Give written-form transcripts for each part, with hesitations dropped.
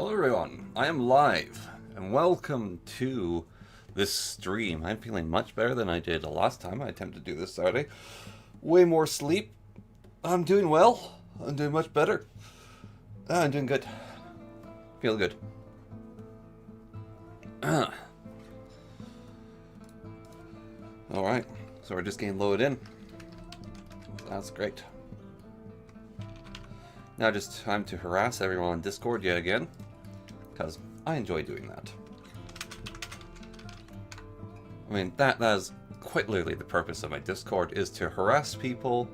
Hello everyone, I am live, and welcome to this stream. I'm feeling much better than I did the last time I attempted to do this Saturday. Way more sleep. I'm doing well. I'm doing much better. I'm doing good. Feel good. Alright, so we're just getting loaded in. That's great. Now just time to harass everyone on Discord yet again, because I enjoy doing that. I mean, that is quite literally the purpose of my Discord, is to harass people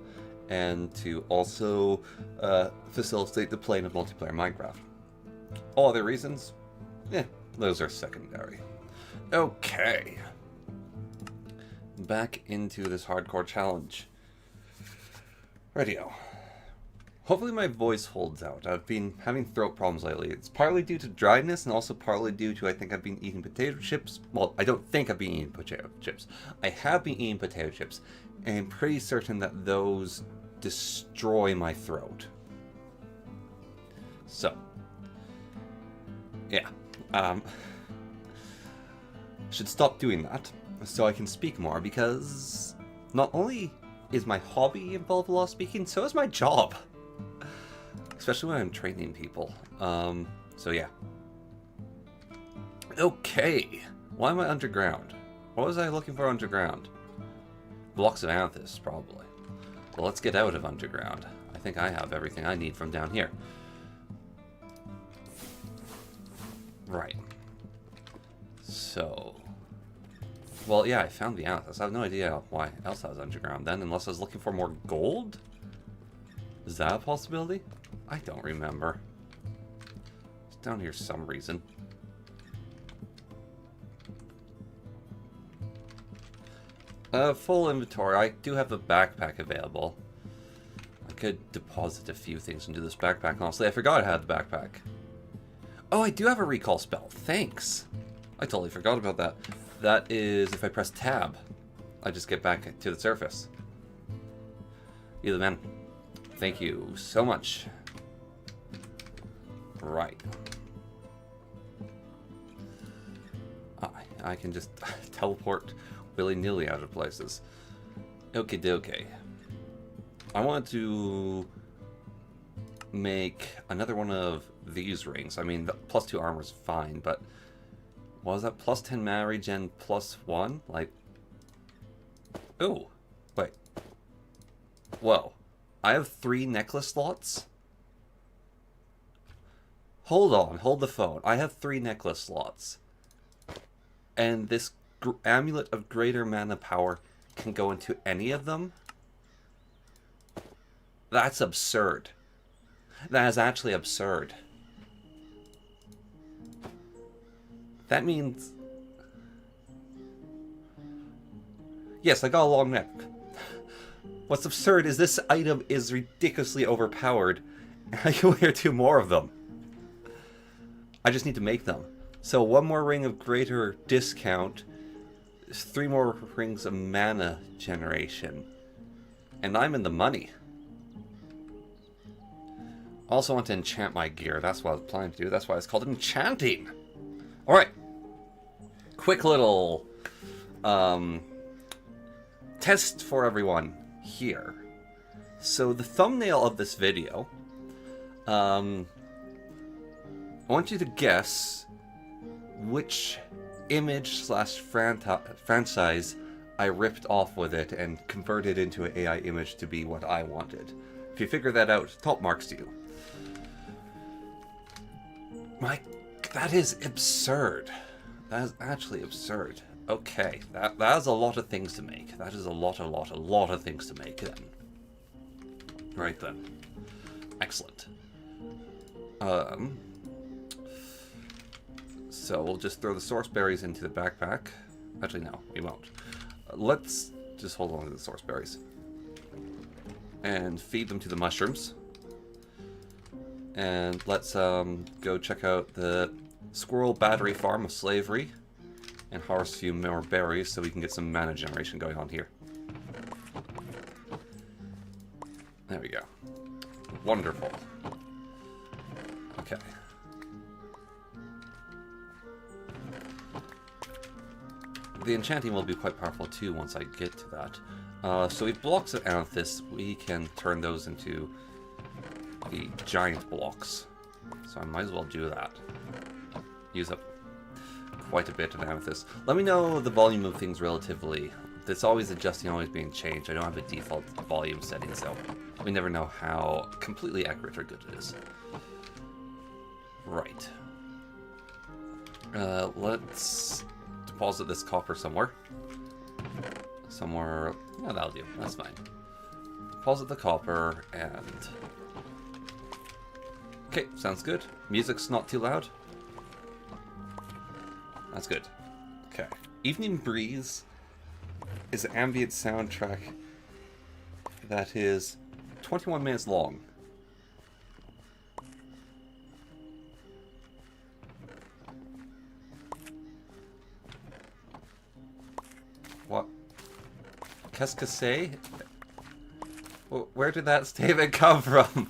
and to also facilitate the playing of multiplayer Minecraft. All other reasons, those are secondary. Okay. Back into this hardcore challenge. Radio. Hopefully my voice holds out. I've been having throat problems lately. It's partly due to dryness and also partly due to I think I've been eating potato chips. Well, I don't think I've been eating potato chips. I have been eating potato chips, and I'm pretty certain that those destroy my throat. So, yeah. Should stop doing that so I can speak more, because not only is my hobby involved a lot of speaking, so is my job. Especially when I'm training people. So yeah. Okay. Why am I underground? What was I looking for underground? Blocks of amethyst, probably. Well, let's get out of underground. I think I have everything I need from down here. Right. So... well, yeah, I found the amethyst. I have no idea why else I was underground then, unless I was looking for more gold? Is that a possibility? I don't remember. It's down here some reason. Full inventory. I do have a backpack available. I could deposit a few things into this backpack, honestly. I forgot I had the backpack. Oh, I do have a recall spell. Thanks. I totally forgot about that. That is if I press tab, I just get back to the surface. You're the man. Thank you so much. Right. I can just teleport willy-nilly out of places. Okie dokie. I want to make another one of these rings. I mean, the +2 armor is fine, but what was that? +10 mana regen +1? Like, ooh, wait. Whoa. I have 3 necklace slots? Hold on, hold the phone. I have 3 necklace slots. And this amulet of greater mana power can go into any of them? That's absurd. That is actually absurd. That means... yes, I got a long neck. What's absurd is this item is ridiculously overpowered, and I can wear 2 more of them. I just need to make them. So 1 more ring of greater discount, 3 more rings of mana generation, and I'm in the money. Also want to enchant my gear. That's what I was planning to do. That's why it's called Enchanting. Alright. Quick little test for everyone here. So the thumbnail of this video, I want you to guess which image slash franchise I ripped off with it and converted into an AI image to be what I wanted. If you figure that out, top marks to you. That is absurd. That is actually absurd. Okay, that is a lot of things to make. That is a lot of things to make then. Right then. Excellent. So we'll just throw the source berries into the backpack. Actually, no, we won't. Let's just hold on to the source berries. And feed them to the mushrooms. And let's go check out the squirrel battery farm of slavery and harvest a few more berries so we can get some mana generation going on here. There we go. Wonderful. Okay. the enchanting will be quite powerful too once I get to that. So with blocks of amethyst, we can turn those into the giant blocks. So I might as well do that. Use up quite a bit of amethyst. Let me know the volume of things relatively. It's always adjusting, always being changed. I don't have a default volume setting, so we never know how completely accurate or good it is. Right. Let's deposit this copper somewhere. Somewhere... yeah, that'll do. That's fine. Deposit the copper and... okay, sounds good. Music's not too loud. That's good. Okay. Evening Breeze is an ambient soundtrack that is 21 minutes long. What? Qu'est-ce que c'est? Where did that statement come from?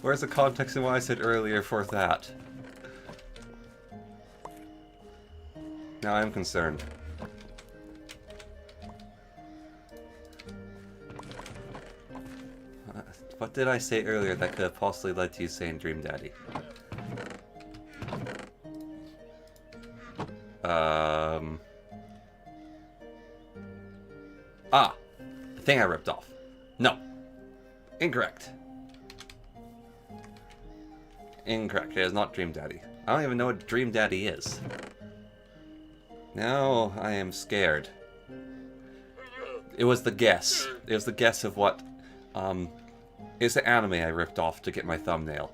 Where's the context in what I said earlier for that? Now I'm concerned. What did I say earlier that could have possibly led to you saying Dream Daddy? Ah! The thing I ripped off. No. Incorrect. Incorrect. It is not Dream Daddy. I don't even know what Dream Daddy is. Now I am scared. It was the guess. It was the guess of what, it's the anime I ripped off to get my thumbnail.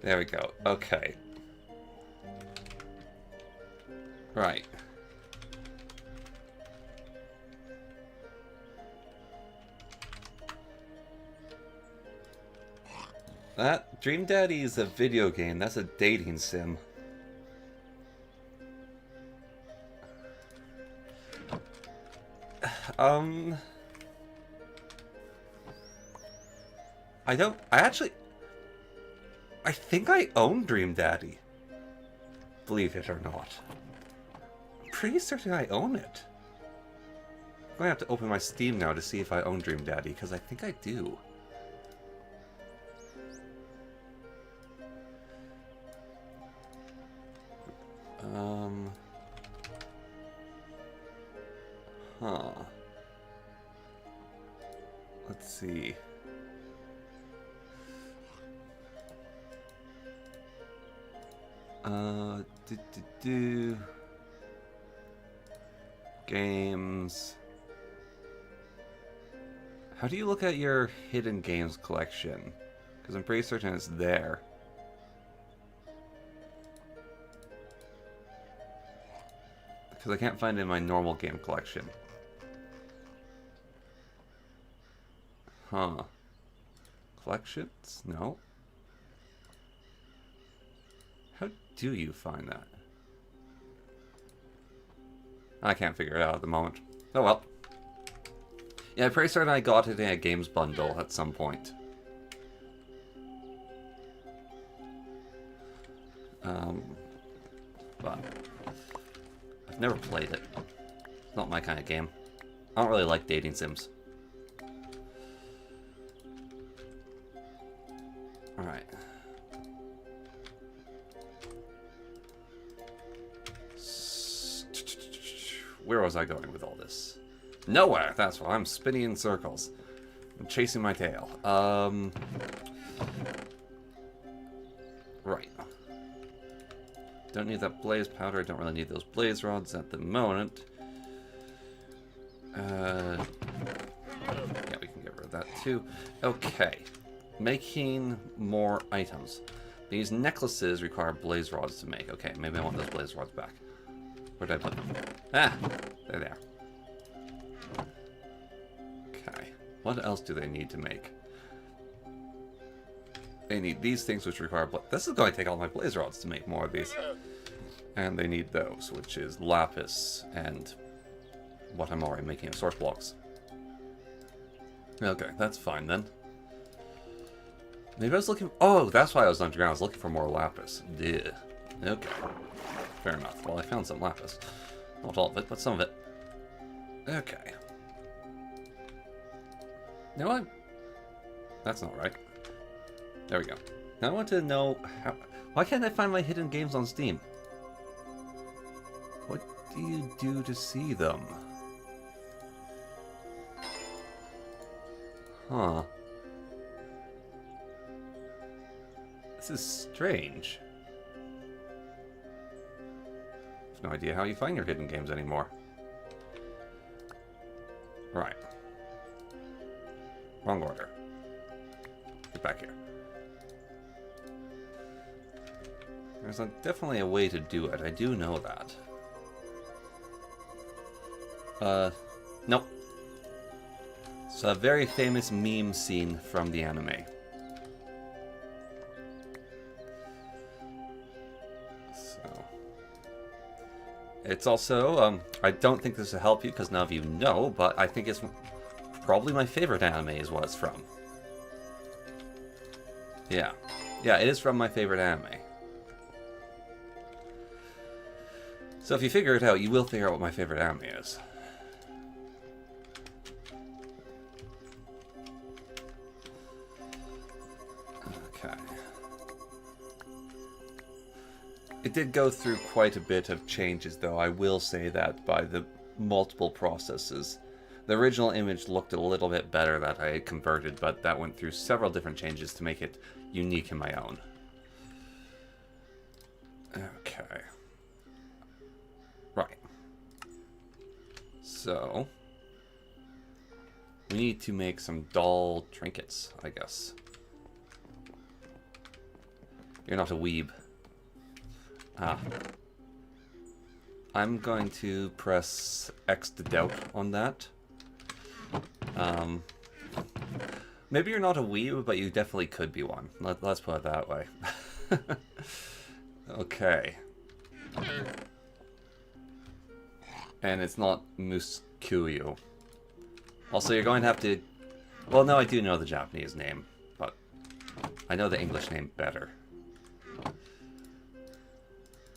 There we go. Okay. Right. That Dream Daddy is a video game. That's a dating sim. I think I own Dream Daddy. Believe it or not. I'm pretty certain I own it. I'm going to have to open my Steam now to see if I own Dream Daddy, because I think I do. Huh. Let's see. Games. How do you look at your hidden games collection? Because I'm pretty certain it's there. Because I can't find it in my normal game collection. Huh. Collections? No. How do you find that? I can't figure it out at the moment. Oh well. Yeah, I'm pretty certain I got it in a games bundle at some point. But I've never played it. It's not my kind of game. I don't really like dating sims. Alright. Where was I going with all this? Nowhere! That's why I'm spinning in circles. I'm chasing my tail. Right. Don't need that blaze powder. I don't really need those blaze rods at the moment. Yeah, we can get rid of that too. Okay. Making more items. These necklaces require blaze rods to make. Okay, maybe I want those blaze rods back. Where did I put them? Ah! They're there. Okay. What else do they need to make? They need these things which require... This is going to take all my blaze rods to make more of these. And they need those, which is lapis and what I'm already making of source blocks. Okay, that's fine then. Maybe I was looking... Oh, that's why I was underground. I was looking for more lapis. Duh. Okay. fair enough. Well, I found some lapis. Not all of it, but some of it. Okay. You know what? That's not right. There we go. Now I want to know how... Why can't I find my hidden games on Steam? What do you do to see them? Huh. This is strange. I have no idea how you find your hidden games anymore. Right. Wrong order. Get back here. There's definitely a way to do it. I do know that. Nope. It's a very famous meme scene from the anime. So... It's also, I don't think this will help you because none of you know, but I think it's probably my favorite anime is what it's from. Yeah. Yeah, it is from my favorite anime. So if you figure it out, you will figure out what my favorite anime is. Okay. It did go through quite a bit of changes, though. I will say that by the multiple processes. The original image looked a little bit better that I had converted, but that went through several different changes to make it unique in my own. Okay. Right. So, we need to make some doll trinkets, I guess. You're not a weeb. Ah. I'm going to press X to doubt on that. Maybe you're not a weeb, but you definitely could be one. Let's put it that way. Okay. And it's not Muskuyu. Also, you're going to have to... Well, no, I do know the Japanese name, but I know the English name better.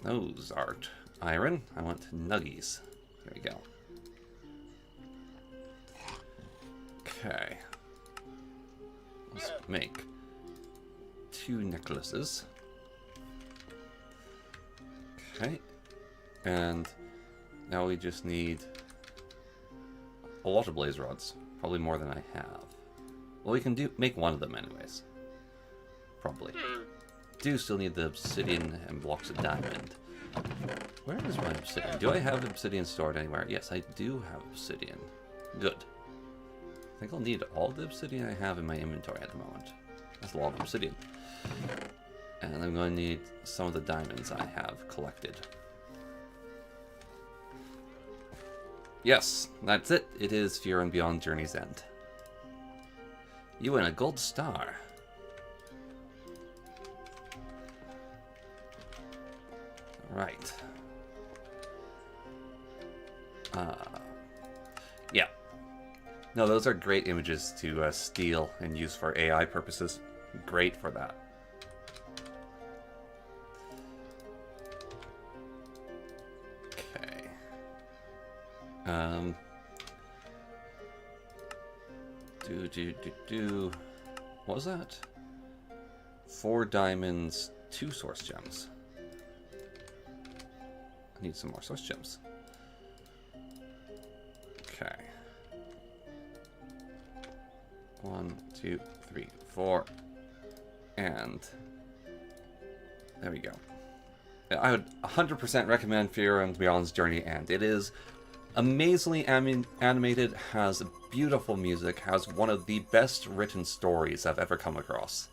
Those aren't iron. I want nuggies. There we go. Okay. Let's make 2 necklaces. Okay. And now we just need a lot of blaze rods. Probably more than I have. Well, we can make one of them anyways. Probably. Do still need the obsidian and blocks of diamond. Where is my obsidian? Do I have obsidian stored anywhere? Yes, I do have obsidian. Good. I think I'll need all the obsidian I have in my inventory at the moment. That's a lot of obsidian. And I'm going to need some of the diamonds I have collected. Yes, that's it. It is Fear and Beyond Journey's End. You win a gold star. Right. Yeah. No, those are great images to steal and use for AI purposes. Great for that. Okay. What was that? 4 diamonds, 2 source gems. I need some more source gems. Okay. 1, 2, 3, 4. And there we go. I would 100% recommend Fear and Beyond's Journey End. It is amazingly animated, has beautiful music, has one of the best written stories I've ever come across.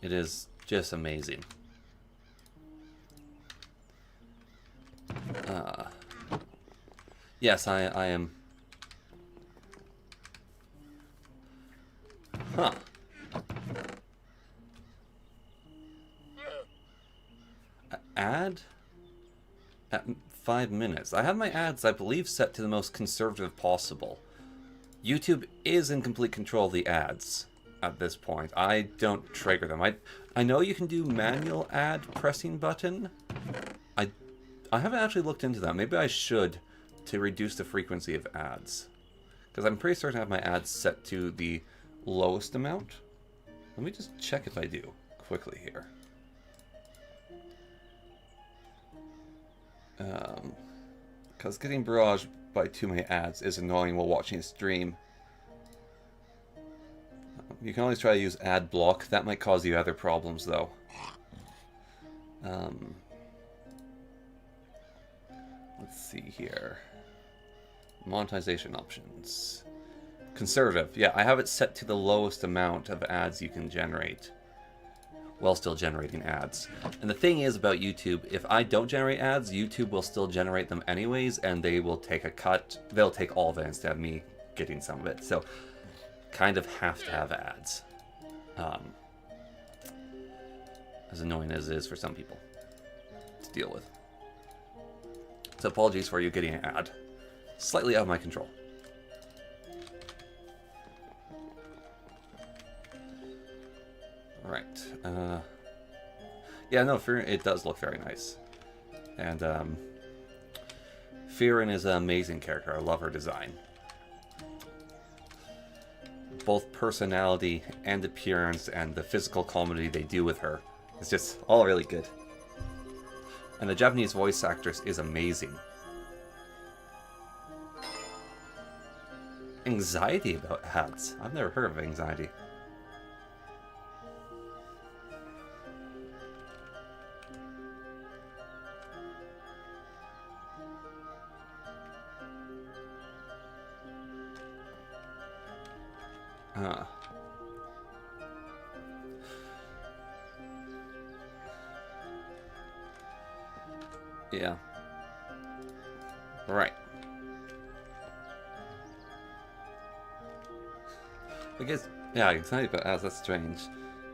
It is just amazing. Yes, I am. Huh. Ad? At 5 minutes. I have my ads, I believe, set to the most conservative possible. YouTube is in complete control of the ads. at this point. I don't trigger them. I know you can do manual ad pressing button. I haven't actually looked into that. Maybe I should, to reduce the frequency of ads. Because I'm pretty certain I have my ads set to the lowest amount. Let me just check if I do quickly here. Because getting barraged by too many ads is annoying while watching a stream. You can always try to use ad block. That might cause you other problems, though. Let's see here. Monetization options. Conservative. Yeah, I have it set to the lowest amount of ads you can generate while still generating ads. And the thing is about YouTube, if I don't generate ads, YouTube will still generate them anyways, and they will take a cut. They'll take all of it instead of me getting some of it. So, kind of have to have ads. As annoying as it is for some people to deal with. So apologies for you getting an ad. Slightly out of my control. Right. Yeah, no, Fearin, it does look very nice. And Fearin is an amazing character. I love her design. Both personality and appearance and the physical comedy they do with her. It's just all really good. And the Japanese voice actress is amazing. Anxiety about ads. I've never heard of anxiety. Yeah. Right. I guess, yeah, anxiety about ads, that's strange.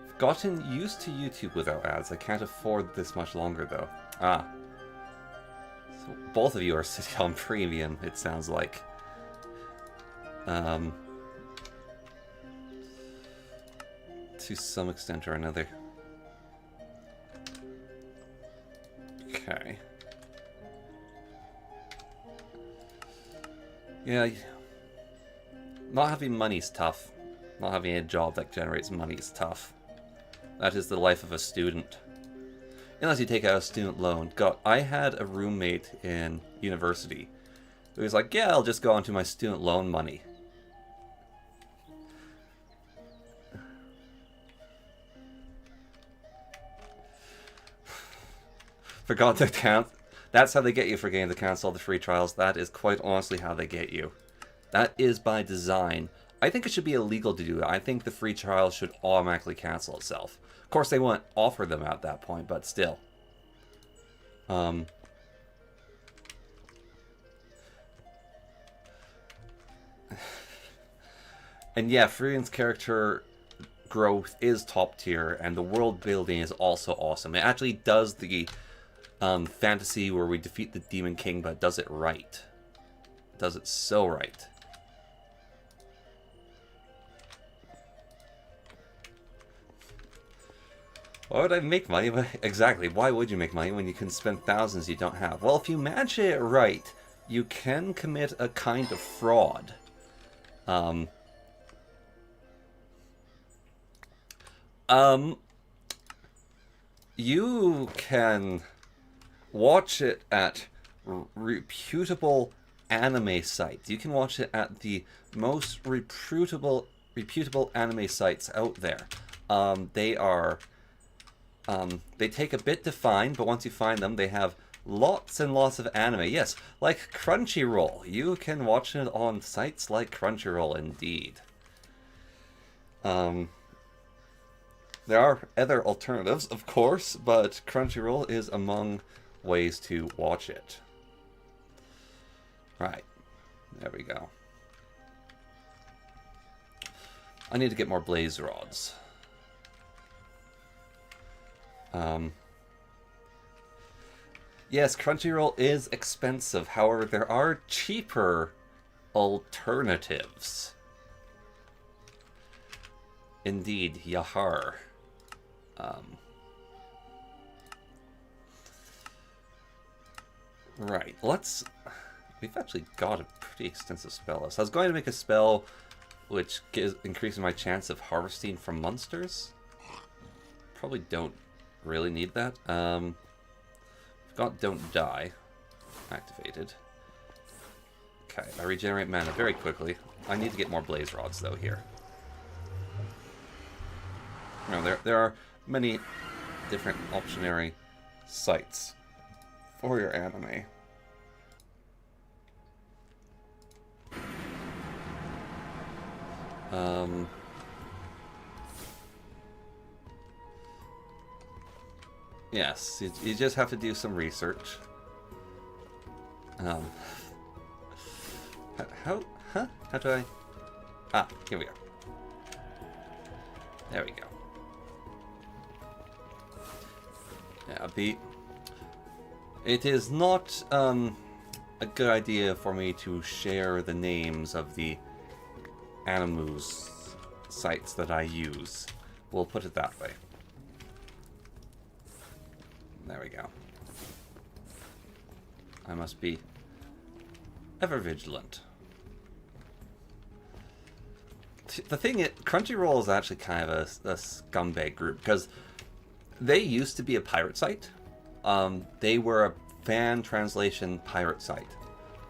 I've gotten used to YouTube without ads. I can't afford this much longer, though. Ah. So both of you are sitting on premium, it sounds like. To some extent or another. Okay. Yeah, not having money's tough. Not having a job that generates money is tough. That is the life of a student. Unless you take out a student loan. God, I had a roommate in university who was like, yeah, I'll just go onto my student loan money. Forgot to count. That's how they get you for getting to cancel the free trials. That is quite honestly how they get you. That is by design. I think it should be illegal to do that. I think the free trial should automatically cancel itself. Of course, they won't offer them at that point, but still. And yeah, Furian's character growth is top tier, and the world building is also awesome. It actually does the fantasy where we defeat the Demon King, but does it right. Does it so right. Why would I make money? Exactly, why would you make money when you can spend thousands you don't have? Well, if you manage it right, you can commit a kind of fraud. You can watch it at reputable anime sites. You can watch it at the most reputable anime sites out there. They take a bit to find, but once you find them, they have lots and lots of anime. Yes, like Crunchyroll. You can watch it on sites like Crunchyroll, indeed. There are other alternatives, of course, but Crunchyroll is among ways to watch it. Right. There we go. I need to get more blaze rods. Yes, Crunchyroll is expensive. However, there are cheaper alternatives. Indeed, Yahar. Right, let's... We've actually got a pretty extensive spell list. I was going to make a spell which increases my chance of harvesting from monsters. Probably don't really need that. We've got Don't Die activated. Okay, I regenerate mana very quickly. I need to get more blaze rods though here. Now, there are many different optionary sites for your anime. Yes, you just have to do some research. How do I... Ah, here we go. There we go. Yeah, it is not a good idea for me to share the names of the Animus sites that I use. We'll put it that way. There we go. I must be ever vigilant. The thing is, Crunchyroll is actually kind of a scumbag group, because they used to be a pirate site. They were a fan translation pirate site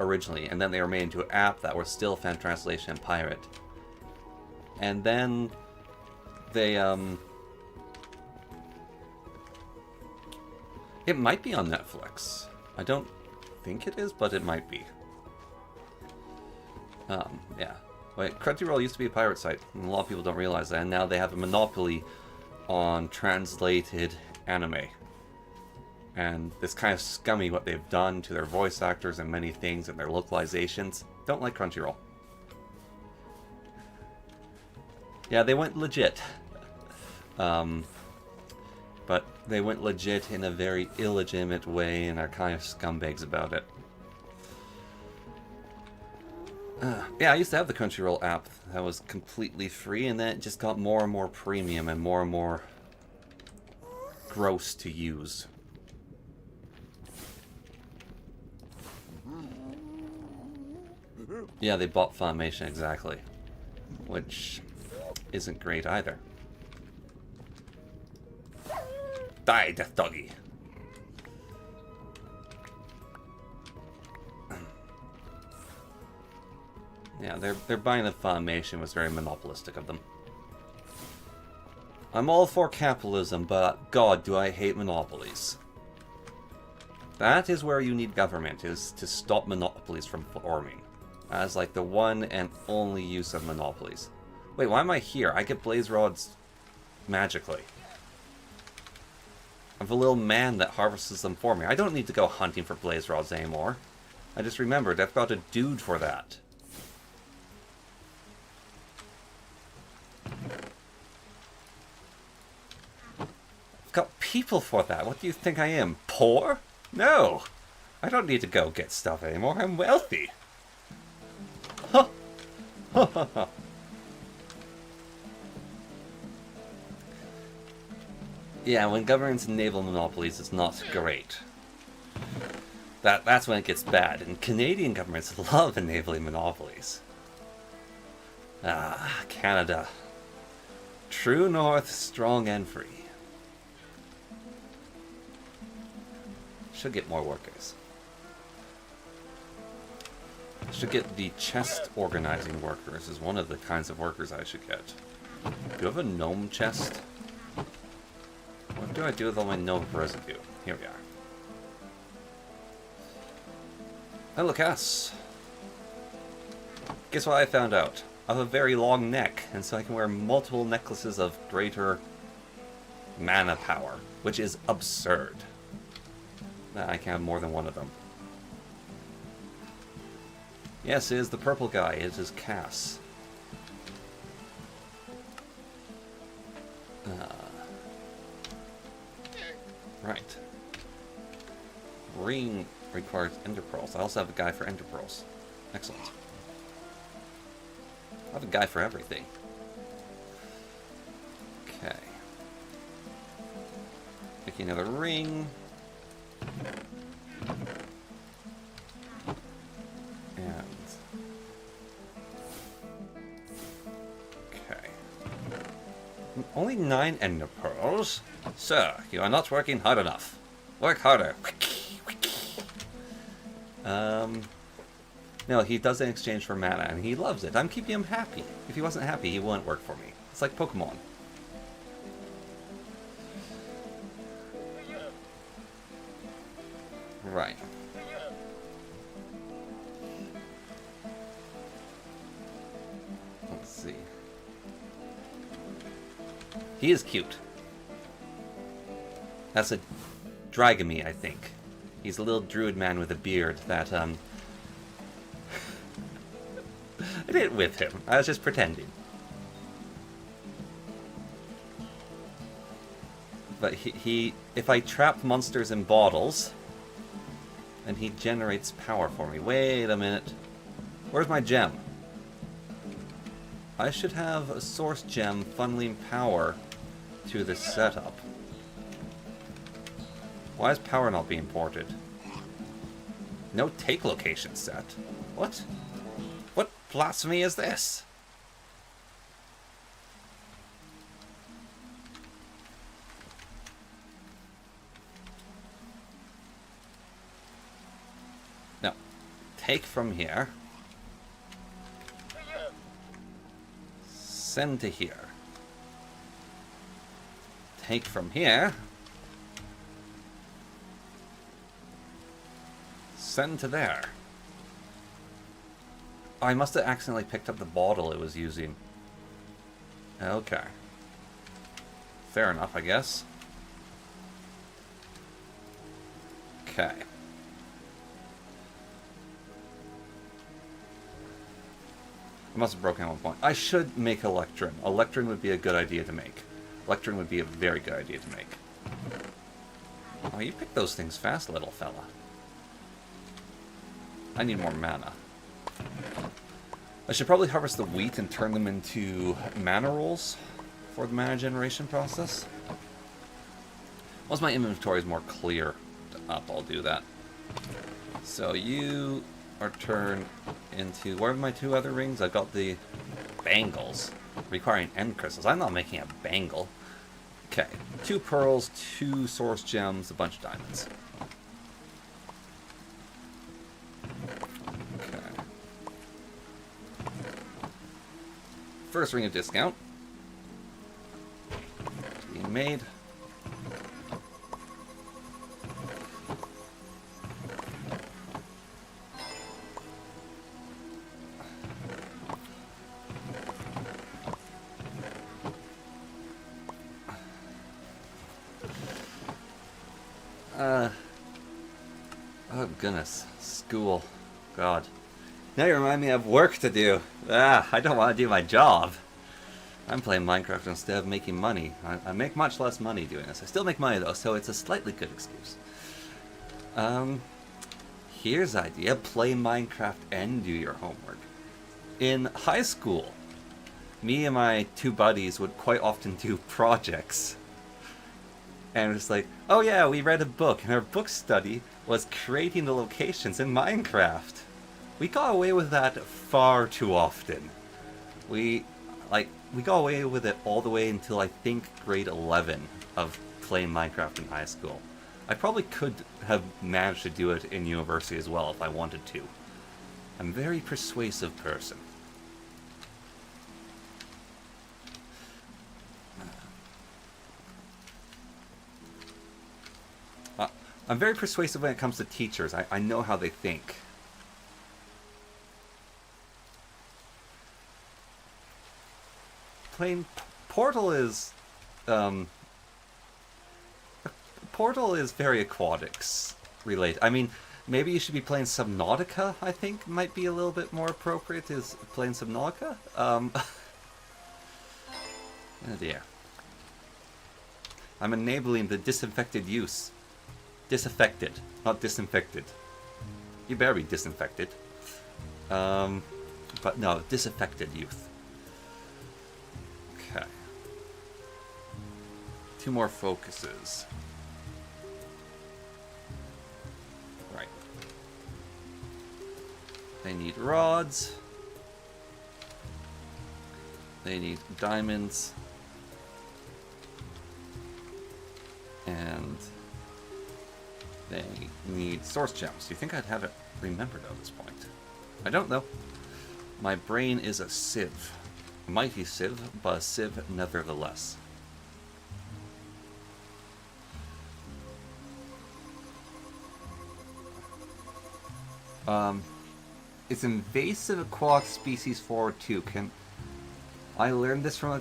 originally, and then they were made into an app that was still fan translation and pirate. And then they, it might be on Netflix. I don't think it is, but it might be. Yeah. Wait, Crunchyroll used to be a pirate site, and a lot of people don't realize that, and now they have a monopoly on translated anime. And it's kind of scummy what they've done to their voice actors and many things and their localizations. Don't like Crunchyroll. Yeah, they went legit. But they went legit in a very illegitimate way and are kind of scumbags about it. Yeah, I used to have the Crunchyroll app that was completely free, and then it just got more and more premium and more gross to use. Yeah, they bought Funimation, exactly. Which isn't great either. Die, Death Doggy! Yeah, their buying of Funimation was very monopolistic of them. I'm all for capitalism, but God, do I hate monopolies. That is where you need government, is to stop monopolies from forming. As like the one and only use of monopolies. Wait, why am I here? I get blaze rods magically. I have a little man that harvests them for me. I don't need to go hunting for blaze rods anymore. I just remembered I've got a dude for that. I've got people for that. What do you think I am? Poor? No. I don't need to go get stuff anymore. I'm wealthy. Huh. Yeah, when governments enable monopolies, it's not great. That's when it gets bad, and Canadian governments love enabling monopolies. Ah, Canada. True North, strong and free. Should get more workers. Should get the chest organizing workers is one of the kinds of workers I should get. Do you have a gnome chest? What do I do with all my gnome residue? Here we are. Hello, Cass. Guess what I found out? I have a very long neck, and so I can wear multiple necklaces of greater mana power, which is absurd. I can have more than one of them. Yes, it is the purple guy. It is Cass. Right. Ring requires ender pearls. I also have a guy for ender pearls. Excellent. I have a guy for everything. Making another ring. And... okay. Only 9 ender pearls? Sir, you are not working hard enough. Work harder. No, he does it in exchange for mana, and he loves it. I'm keeping him happy. If he wasn't happy, he wouldn't work for me. It's like Pokemon. Right. Let's see. He is cute. That's a Dragamy, I think. He's a little druid man with a beard that, I didn't whip him. I was just pretending. But he if I trap monsters in bottles, then he generates power for me. Wait a minute. Where's my gem? I should have a source gem funneling power to this setup. Why is power not being ported? No take location set. What? What blasphemy is this? No. Take from here. Send to here. Take from here. Send to there. Oh, I must have accidentally picked up the bottle it was using. Okay. Fair enough, I guess. Okay. I must have broken at one point. I should make Electrin. Electrin would be a good idea to make. Electrin would be a very good idea to make. Oh, you pick those things fast, little fella. I need more mana. I should probably harvest the wheat and turn them into mana rolls for the mana generation process. Once my inventory is more clear up, I'll do that. So you are turned into... where are my 2 other rings? I've got the bangles requiring end crystals. I'm not making a bangle. Okay, 2 pearls, 2 source gems, a bunch of diamonds. Okay. First ring of discount. Being made. Oh goodness, school. God. Now you remind me I have work to do. I don't want to do my job. I'm playing Minecraft instead of making money. I make much less money doing this. I still make money though, so it's a slightly good excuse. Here's the idea. Play Minecraft and do your homework. In high school, me and my 2 buddies would quite often do projects. And it's like, oh yeah, we read a book, and our book study was creating the locations in Minecraft. We got away with that far too often. We got away with it all the way until I think grade 11 of playing Minecraft in high school. I probably could have managed to do it in university as well if I wanted to. I'm a very persuasive person. I'm very persuasive when it comes to teachers. I know how they think. Playing Portal is very aquatics related. I mean, maybe you should be playing Subnautica. I think might be a little bit more appropriate. Is playing Subnautica? Oh dear. I'm enabling the disinfected use. Disaffected, not disinfected. You better be disinfected. But no, disaffected youth. Okay. 2 more focuses. They need rods. They need diamonds. And they need source gems. Do you think I'd have it remembered at this point? I don't know. My brain is a sieve. A mighty sieve, but a sieve nevertheless. It's invasive aquatic species forward too. Can I learn this from a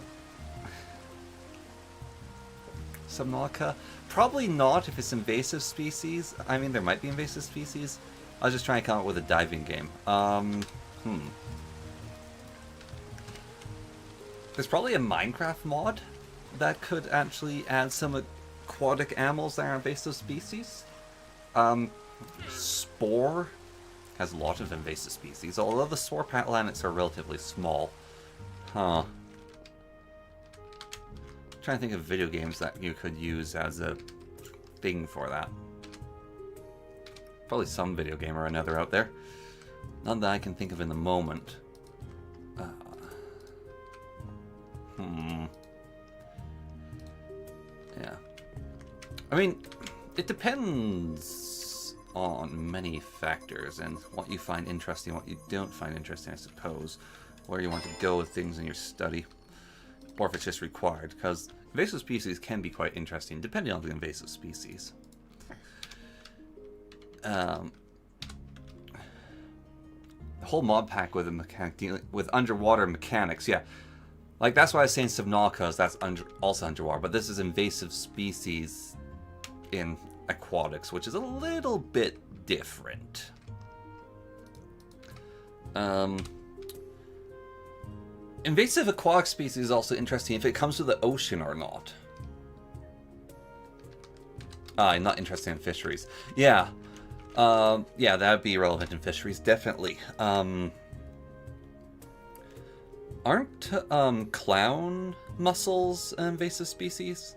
Subnautica? Probably not if it's invasive species. I mean, there might be invasive species. I was just trying to come up with a diving game. There's probably a Minecraft mod that could actually add some aquatic animals that are invasive species. Spore has a lot of invasive species, although the spore planets are relatively small. Huh. I'm trying to think of video games that you could use as a thing for that. Probably some video game or another out there. None that I can think of in the moment. Yeah. I mean, it depends on many factors and what you find interesting, what you don't find interesting, I suppose. Where you want to go with things in your study. Or if it's just required, because invasive species can be quite interesting, depending on the invasive species. The whole mod pack with a mechanic dealing with underwater mechanics, yeah. Like, that's why I was saying Subnautica, that's also underwater, but this is invasive species in aquatics, which is a little bit different. Invasive aquatic species is also interesting if it comes to the ocean or not. I'm not interested in fisheries. Yeah. Yeah, that would be relevant in fisheries, definitely. Aren't clown mussels an invasive species?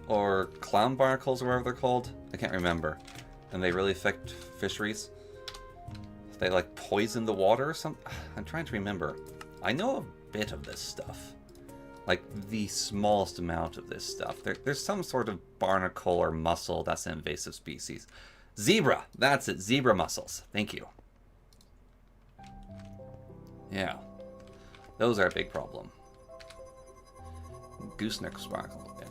Or clown barnacles, or whatever they're called? I can't remember. And they really affect fisheries? They, like, poison the water or something? I'm trying to remember. I know a bit of this stuff. Like, the smallest amount of this stuff. There's some sort of barnacle or mussel that's an invasive species. Zebra! That's it. Zebra mussels. Thank you. Yeah. Those are a big problem. Gooseneck sparkle, yeah.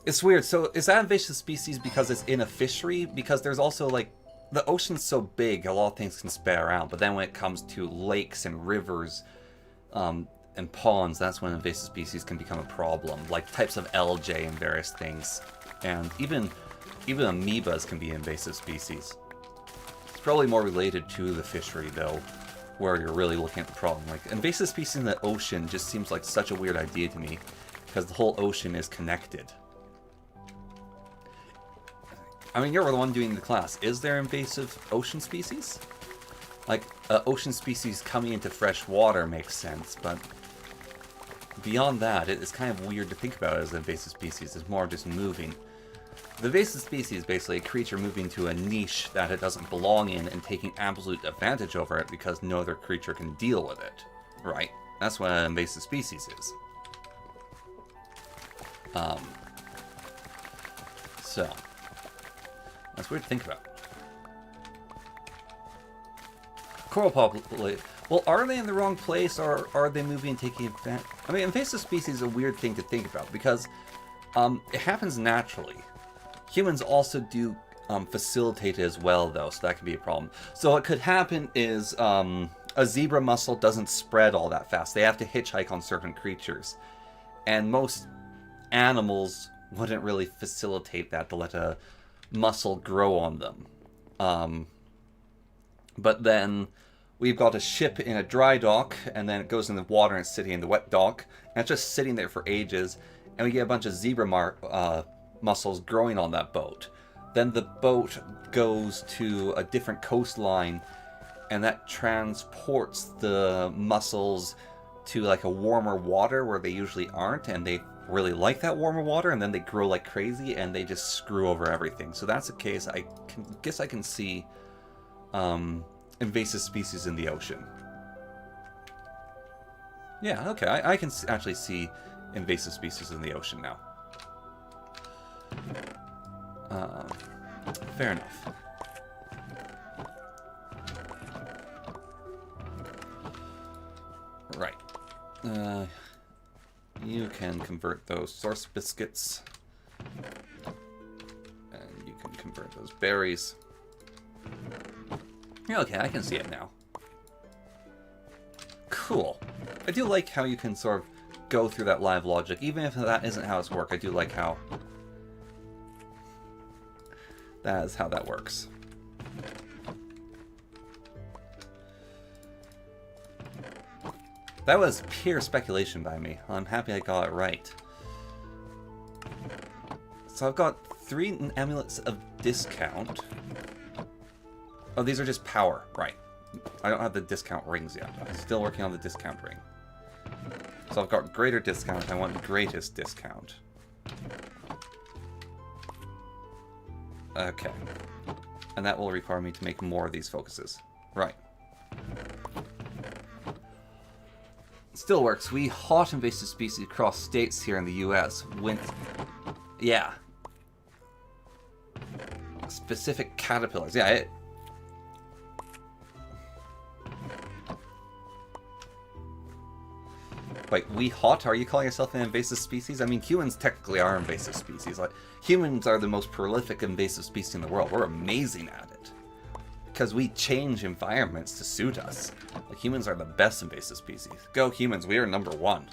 It's weird. So, is that invasive species because it's in a fishery? Because there's also, like, the ocean's so big, a lot of things can spread around. But then when it comes to lakes and rivers and ponds, that's when invasive species can become a problem. Like types of LJ and various things. And even amoebas can be invasive species. It's probably more related to the fishery, though, where you're really looking at the problem. Like, invasive species in the ocean just seems like such a weird idea to me, because the whole ocean is connected. I mean, you're the one doing the class. Is there invasive ocean species? Like, ocean species coming into fresh water makes sense, but beyond that, it's kind of weird to think about it as an invasive species. It's more just moving. The invasive species is basically a creature moving to a niche that it doesn't belong in and taking absolute advantage over it because no other creature can deal with it. Right? That's what an invasive species is. So, that's weird to think about. Coral population. Well, are they in the wrong place, or are they moving and taking advantage? I mean, invasive species is a weird thing to think about because it happens naturally. Humans also do facilitate it as well, though, so that could be a problem. So what could happen is a zebra mussel doesn't spread all that fast. They have to hitchhike on certain creatures. And most animals wouldn't really facilitate that to let a mussel grow on them. But then we've got a ship in a dry dock, and then it goes in the water and it's sitting in the wet dock. And it's just sitting there for ages, and we get a bunch of zebra mussels growing on that boat. Then the boat goes to a different coastline, and that transports the mussels to like a warmer water where they usually aren't, and they really like that warmer water, and then they grow like crazy and they just screw over everything. So that's a case I guess I can see invasive species in the ocean. Yeah, okay, I can actually see invasive species in the ocean now. Fair enough. Right. You can convert those source biscuits. And you can convert those berries. Okay, I can see it now. Cool. I do like how you can sort of go through that live logic. Even if that isn't how it's worked, I do like how that is how that works. That was pure speculation by me. I'm happy I got it right. So I've got 3 amulets of discount. Oh, these are just power. Right. I don't have the discount rings yet. I'm still working on the discount ring. So I've got greater discount. I want greatest discount. Okay. And that will require me to make more of these focuses. Right. Still works. We hot invasive species across states here in the US. Yeah. Specific caterpillars. Yeah, Wait, we hot? Are you calling yourself an invasive species? I mean, humans technically are invasive species. Like, humans are the most prolific invasive species in the world. We're amazing at it. Because we change environments to suit us. Like, humans are the best invasive species. Go humans, we are #1.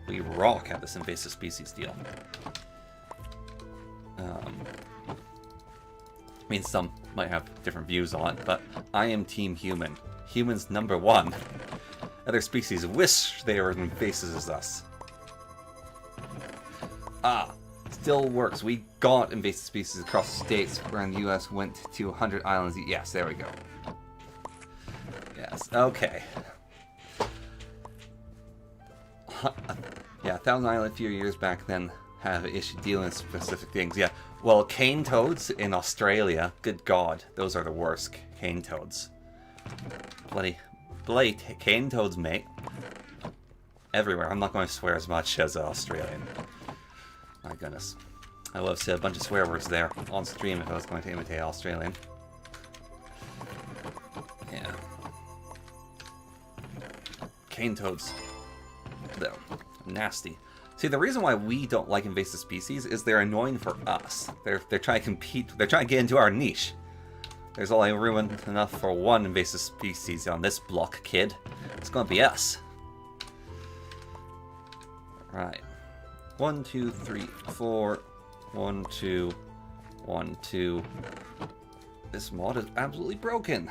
We rock at this invasive species deal. I mean, some might have different views on it, but I am team human. Humans #1. Other species wish they were as invasive as us. Ah, still works. We got invasive species across the states, where in the US went to 100 islands. Yes, there we go. Yes, okay. Yeah, 1,000 Island a few years back then have an issue dealing with specific things. Yeah, well, cane toads in Australia, good God, those are the worst cane toads. Bloody cane toads, mate. Everywhere. I'm not going to swear as much as an Australian. My goodness. I would have said a bunch of swear words there on stream if I was going to imitate Australian. Yeah. Cane toads. Though. Nasty. See, the reason why we don't like invasive species is they're annoying for us. They're trying to compete. They're trying to get into our niche. There's only room enough for 1 invasive species on this block, kid. It's gonna be us. Right. 1, 2, 3, 4. 1, 2. 1, 2. This mod is absolutely broken.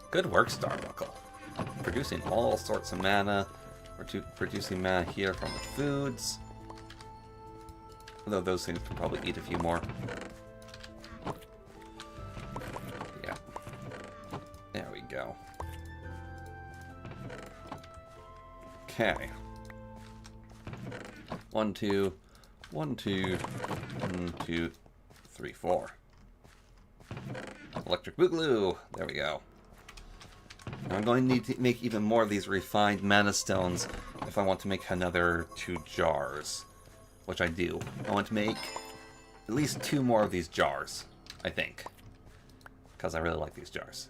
Good work, Starbuckle. Producing all sorts of mana. We're producing mana here from the foods. Although those things can probably eat a few more. Yeah. There we go. Okay. 1, 2, 1, 2, 1, 2, 3, 4. Electric Boogaloo. There we go. Now I'm going to need to make even more of these refined mana stones if I want to make another 2 jars. Which I do. I want to make at least 2 more of these jars, I think. Because I really like these jars.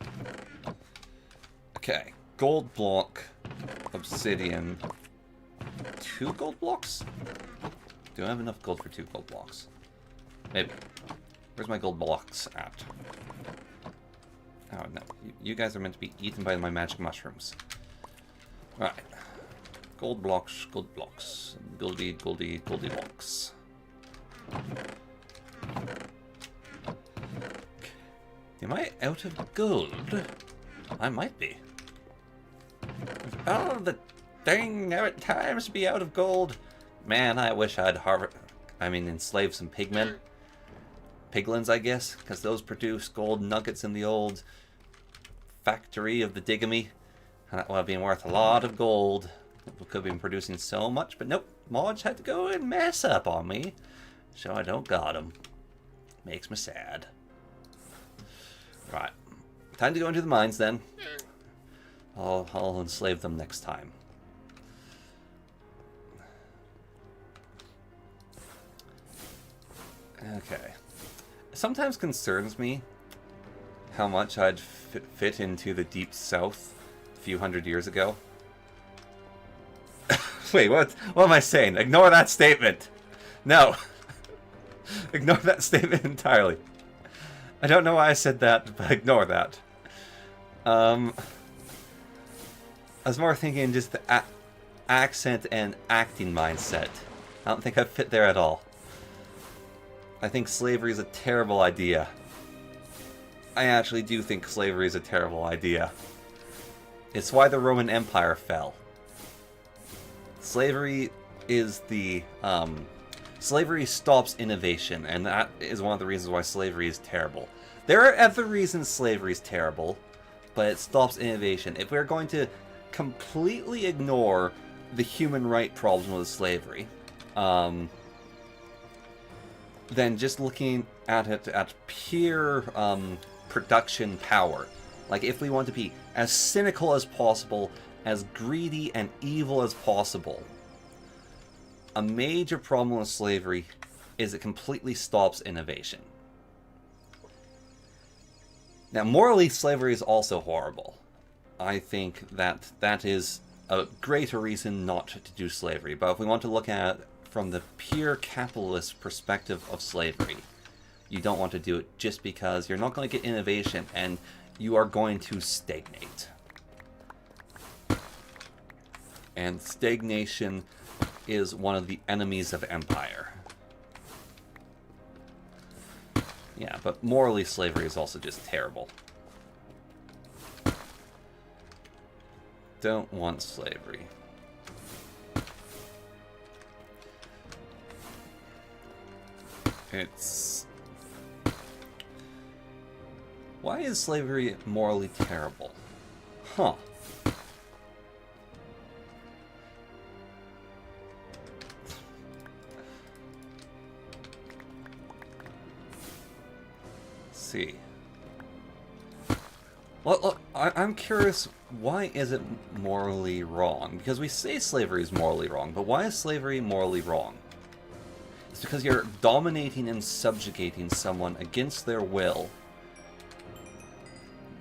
Okay. Gold block. Obsidian. 2 gold blocks? Do I have enough gold for 2 gold blocks? Maybe. Where's my gold blocks at? Oh, no. You guys are meant to be eaten by my magic mushrooms. Alright. Gold blocks, goldy blocks. Am I out of gold? I might be. Oh, the dang at times to be out of gold. Man, I wish I'd enslave some pigmen. Piglins, I guess, because those produce gold nuggets in the old factory of the Digamy. And that would have been worth a lot of gold. We could have been producing so much, but nope. Mods had to go and mess up on me. So I don't got them. Makes me sad. Right. Time to go into the mines then. I'll enslave them next time. Okay. It sometimes concerns me how much I'd fit into the Deep South a few hundred years ago. Wait, what am I saying? Ignore that statement. No. Ignore that statement entirely. I don't know why I said that, but ignore that. I was more thinking just the accent and acting mindset. I don't think I fit there at all. I think slavery is a terrible idea. I actually do think slavery is a terrible idea. It's why the Roman Empire fell. Slavery is the... slavery stops innovation, and that is one of the reasons why slavery is terrible. There are other reasons slavery is terrible, but it stops innovation. If we're going to completely ignore the human right problem with slavery, then just looking at it at pure production power, like if we want to be as cynical as possible, as greedy and evil as possible, a major problem with slavery is it completely stops innovation. Now, morally, slavery is also horrible. I think that that is a greater reason not to do slavery. But if we want to look at it from the pure capitalist perspective of slavery, you don't want to do it just because you're not going to get innovation and you are going to stagnate. And stagnation is one of the enemies of empire. Yeah, but morally, slavery is also just terrible. Don't want slavery. It's... Why is slavery morally terrible? Huh. See. Well, look, I'm curious, why is it morally wrong? Because we say slavery is morally wrong, but why is slavery morally wrong? It's because you're dominating and subjugating someone against their will.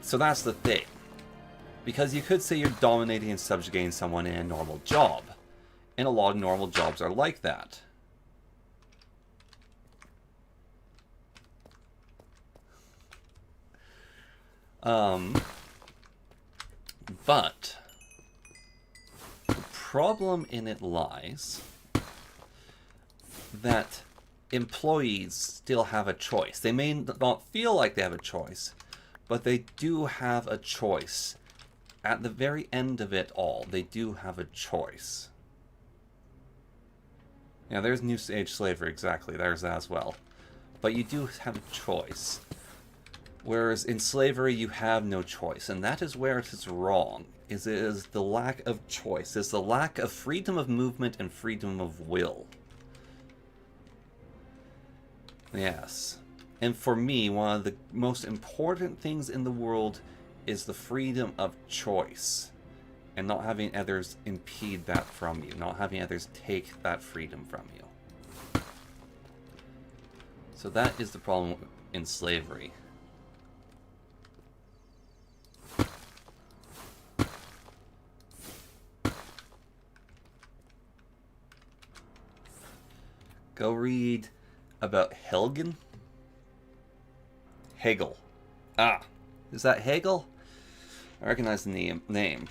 So that's the thing. Because you could say you're dominating and subjugating someone in a normal job. And a lot of normal jobs are like that. But the problem in it lies that employees still have a choice. They may not feel like they have a choice, but they do have a choice. At the very end of it all, they do have a choice. Yeah, there's New Age slavery, exactly. There's that as well. But you do have a choice. Whereas in slavery, you have no choice, and that is where it is wrong. It is the lack of choice. It's the lack of freedom of movement and freedom of will. Yes. And for me, one of the most important things in the world is the freedom of choice. And not having others impede that from you. Not having others take that freedom from you. So that is the problem in slavery. Go read about Hegel. Hegel. Ah, is that Hegel? I recognize the name.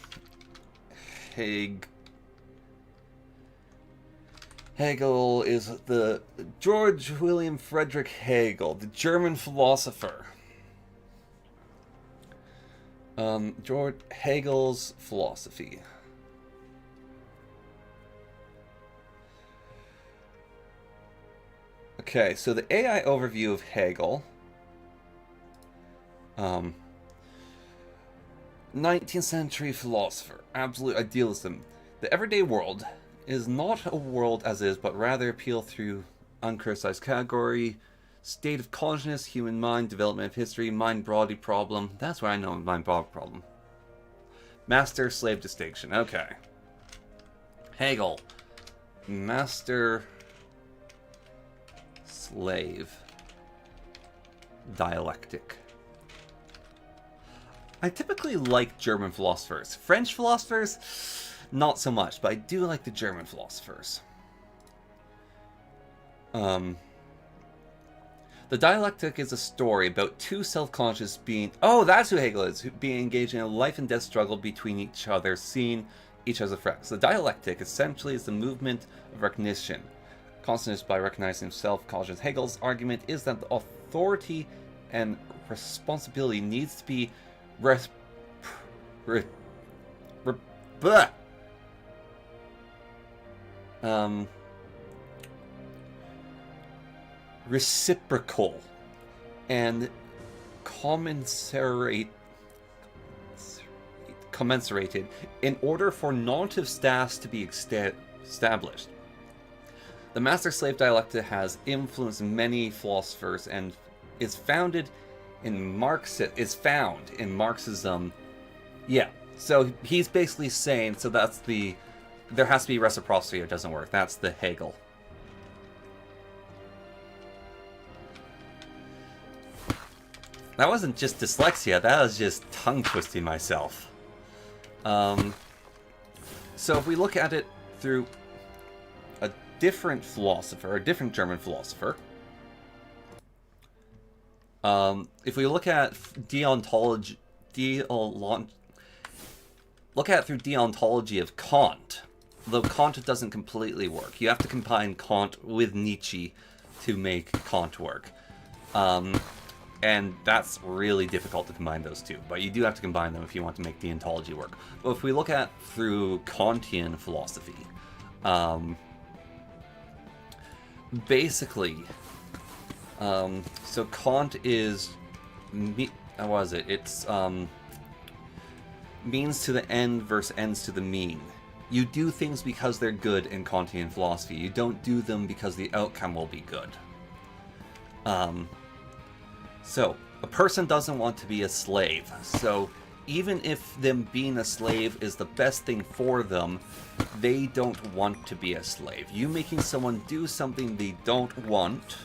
Hegel is the George William Friedrich Hegel, the German philosopher. George Hegel's philosophy. Okay, so the AI overview of Hegel. 19th century philosopher. Absolute idealism. The everyday world is not a world as is, but rather appeal through uncriticized category State of consciousness, human mind, development of history, mind-body problem. That's what I know, mind-body problem. Master-slave distinction. Okay. Hegel. Master-slave dialectic. I typically like German philosophers. French philosophers, not so much, but I do like the German philosophers. The dialectic is a story about two self-conscious beings. Oh, that's who Hegel is. Being engaged in a life and death struggle between each other, seeing each other's effects. The dialectic essentially is the movement of recognition. Consciousness by recognizing self-conscious. Hegel's argument is that the authority and responsibility needs to be reciprocal and commensurated in order for normative status to be established. The master-slave dialectic has influenced many philosophers and is found in Marxism. Yeah, so he's basically saying, so that's the, there has to be reciprocity or it doesn't work. That's the Hegel. That wasn't just dyslexia, that was just tongue-twisting myself. So if we look at it through a different philosopher, a different German philosopher, if we look at deontology of Kant, though Kant doesn't completely work. You have to combine Kant with Nietzsche to make Kant work. And that's really difficult to combine those two, but you do have to combine them if you want to make deontology work. But if we look at through Kantian philosophy, basically, so Kant is, what is it? It's means to the end versus ends to the mean. You do things because they're good in Kantian philosophy. You don't do them because the outcome will be good. So, a person doesn't want to be a slave. So, even if them being a slave is the best thing for them, they don't want to be a slave. You making someone do something they don't want,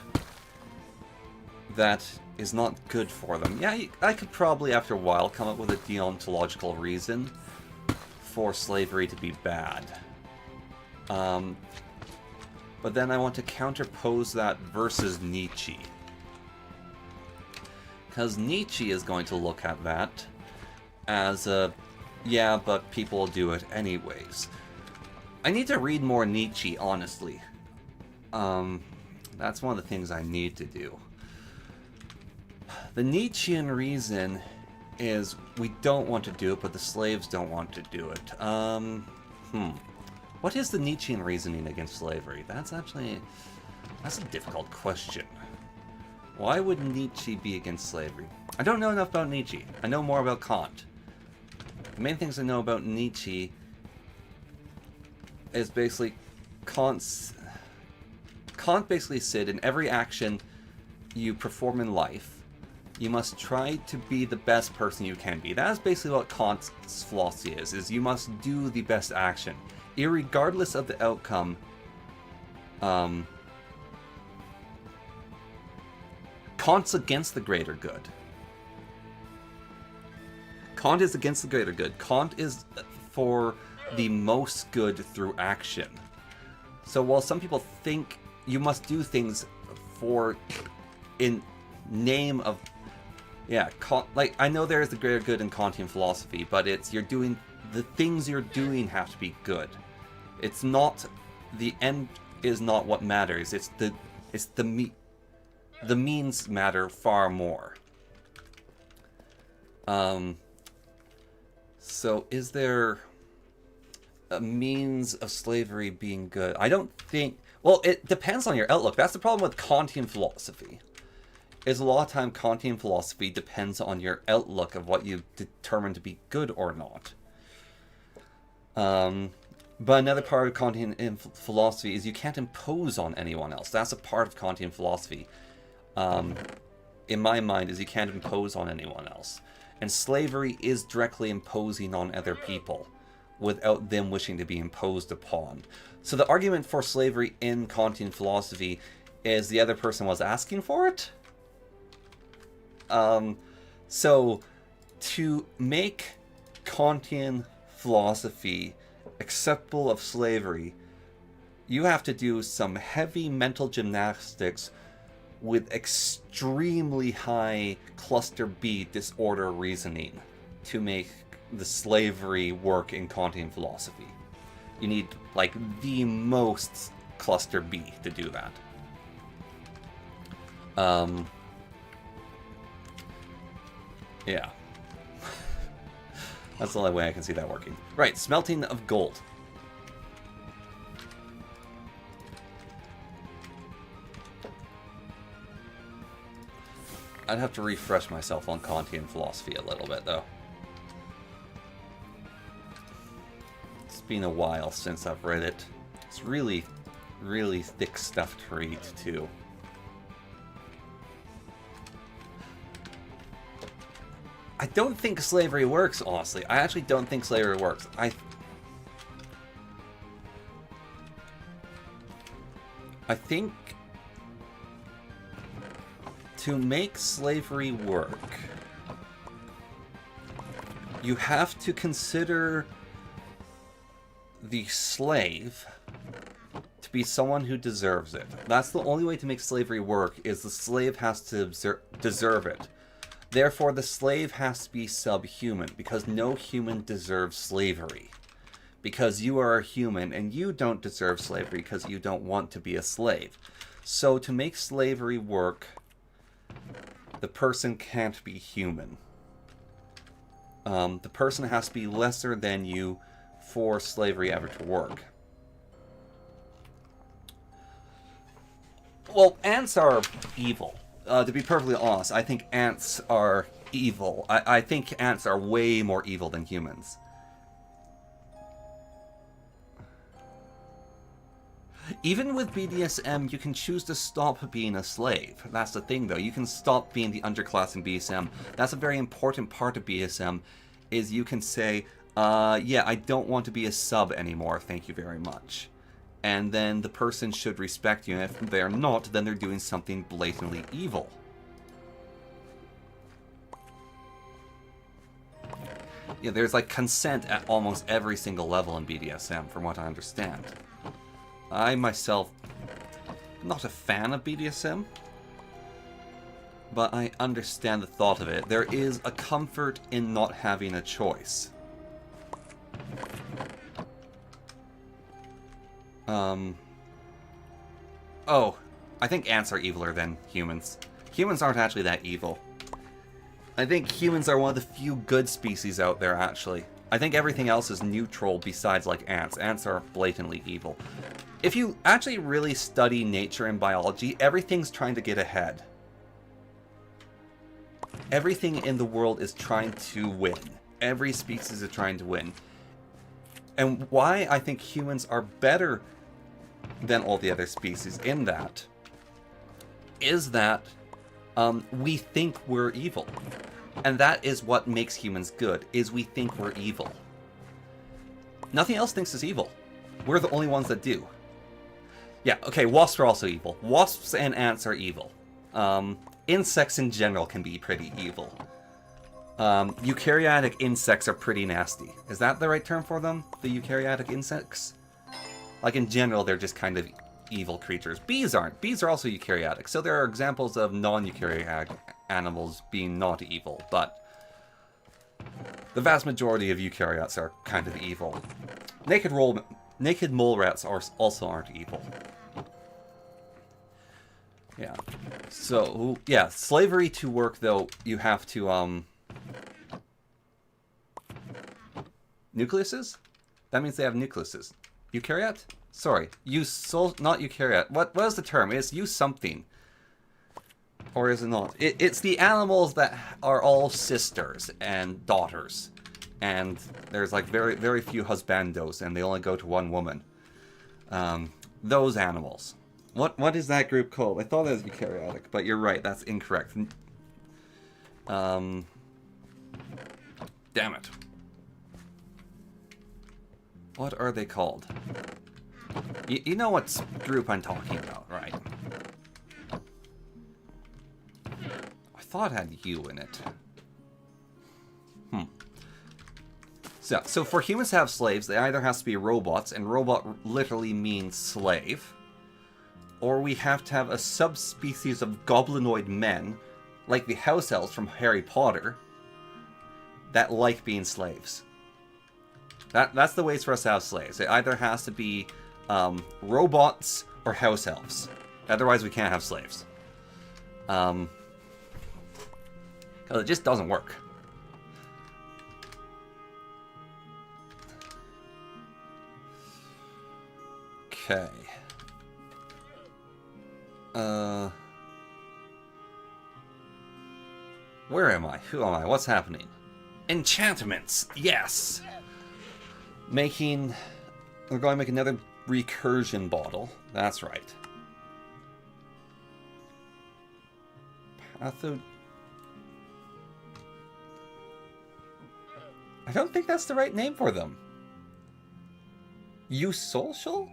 that is not good for them. Yeah, I could probably, after a while, come up with a deontological reason for slavery to be bad. But then I want to counterpose that versus Nietzsche. Because Nietzsche is going to look at that as a, yeah, but people do it anyways. I need to read more Nietzsche, honestly. That's one of the things I need to do. The Nietzschean reason is we don't want to do it, but the slaves don't want to do it. What is the Nietzschean reasoning against slavery? That's a difficult question. Why would Nietzsche be against slavery? I don't know enough about Nietzsche. I know more about Kant. The main things I know about Nietzsche is basically Kant basically said in every action you perform in life, you must try to be the best person you can be. That is basically what Kant's philosophy is you must do the best action. Irregardless of the outcome, Kant's against the greater good. Kant is against the greater good. Kant is for the most good through action. So while some people think you must do things in name of, yeah, like I know there is the greater good in Kantian philosophy, but it's the things you're doing have to be good. It's not, the end is not what matters. It's the means matter far more. So is there a means of slavery being good? I don't think, well, it depends on your outlook. That's the problem with Kantian philosophy. Is a lot of time Kantian philosophy depends on your outlook of what you determine to be good or not. But another part of Kantian philosophy is you can't impose on anyone else. That's a part of Kantian philosophy. in my mind, is you can't impose on anyone else. And slavery is directly imposing on other people without them wishing to be imposed upon. So the argument for slavery in Kantian philosophy is the other person was asking for it. So to make Kantian philosophy acceptable of slavery, you have to do some heavy mental gymnastics with extremely high cluster B disorder reasoning to make the slavery work in Kantian philosophy. You need, like, the most cluster B to do that. Yeah. That's the only way I can see that working. Right, smelting of gold. I'd have to refresh myself on Kantian philosophy a little bit, though. It's been a while since I've read it. It's really, really thick stuff to read, too. I don't think slavery works, honestly. I actually don't think slavery works. I think to make slavery work, you have to consider the slave to be someone who deserves it. That's the only way to make slavery work, is the slave has to deserve it. Therefore, the slave has to be subhuman, because no human deserves slavery. Because you are a human, and you don't deserve slavery because you don't want to be a slave. So to make slavery work, the person can't be human. The person has to be lesser than you for slavery ever to work. Well, ants are evil. To be perfectly honest, I think ants are evil. I think ants are way more evil than humans. Even with BDSM, you can choose to stop being a slave. That's the thing, though. You can stop being the underclass in BDSM. That's a very important part of BDSM, is you can say, yeah, I don't want to be a sub anymore, thank you very much. And then the person should respect you, and if they're not, then they're doing something blatantly evil. Yeah, there's like consent at almost every single level in BDSM, from what I understand. I myself am not a fan of BDSM, but I understand the thought of it. There is a comfort in not having a choice. Oh, I think ants are eviler than humans. Humans aren't actually that evil. I think humans are one of the few good species out there, actually. I think everything else is neutral besides, like, ants. Ants are blatantly evil. If you actually really study nature and biology, everything's trying to get ahead. Everything in the world is trying to win. Every species is trying to win. And why I think humans are better than all the other species in that is that we think we're evil. And that is what makes humans good, is we think we're evil. Nothing else thinks is evil. We're the only ones that do. Yeah, okay, wasps are also evil. Wasps and ants are evil. Insects in general can be pretty evil. Eukaryotic insects are pretty nasty. Is that the right term for them? The eukaryotic insects? Like, in general, they're just kind of evil creatures. Bees aren't. Bees are also eukaryotic, so there are examples of non-eukaryotic animals being not evil, but the vast majority of eukaryotes are kind of evil. Naked mole rats also aren't evil. Yeah. So, yeah, slavery to work, though, you have to, nucleuses? That means they have nucleuses. Eukaryote? Sorry, not eukaryote. What is the term? It's use something. Or is it not? It's the animals that are all sisters and daughters. And there's like very, very few husbandos, and they only go to one woman. Those animals. What is that group called? I thought it was eukaryotic, but you're right. That's incorrect. Damn it. What are they called? You know what group I'm talking about, right? I thought it had U in it. So for humans to have slaves, they either has to be robots, and robot literally means slave, or we have to have a subspecies of goblinoid men, like the house elves from Harry Potter, that like being slaves. That's the ways for us to have slaves. It either has to be robots or house elves. Otherwise, we can't have slaves. Because it just doesn't work. Okay. Where am I? Who am I? What's happening? Enchantments! Yes! We're going to make another recursion bottle. That's right. I don't think that's the right name for them. Eusocial?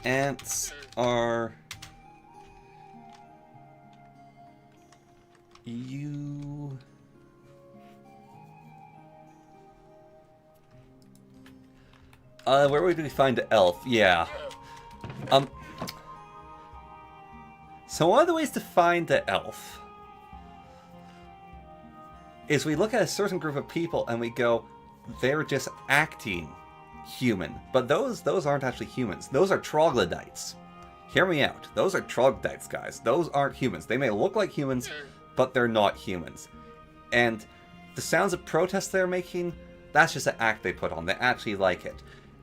Ants are... where would we find the elf? Yeah. So one of the ways to find the elf is we look at a certain group of people and we go, they're just acting human. But those aren't actually humans. Those are troglodytes. Hear me out. Those are troglodytes, guys. Those aren't humans. They may look like humans, but they're not humans. And the sounds of protest they're making, that's just an act they put on. They actually like it.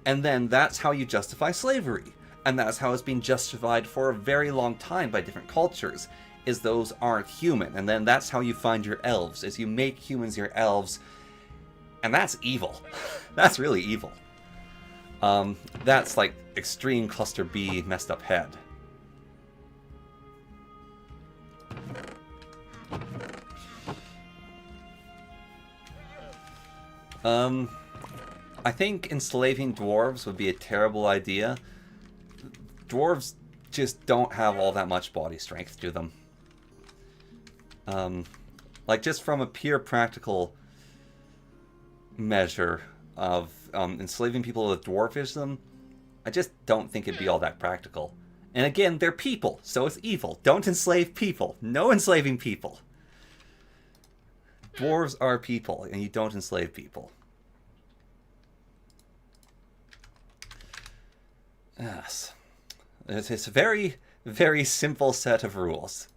And then that's how you justify slavery. And that's how it's been justified for a very long time by different cultures, is those aren't human. And then that's how you find your elves, is you make humans your elves. And that's evil. That's really evil. That's like extreme cluster B messed up head. I think enslaving dwarves would be a terrible idea. Dwarves just don't have all that much body strength to them. Like, just from a pure practical measure of enslaving people with dwarfism, I just don't think it'd be all that practical. And again, they're people, so it's evil. Don't enslave people. No enslaving people. Dwarves are people, and you don't enslave people. Yes. It's a very, very simple set of rules.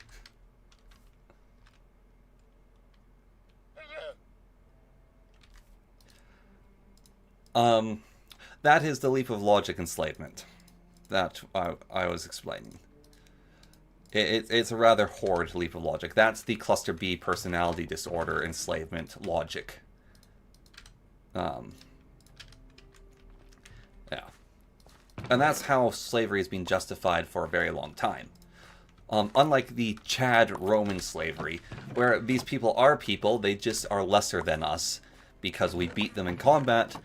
That is the leap of logic enslavement that I was explaining. It's a rather horrid leap of logic. That's the cluster B personality disorder enslavement logic. Yeah. And that's how slavery has been justified for a very long time. Unlike the Chad Roman slavery, where these people are people, they just are lesser than us because we beat them in combat,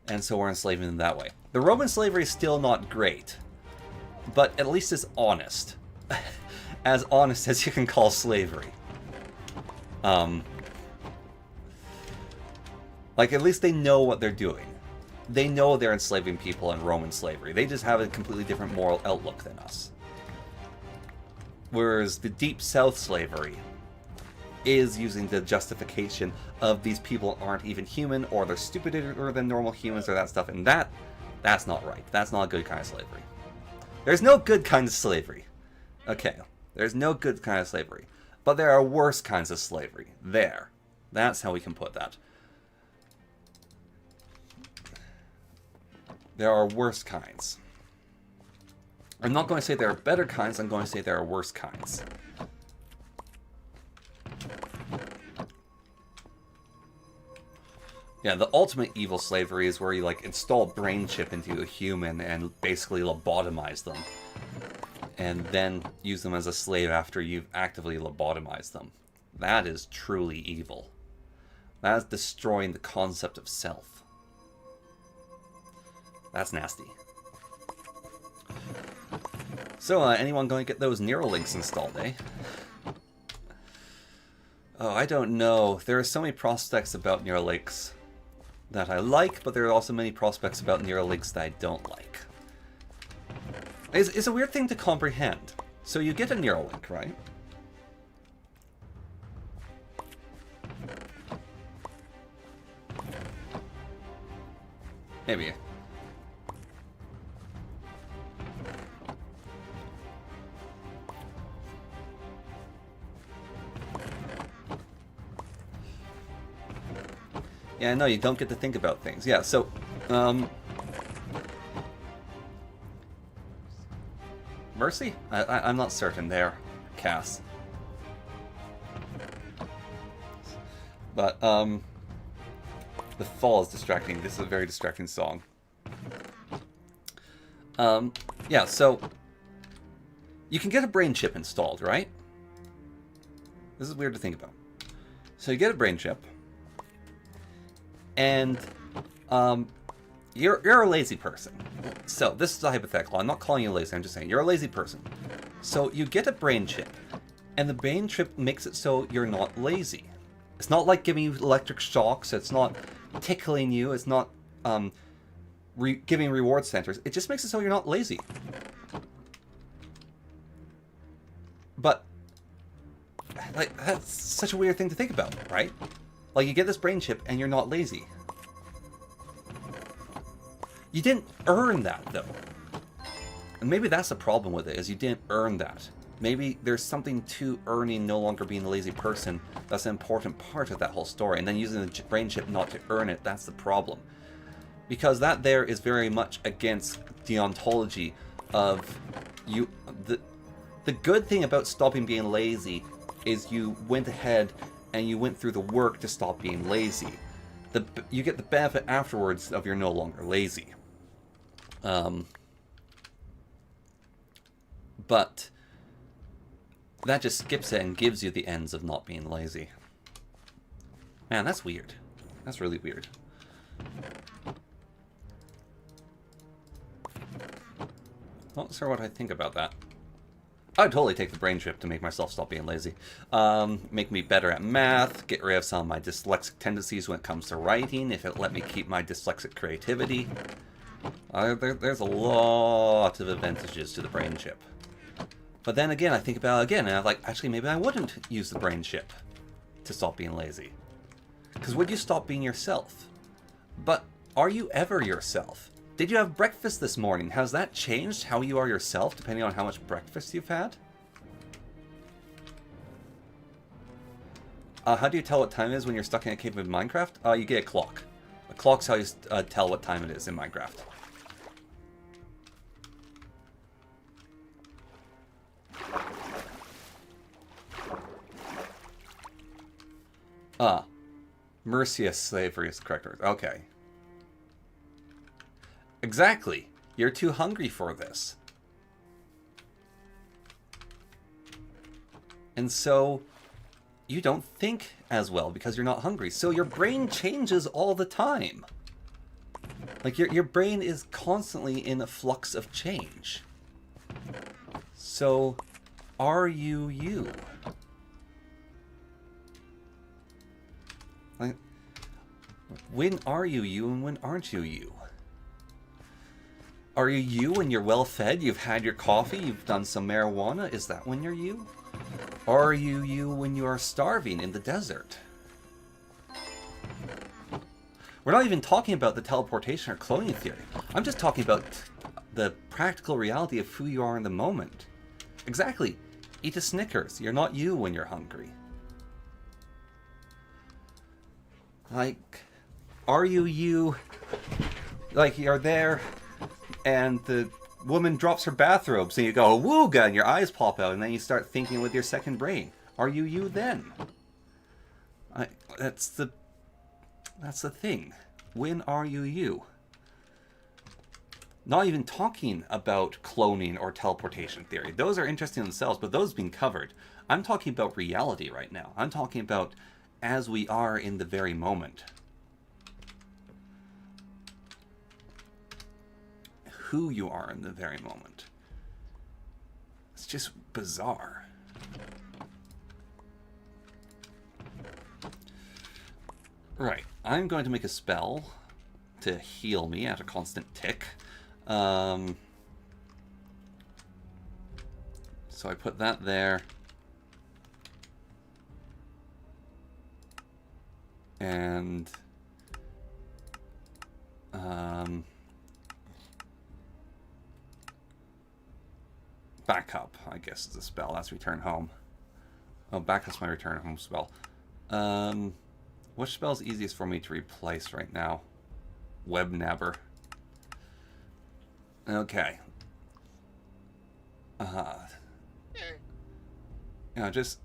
and so we're enslaving them that way. The Roman slavery is still not great, but at least it's honest. As honest as you can call slavery. Like, at least they know what they're doing. They know they're enslaving people in Roman slavery. They just have a completely different moral outlook than us. Whereas the Deep South slavery is using the justification of these people aren't even human, or they're stupider than normal humans, or that stuff, and that's not right. That's not a good kind of slavery. There's no good kind of slavery. Okay, there's no good kind of slavery. But there are worse kinds of slavery. There. That's how we can put that. There are worse kinds. I'm not going to say there are better kinds, I'm going to say there are worse kinds. Yeah, the ultimate evil slavery is where you, like, install brain chip into a human and basically lobotomize them. And then use them as a slave after you've actively lobotomized them. That is truly evil. That is destroying the concept of self. That's nasty. So, anyone going to get those Neuralinks installed, eh? Oh, I don't know. There are so many prospects about Neuralinks that I like, but there are also many prospects about Neuralinks that I don't like. It's a weird thing to comprehend. So you get a Neuralink, right? Maybe. Yeah, no, you don't get to think about things. Yeah, so, Mercy? I'm not certain there, Cass. But, the fall is distracting. This is a very distracting song. Yeah, so, you can get a brain chip installed, right? This is weird to think about. So you get a brain chip, and you're a lazy person. So this is a hypothetical. I'm not calling you lazy. I'm just saying you're a lazy person. So you get a brain chip, and the brain chip makes it so you're not lazy. It's not like giving you electric shocks. It's not tickling you. It's not giving reward centers. It just makes it so you're not lazy. But like, that's such a weird thing to think about, right? Like, you get this brain chip and you're not lazy. You didn't earn that, though. And maybe that's the problem with it, is you didn't earn that. Maybe there's something to earning no longer being a lazy person that's an important part of that whole story. And then using the brain chip not to earn it, that's the problem. Because that there is very much against the ontology of you. The good thing about stopping being lazy is you went ahead and you went through the work to stop being lazy. You get the benefit afterwards of you're no longer lazy. But that just skips it and gives you the ends of not being lazy. Man, that's weird. That's really weird. Not sure what I think about that. I'd totally take the brain chip to make myself stop being lazy. Make me better at math, get rid of some of my dyslexic tendencies when it comes to writing, if it let me keep my dyslexic creativity. There's a lot of advantages to the brain chip. But then again, I think about it again, and I'm like, actually, maybe I wouldn't use the brain chip to stop being lazy. Because would you stop being yourself? But are you ever yourself? Did you have breakfast this morning? Has that changed how you are yourself, depending on how much breakfast you've had? How do you tell what time it is when you're stuck in a cave in Minecraft? You get a clock. A clock's how you tell what time it is in Minecraft. Mercious slavery is the correct word. Okay. Exactly. You're too hungry for this. And so you don't think as well because you're not hungry. So your brain changes all the time. Like your brain is constantly in a flux of change. So are you you? Like, when are you you and when aren't you you? Are you you when you're well fed, you've had your coffee, you've done some marijuana? Is that when you're you? Or are you you when you are starving in the desert? We're not even talking about the teleportation or cloning theory. I'm just talking about the practical reality of who you are in the moment. Exactly. Eat a Snickers. You're not you when you're hungry. Like, are you you? Like, you're there and the woman drops her bathrobe, so you go, wooga, and your eyes pop out, and then you start thinking with your second brain. Are you you then? That's the That's the thing. When are you you? Not even talking about cloning or teleportation theory. Those are interesting in themselves, but those have been covered. I'm talking about reality right now. I'm talking about as we are in the very moment. Who you are in the very moment. It's just bizarre. Right. I'm going to make a spell to heal me at a constant tick. So I put that there. And backup, I guess, is a spell. That's return home. Oh, backup's my return home spell. Which spell is easiest for me to replace right now? Web Nabber. Okay. Just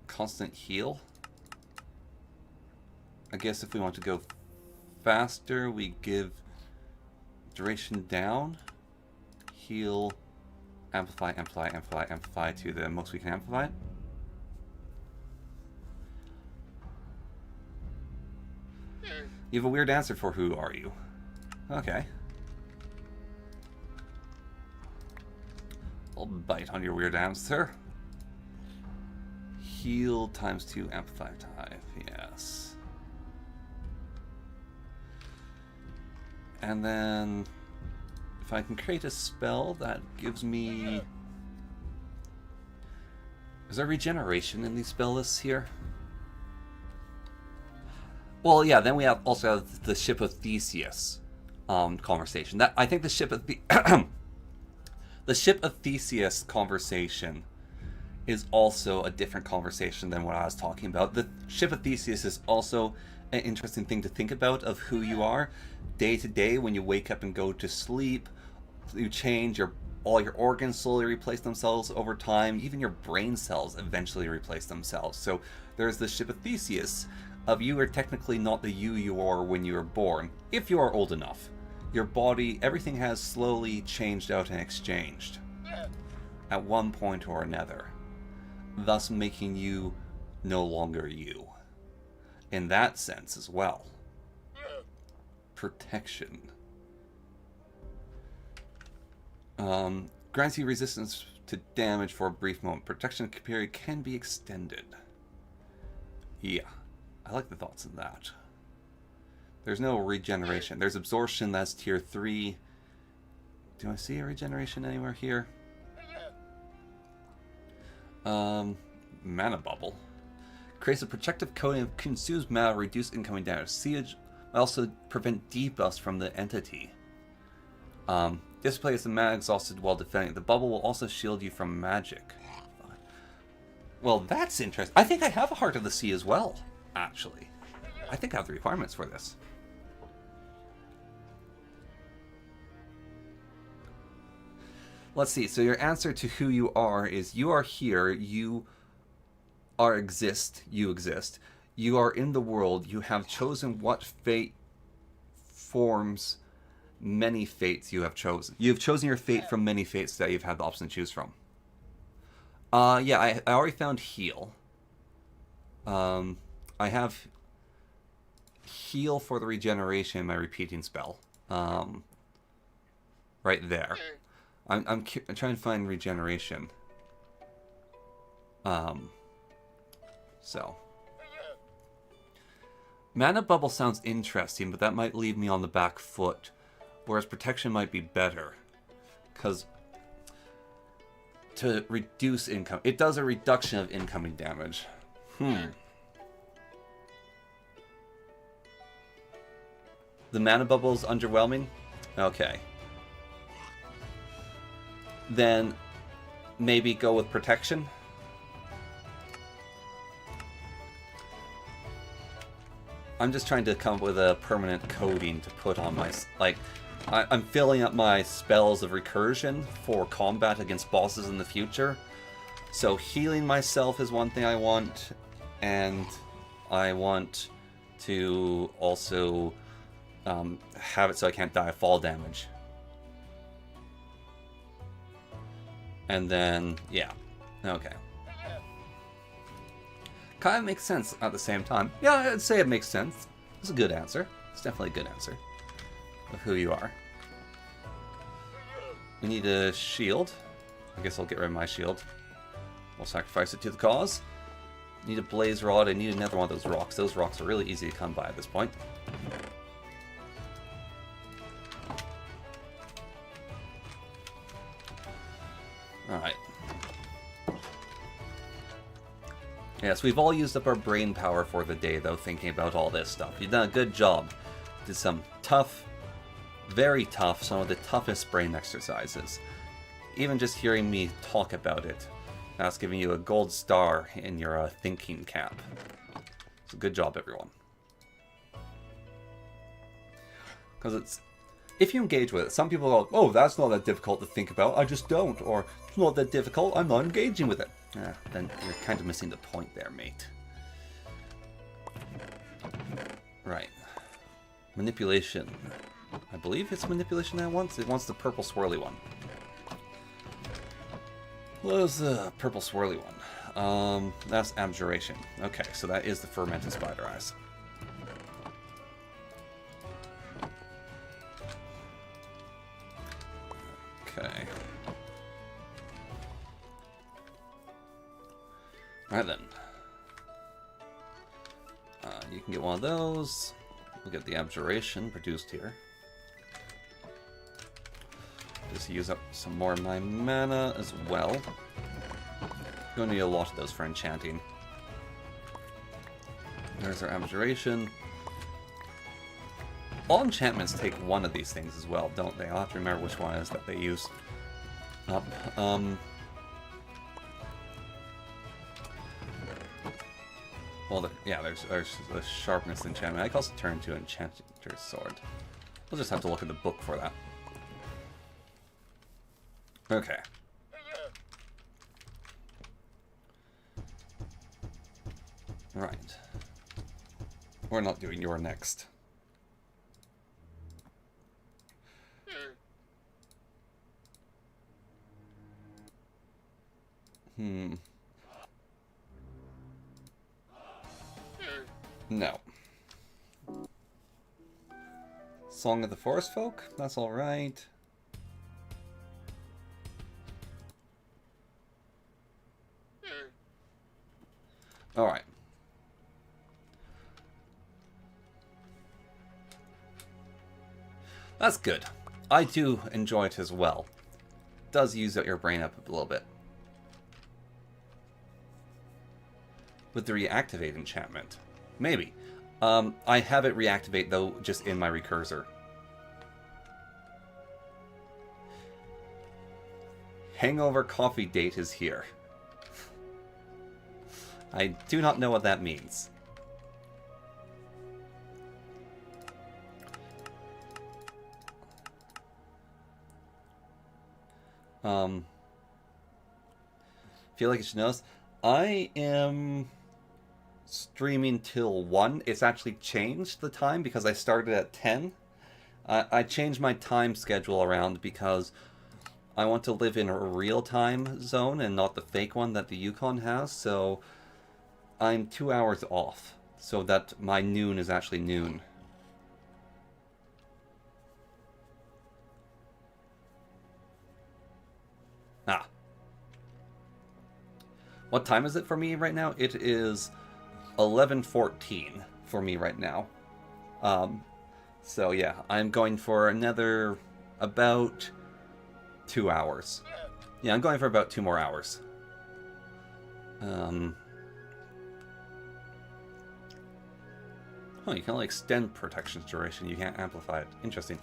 constant heal. I guess if we want to go faster, we give duration down. Heal, amplify, amplify, amplify, amplify to the most we can amplify. You have a weird answer for who are you. Okay. I'll bite on your weird answer. Heal times 2, amplify type, yes. And then if I can create a spell that gives me... Is there regeneration in these spell lists here? Well, yeah, then we also have the Ship of Theseus conversation. I think the Ship of the Ship of Theseus conversation is also a different conversation than what I was talking about. The Ship of Theseus is also an interesting thing to think about of who you are. Day to day, when you wake up and go to sleep, you change, all your organs slowly replace themselves over time. Even your brain cells eventually replace themselves. So there's the Ship of Theseus of you are technically not the you are when you were born, if you are old enough. Your body, everything has slowly changed out and exchanged at one point or another, thus making you no longer you. In that sense as well. Protection. Grants you resistance to damage for a brief moment. Protection period can be extended. Yeah, I like the thoughts of that. There's no regeneration. There's absorption, that's tier 3. Do I see a regeneration anywhere here? Mana bubble. Creates a protective coating and consumes mana, reduce incoming damage. Siege also prevent debuffs from the entity. Displays the mana exhausted while defending. The bubble will also shield you from magic. Well, that's interesting. I think I have a Heart of the Sea as well, actually. I think I have the requirements for this. Let's see. So your answer to who you are is you are here, you exist. You are in the world. You have chosen what fate forms many fates you have chosen. You have chosen your fate from many fates that you've had the option to choose from. Yeah, I already found heal. I have heal for the regeneration in my repeating spell. Right there. I'm trying to find regeneration. So. Mana bubble sounds interesting, but that might leave me on the back foot. Whereas protection might be better. Because to reduce income, it does a reduction of incoming damage. The mana bubble is underwhelming? Okay. Then maybe go with protection. I'm just trying to come up with a permanent coding to put on my... I'm filling up my spells of recursion for combat against bosses in the future. So healing myself is one thing I want. And I want to also have it so I can't die of fall damage. And then, yeah. Okay. Kind of makes sense at the same time. Yeah, I'd say it makes sense. It's a good answer. It's definitely a good answer of who you are. We need a shield. I guess I'll get rid of my shield. I'll sacrifice it to the cause. Need a blaze rod. I need another one of those rocks. Those rocks are really easy to come by at this point. Alright. Yes, we've all used up our brain power for the day, though, thinking about all this stuff. You've done a good job. Did some tough, very tough, some of the toughest brain exercises. Even just hearing me talk about it, that's giving you a gold star in your thinking cap. So good job, everyone. Because it's... If you engage with it, some people go, oh, that's not that difficult to think about, I just don't. Or, it's not that difficult, I'm not engaging with it. Then you're kind of missing the point there, mate. Right. Manipulation. I believe it's manipulation that it wants. It wants the purple swirly one. What is the purple swirly one? That's abjuration. Okay, so that is the fermented spider eyes. Okay. Alright then. You can get one of those. We'll get the abjuration produced here. Just use up some more of my mana as well. You'll need a lot of those for enchanting. There's our abjuration. All enchantments take one of these things as well, don't they? I'll have to remember which one it is that they use. Well, yeah, there's the sharpness enchantment. I can also turn into Enchanter's Sword. We'll just have to look at the book for that. Okay. Right. We're not doing your next. No. Song of the Forest Folk? That's alright. Alright. That's good. I do enjoy it as well. It does use out your brain up a little bit. With the reactivate enchantment. Maybe. I have it reactivate, though, just in my recursor. Hangover coffee date is here. I do not know what that means. Feel like you should know this. I am streaming till 1. It's actually changed the time because I started at 10. I changed my time schedule around because I want to live in a real time zone and not the fake one that the Yukon has, so I'm 2 hours off so that my noon is actually noon. Ah. What time is it for me right now? It is 11:14 for me right now. So yeah, I'm going for another about 2 hours. Yeah, I'm going for about 2 more hours. Oh, you can only extend protection's duration. You can't amplify it. Interesting.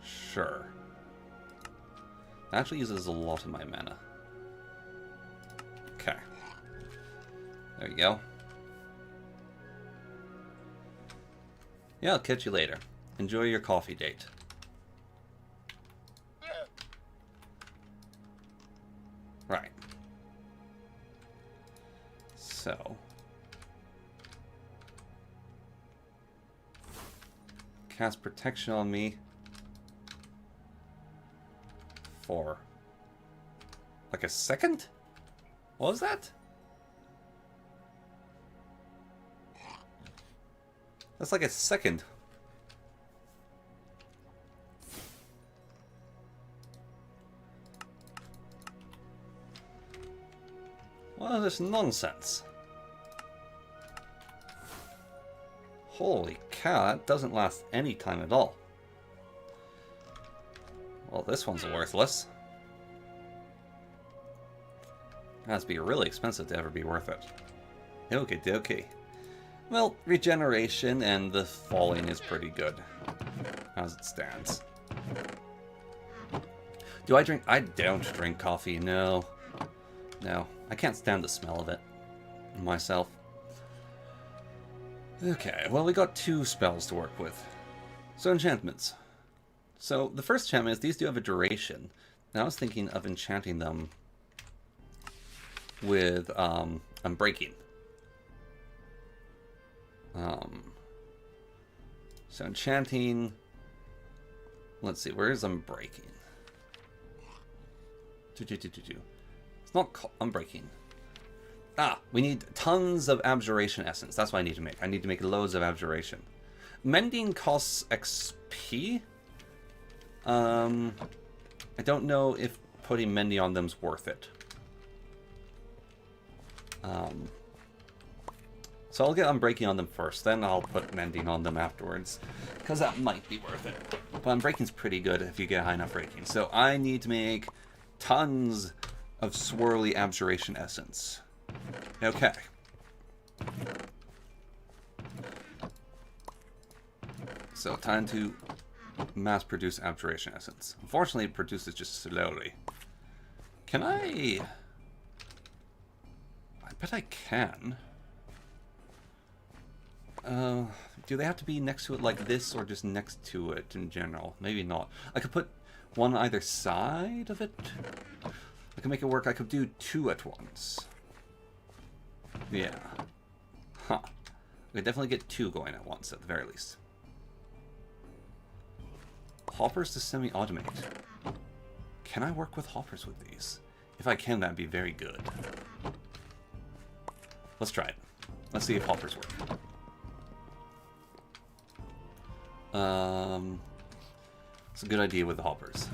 Sure. That actually uses a lot of my mana. Okay. There you go. Yeah, I'll catch you later. Enjoy your coffee date. Right. So... cast protection on me for like a second? What was that? That's like a second. What is this nonsense? Holy cow, that doesn't last any time at all. Well, this one's worthless. It has to be really expensive to ever be worth it. Okay, okay. Well, regeneration and the falling is pretty good, as it stands. Do I drink? I don't drink coffee, no. No, I can't stand the smell of it myself. Okay, well, we got 2 spells to work with. So, enchantments. So, the first enchantment is these do have a duration. Now, I was thinking of enchanting them with Unbreaking. So, enchanting... Let's see, where is Unbreaking? It's not Unbreaking. Ah, we need tons of Abjuration Essence. That's what I need to make. I need to make loads of Abjuration. Mending costs XP. I don't know if putting Mending on them's worth it. So I'll get Unbreaking on them first, then I'll put Mending on them afterwards, because that might be worth it. But Unbreaking's pretty good if you get high enough rating. So I need to make tons of swirly Abjuration Essence. Okay. So, time to mass produce Abjuration Essence. Unfortunately, it produces just slowly. Can I... I bet I can. Do they have to be next to it like this, or just next to it in general? Maybe not. I could put one on either side of it. I could make it work. I could do 2 at once. Yeah. Huh. We could definitely get 2 going at once, at the very least. Hoppers to semi-automate. Can I work with hoppers with these? If I can, that'd be very good. Let's try it. Let's see if hoppers work. It's a good idea with the hoppers.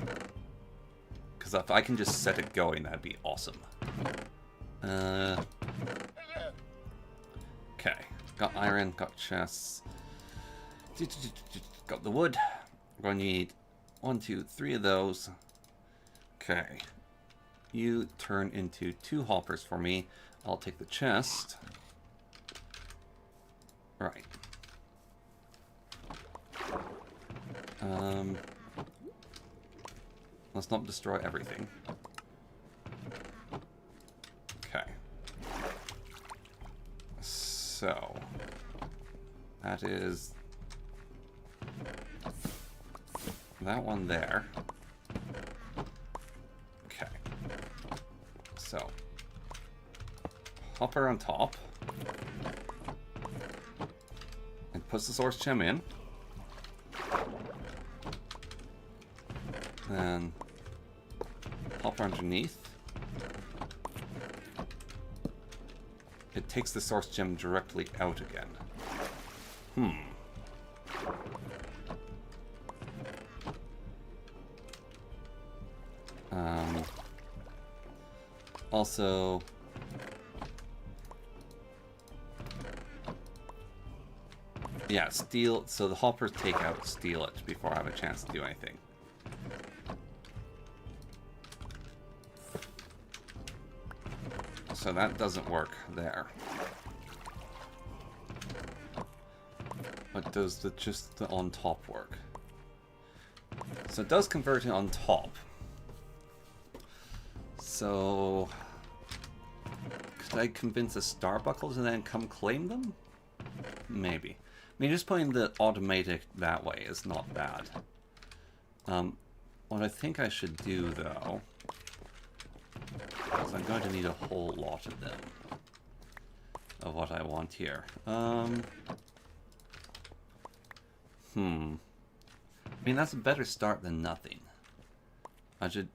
Because if I can just set it going, that'd be awesome. Okay. Got iron, got chests. Got the wood. We're going to need 1, 2, 3 of those. Okay. You turn into 2 hoppers for me. I'll take the chest. Right. Let's not destroy everything. Okay. So, that is that one there. Okay. So, hopper on top. And puts the source gem in. Then hopper underneath. It takes the source gem directly out again. Also, yeah, steal. So the hoppers take out, steal it before I have a chance to do anything. So that doesn't work there. But does just the on top work? So it does convert it on top. So could I convince a Starbuckle to then come claim them? Maybe. I mean, just putting the automatic that way is not bad. What I think I should do, though, is I'm going to need a whole lot of them. of what I want here. I mean, that's a better start than nothing. I should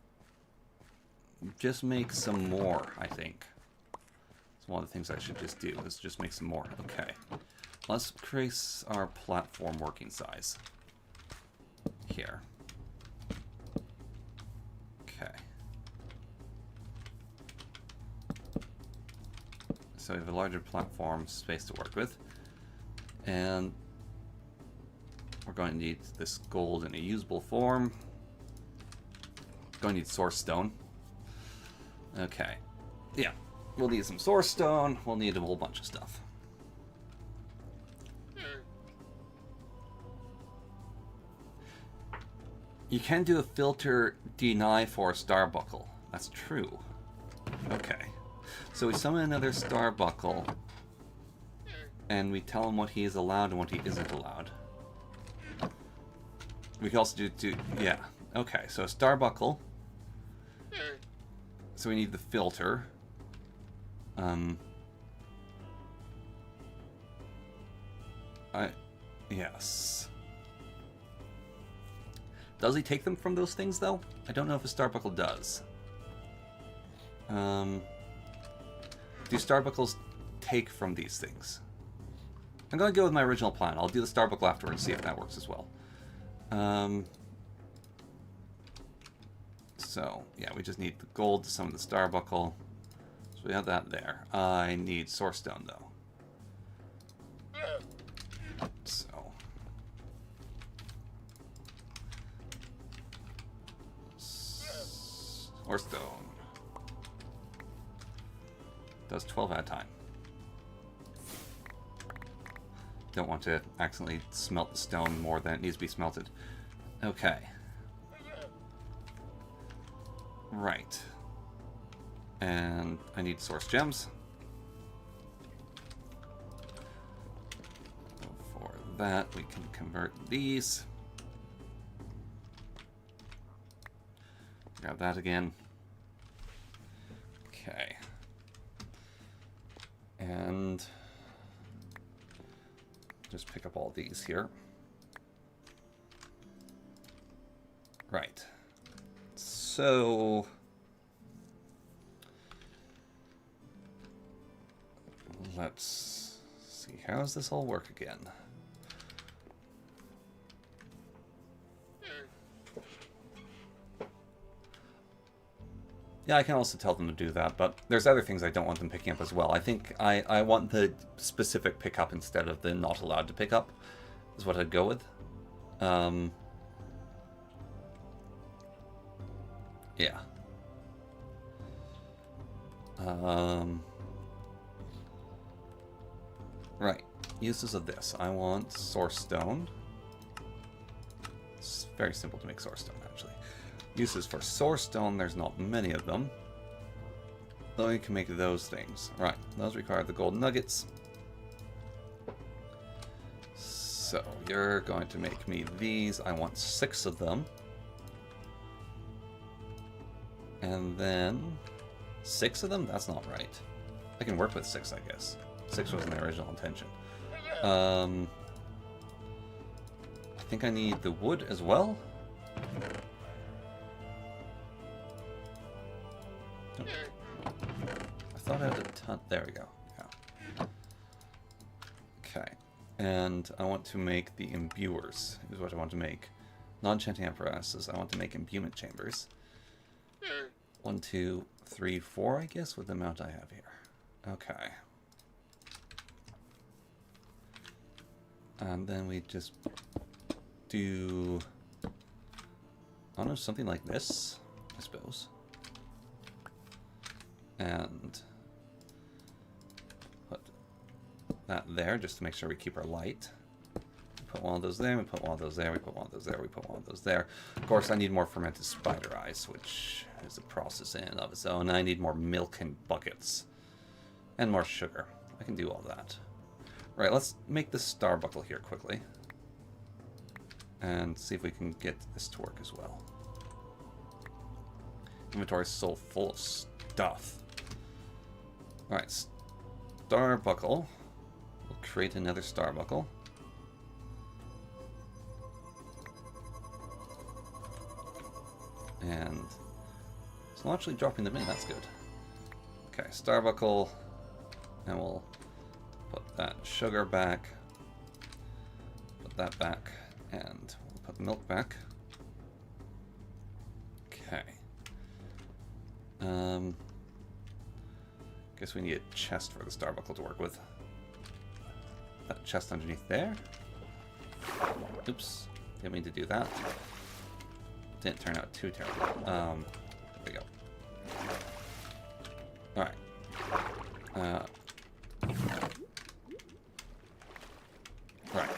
just make some more, I think. It's one of the things I should just do, is just make some more. Okay. Let's increase our platform working size. Here. Okay. So we have a larger platform space to work with. And we're going to need this gold in a usable form. Going to need source stone. Okay. Yeah. We'll need some source stone. We'll need a whole bunch of stuff. You can do a filter deny for a starbuckle. That's true. Okay. So we summon another starbuckle. And we tell him what he is allowed and what he isn't allowed. We can also do yeah. Okay, so a starbuckle. So we need the filter. Yes. Does he take them from those things, though? I don't know if a starbuckle does. Do starbuckles take from these things? I'm going to go with my original plan. I'll do the starbuckle afterwards, see if that works as well. So, yeah, we just need the gold to summon the starbuckle. So we have that there. I need source stone, though. So. Source stone. Does 12 at a time. Don't want to accidentally smelt the stone more than it needs to be smelted. Okay. Right. And I need source gems. For that, we can convert these. Grab that again. Okay. And just pick up all these here. Right. So let's see, how does this all work again? Yeah, I can also tell them to do that, but there's other things I don't want them picking up as well. I think I want the specific pickup instead of the not allowed to pick up, is what I'd go with. Yeah. Right. Uses of this. I want source stone. It's very simple to make source stone, actually. Uses for source stone, there's not many of them. Though you can make those things. Right, those require the gold nuggets. So, you're going to make me these. I want 6 of them. And then 6 of them? That's not right. I can work with 6, I guess. 6 wasn't the original intention. I think I need the wood as well. I thought I had a ton. There we go. Yeah. Okay. And I want to make the imbuers, is what I want to make. Non-enchanting apparatuses. I want to make imbuement chambers. 1, 2, 3, 4, I guess, with the amount I have here. Okay. And then we just do, I don't know, something like this, I suppose. And put that there just to make sure we keep our light. We put one of those there, we put one of those there, we put one of those there, we put one of those there. Of course, I need more fermented spider eyes, which is a process in and of its own. I need more milk and buckets. And more sugar. I can do all that. Right, let's make this starbuckle here quickly. And see if we can get this to work as well. Inventory is so full of stuff. Alright, star buckle. We'll create another star buckle. And it's not actually dropping them in, that's good. Okay, star buckle. And we'll put that sugar back. Put that back. And we'll put the milk back. Okay. Guess we need a chest for the star buckle to work with. That chest underneath there. Oops, didn't mean to do that. Didn't turn out too terrible. There we go. Alright. Right.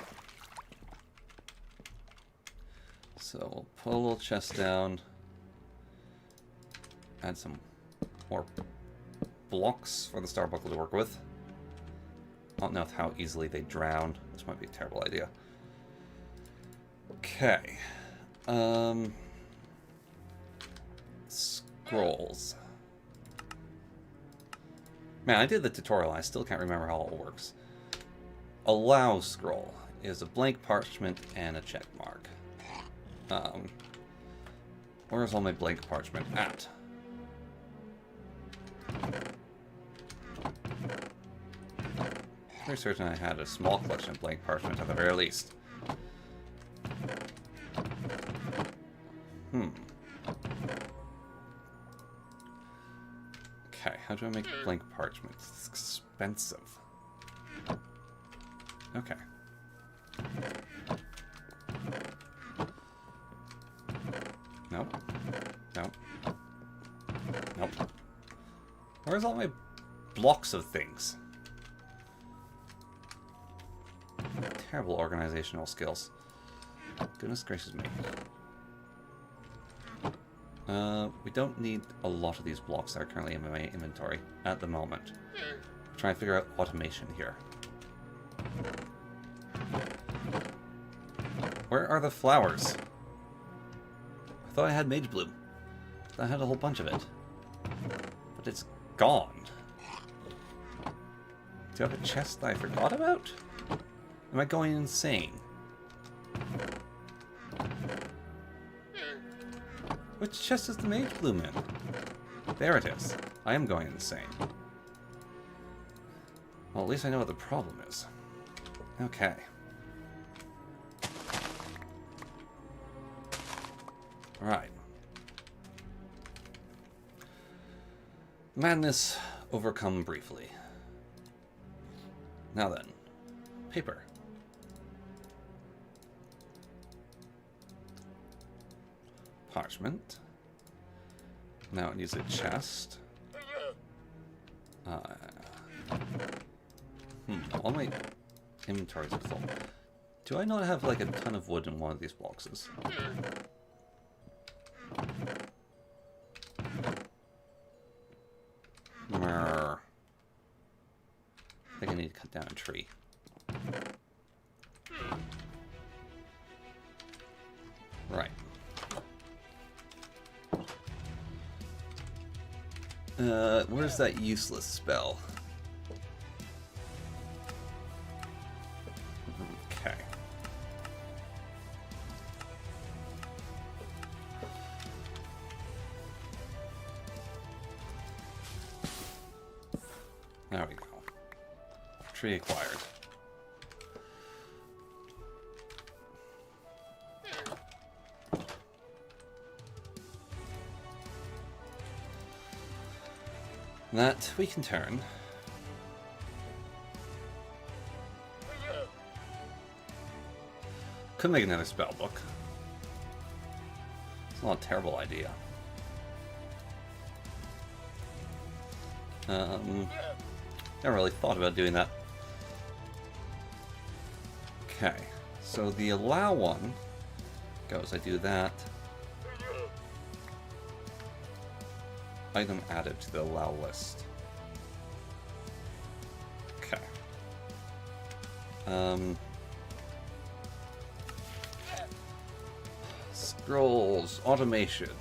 So we'll pull a little chest down. Add some more blocks for the star buckle to work with. I don't know how easily they drown. This might be a terrible idea. Okay. Scrolls. Man, I did the tutorial. I still can't remember how it all works. Allow scroll is a blank parchment and a check mark. Where's all my blank parchment at? Pretty certain I had a small collection of blank parchment at the very least. Okay, how do I make blank parchment? It's expensive. Okay. Nope. Nope. Nope. Where's all my blocks of things? Terrible organizational skills. Goodness gracious me. We don't need a lot of these blocks that are currently in my inventory at the moment. Trying to figure out automation here. Where are the flowers? I thought I had Mage Bloom. I had a whole bunch of it. But it's gone. Do I have a chest that I forgot about? Am I going insane? Which chest is the Mage Bloom in? There it is. I am going insane. Well, at least I know what the problem is. Okay. Alright. Madness overcome briefly. Now then, paper. Parchment. Now it needs a chest. All my inventories are full. Do I not have like a ton of wood in one of these boxes? I think I need to cut down a tree. Right. Where's that useless spell? Okay. There we go. Tree acquired. That we can turn. Could make another spell book. It's not a terrible idea. Never really thought about doing that. Okay, so the allow one goes, I do that. Item added to the allow list. Okay. Scrolls, automation.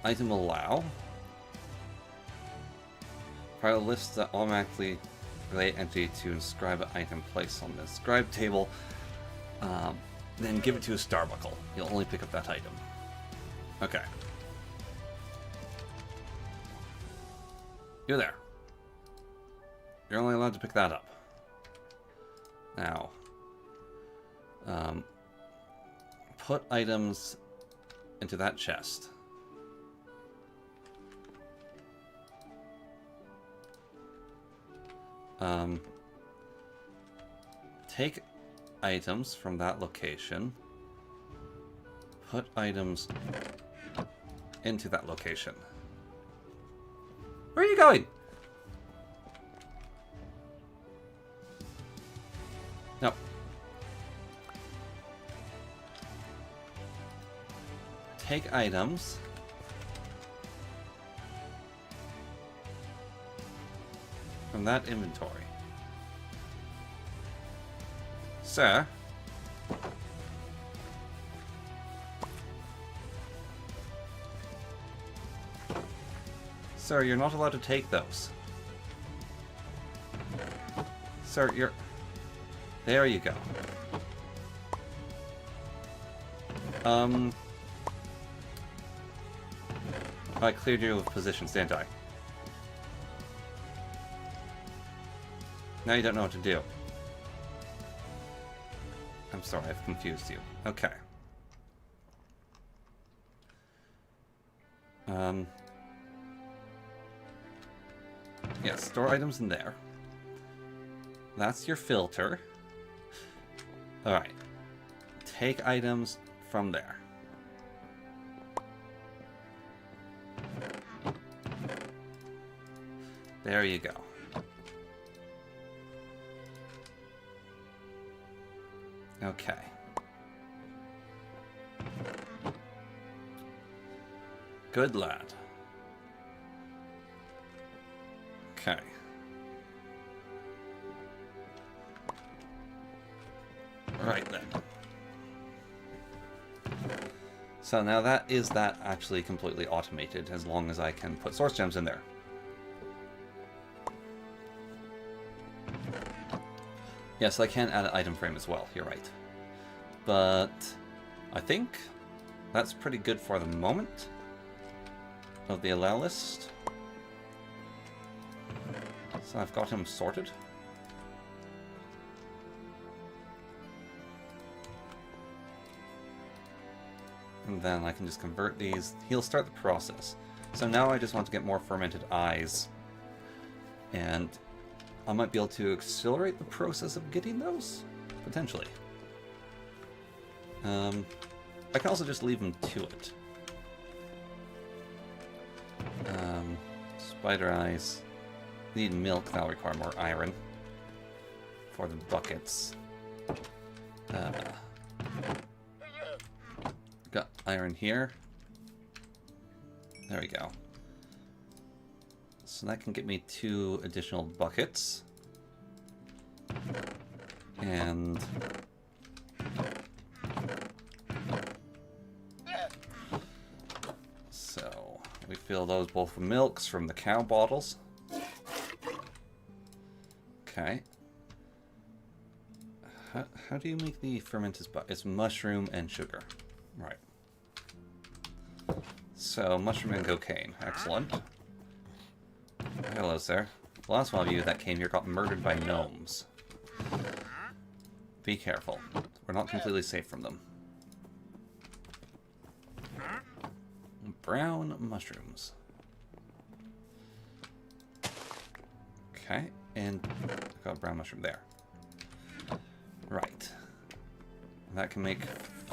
Item allow. File a list that automatically relate entity to inscribe an item placed on the inscribe table. Then give it to a starbuckle. You'll only pick up that item. Okay. You're there. You're only allowed to pick that up. Now, put items into that chest. Take items from that location. Put items into that location. Where are you going? No. Take items. From that inventory. Sir? Sir, you're not allowed to take those. Sir, you're... There you go. I cleared you of positions, didn't I? Now you don't know what to do. I'm sorry, I've confused you. Okay. Yeah, store items in there. That's your filter. Alright. Take items from there. There you go. Okay. Good lad. Okay. Right then. So now that is that actually completely automated, as long as I can put source gems in there. Yes, I can add an item frame as well, you're right. But I think that's pretty good for the moment of the allow list. So I've got him sorted. And then I can just convert these. He'll start the process. So now I just want to get more fermented eyes. And I might be able to accelerate the process of getting those? Potentially. I can also just leave them to it. Spider eyes. Need milk, that'll require more iron. For the buckets. Got iron here. There we go. So that can get me 2 additional buckets. And so we fill those both with milks from the cow bottles. Okay. How do you make the fermented spot? It's mushroom and sugar. Right. So, mushroom and cocaine. Excellent. Hello, sir. The last one of you that came here got murdered by gnomes. Be careful. We're not completely safe from them. Brown mushrooms. Okay, and I've got a brown mushroom there. Right. That can make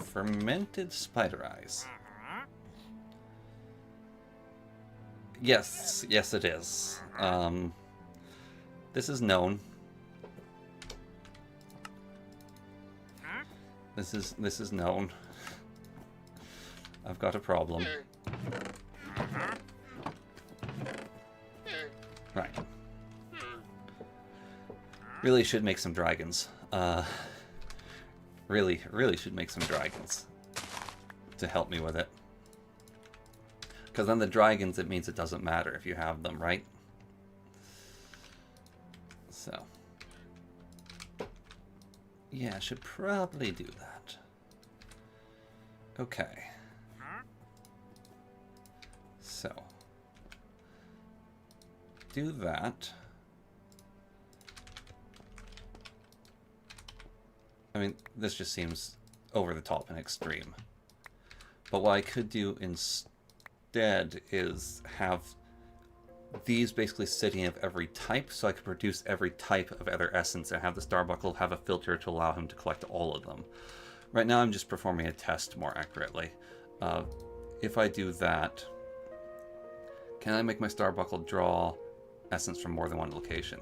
fermented spider eyes. Yes, yes it is. This is known. This is known. I've got a problem. Right. Really should make some dragons. Really should make some dragons to help me with it. Because then the dragons, it means it doesn't matter if you have them, right? So. Yeah, I should probably do that. Okay. So. Do that. I mean, this just seems over the top and extreme. But what I could do instead is have these basically sitting of every type, so I could produce every type of other essence and have the Starbuckle have a filter to allow him to collect all of them. Right now I'm just performing a test more accurately. If I do that, can I make my Starbuckle draw essence from more than one location?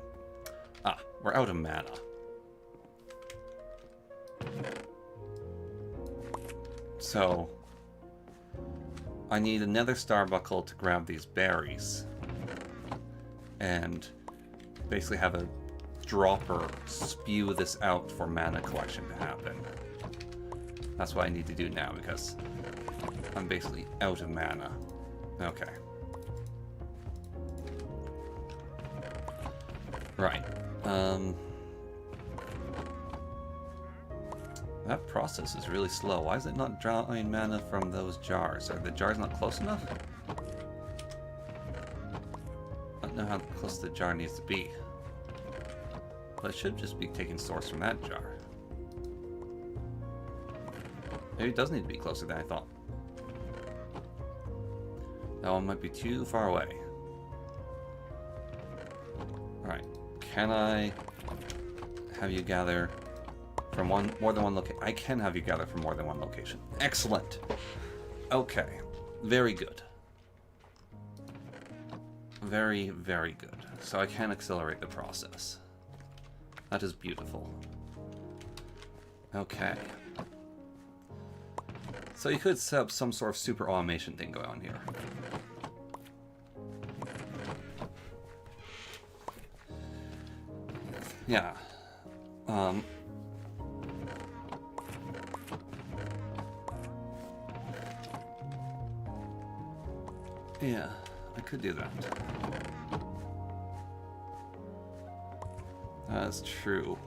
Ah, we're out of mana. So I need another Starbuckle to grab these berries and basically have a dropper spew this out for mana collection to happen. That's what I need to do now because I'm basically out of mana. Okay. Right. That process is really slow. Why is it not drawing mana from those jars? Are the jars not close enough? I don't know how close the jar needs to be. But it should just be taking source from that jar. Maybe it does need to be closer than I thought. That one might be too far away. Alright. Can I have you gather from more than one location? I can have you gather from more than one location. Excellent. Okay. Very good. Very, very good. So I can accelerate the process. That is beautiful. Okay. So you could set up some sort of super automation thing going on here. Yeah. Yeah, I could do that. That's true.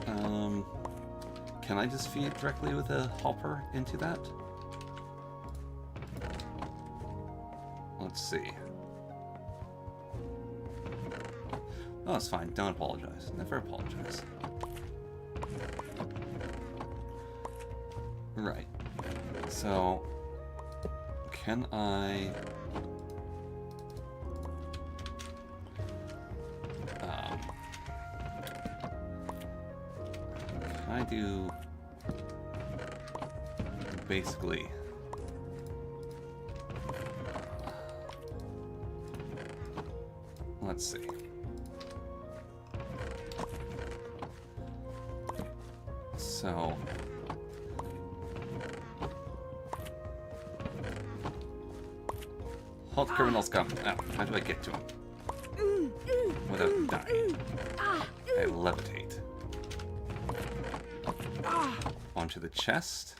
Can I just feed directly with a hopper into that? Let's see. Oh, it's fine. Don't apologize. Never apologize. Right. So, can I... can I do... basically... let's see. So... halt criminals come. Now, how do I get to him? Without dying. I levitate. Onto the chest.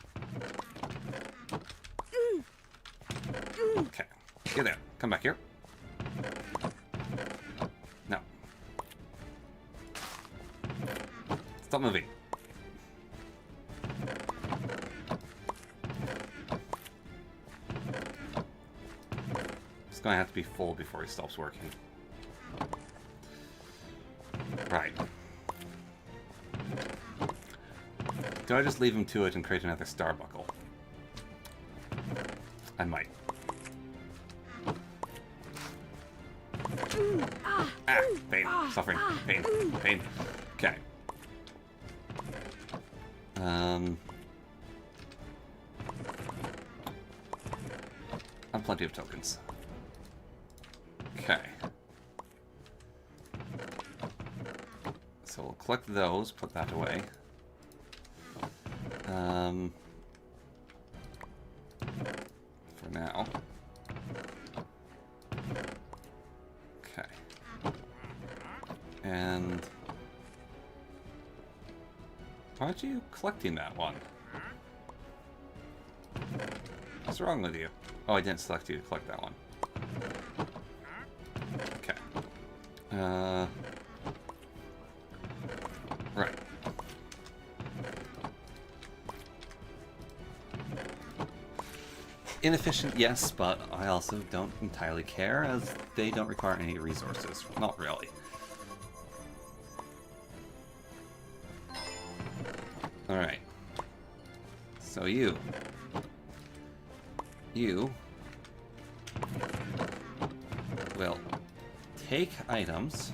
Okay. Get there. Come back here. No. Stop moving. It's gonna have to be full before he stops working. Right. Do I just leave him to it and create another Starbuckle? I might. Ah! Pain. Suffering. Pain. Pain. Okay. I have plenty of tokens. Okay. So we'll collect those, put that away. For now. Okay. And... why aren't you collecting that one? What's wrong with you? Oh, I didn't select you to collect that one. Okay. Right. Inefficient, yes, but I also don't entirely care, as they don't require any resources. Not really. Alright. So you will take items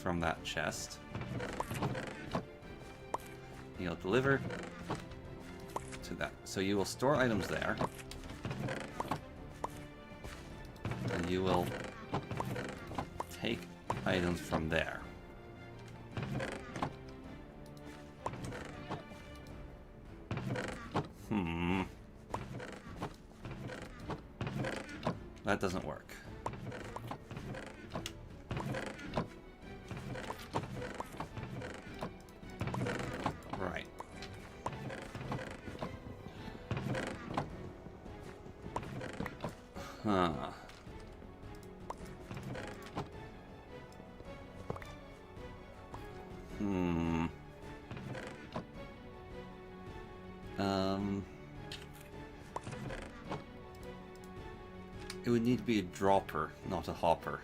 from that chest. You'll deliver to that. So you will store items there. And you will take items from there. That doesn't work. Right. Huh. It would need to be a dropper, not a hopper.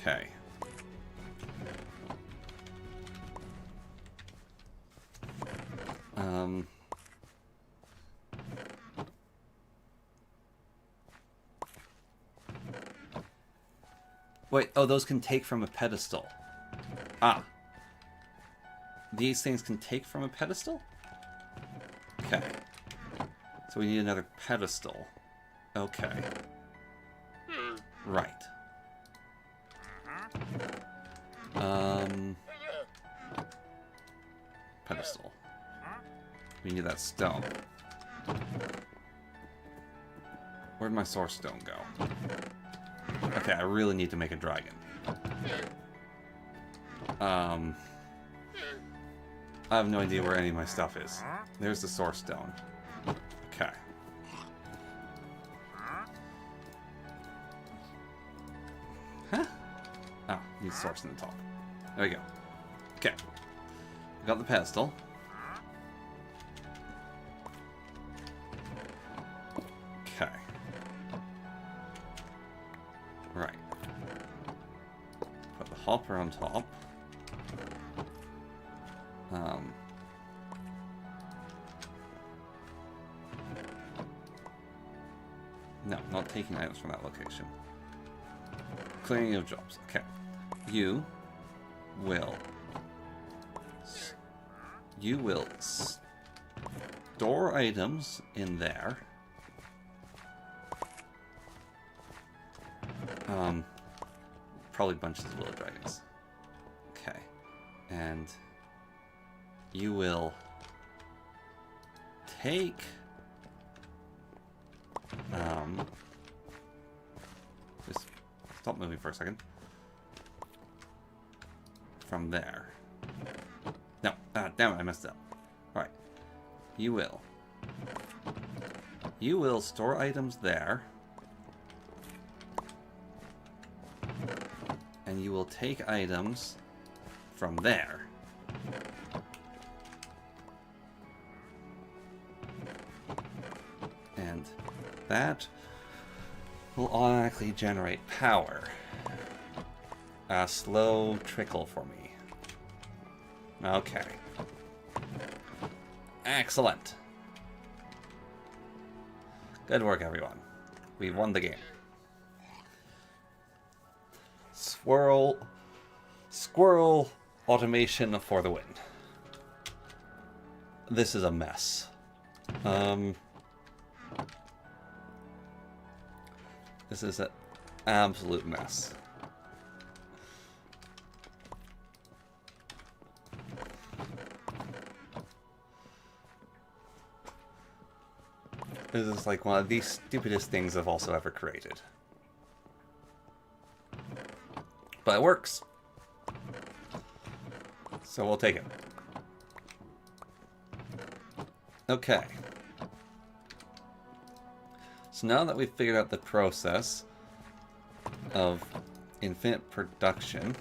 Okay. Wait, oh, those can take from a pedestal. Ah. These things can take from a pedestal? Okay. So we need another pedestal. Okay. Right. Pedestal. We need that stone. Where'd my source stone go? Okay, I really need to make a dragon. I have no idea where any of my stuff is. There's the source stone. Okay. Huh? Oh, need source in the top. There we go. Okay. Got the pedestal. Okay. Right. Put the hopper on top. No, not taking items from that location. Clearing of jobs. Okay. You will store items in there. Probably bunches of little dragons. Okay. And you will take just stop moving for a second. From there. No, damn it, I messed up. Alright. You will store items there. And you will take items from there. And that will automatically generate power. A slow trickle for me. Okay. Excellent. Good work, everyone. We've won the game. Squirrel automation for the win. This is a mess. This is an absolute mess. This is like one of the stupidest things I've also ever created. But it works. So we'll take it. Okay. So now that we've figured out the process of infinite production,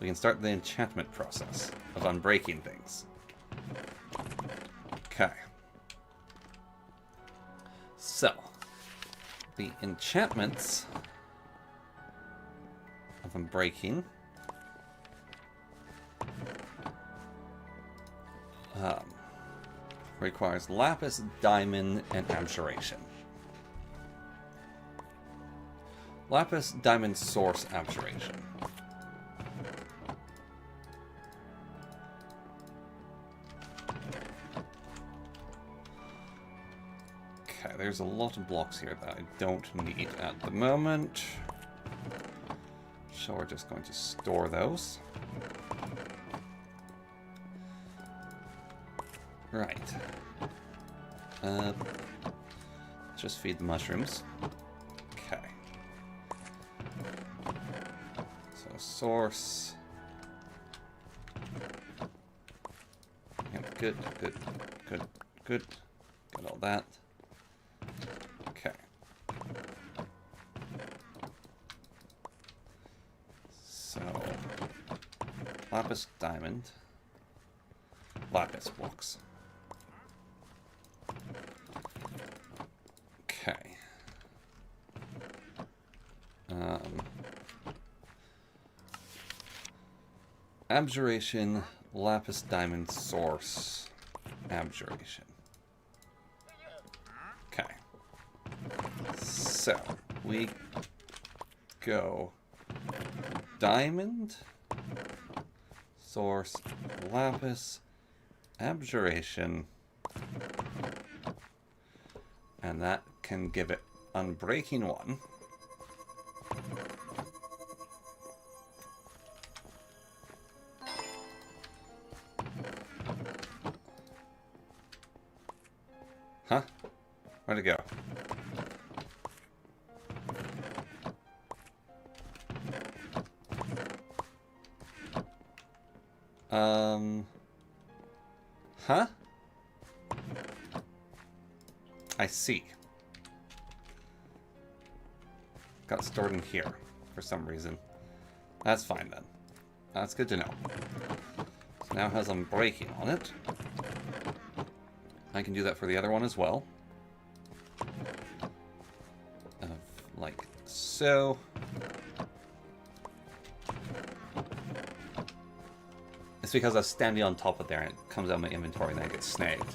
we can start the enchantment process of unbreaking things. Okay. So, the enchantments of unbreaking requires lapis, diamond, and abjuration. Lapis, diamond, source, abjuration. Okay, there's a lot of blocks here that I don't need at the moment. So we're just going to store those. Right. Just feed the mushrooms. Okay. So source. Yep, good. Got all that. Okay. So lapis, diamond, lapis blocks. Okay. Abjuration, lapis, diamond, source, abjuration. Okay. So we go diamond, source, lapis, abjuration, and that can give it unbreaking 1. Huh? Where'd it go? Huh? I see. Got stored in here for some reason. That's fine then. That's good to know. So now it has unbreaking on it. I can do that for the other one as well. Like so. It's because I was standing on top of there and it comes out of my inventory and then it gets snagged.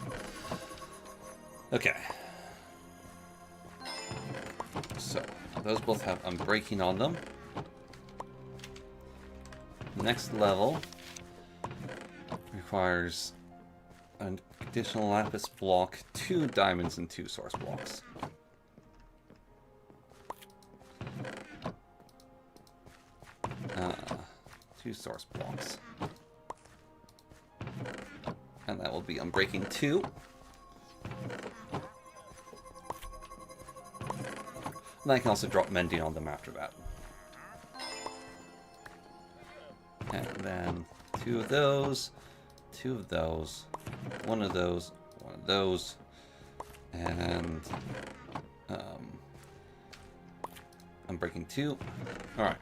Okay. So, those both have unbreaking on them. Next level requires an additional lapis block, 2 diamonds, and 2 source blocks. Two source blocks. And that will be unbreaking 2. And I can also drop mending on them after that. And then 2 of those, 2 of those, 1 of those, 1 of those, and unbreaking 2. Alright.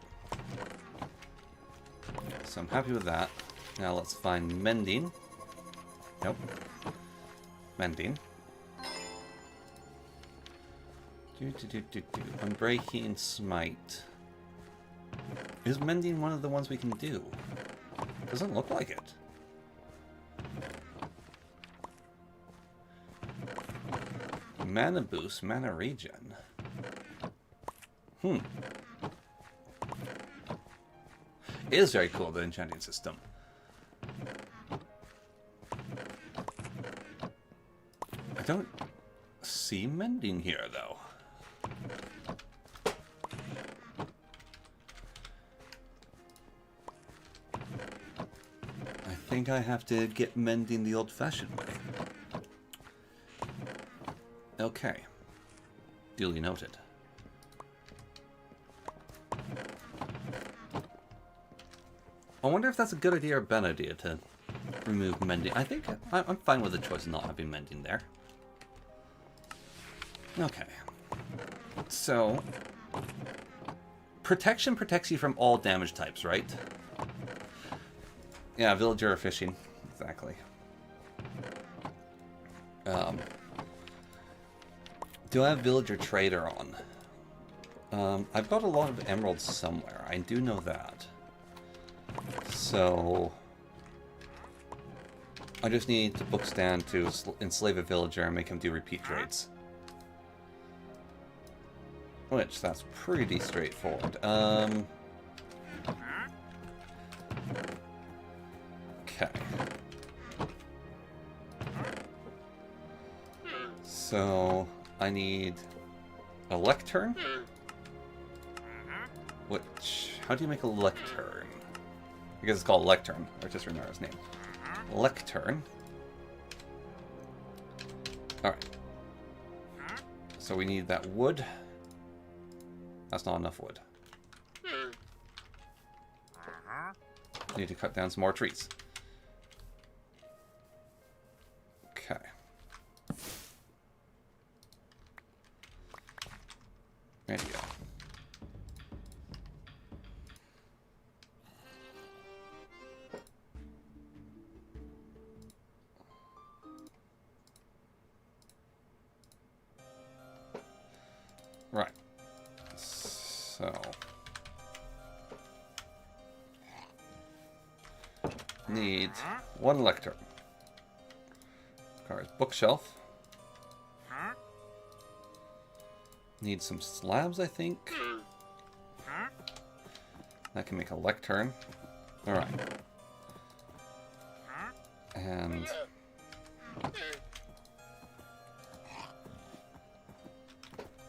So I'm happy with that. Now let's find mending. Nope. Mending. Unbreaking smite. Is mending one of the ones we can do? Doesn't look like it. Mana boost, mana regen. It is very cool, the enchanting system. I don't see mending here, though. I think I have to get mending the old-fashioned way. Okay. Duly noted. I wonder if that's a good idea or a bad idea to remove mending. I think I'm fine with the choice of not having mending there. Okay. So, protection protects you from all damage types, right? Yeah, villager or fishing. Exactly. Do I have villager trader on? I've got a lot of emeralds somewhere. I do know that. So, I just need to book stand to enslave a villager and make him do repeat trades. Which, that's pretty straightforward. Okay. So, I need a lectern. Which, how do you make a lectern? I guess it's called lectern. I just remember his name. Lectern. Alright. So we need that wood. That's not enough wood. Need to cut down some more trees. Okay. There you go. Right. So. Need one lectern. Requires bookshelf. Need some slabs, I think. That can make a lectern. Alright. And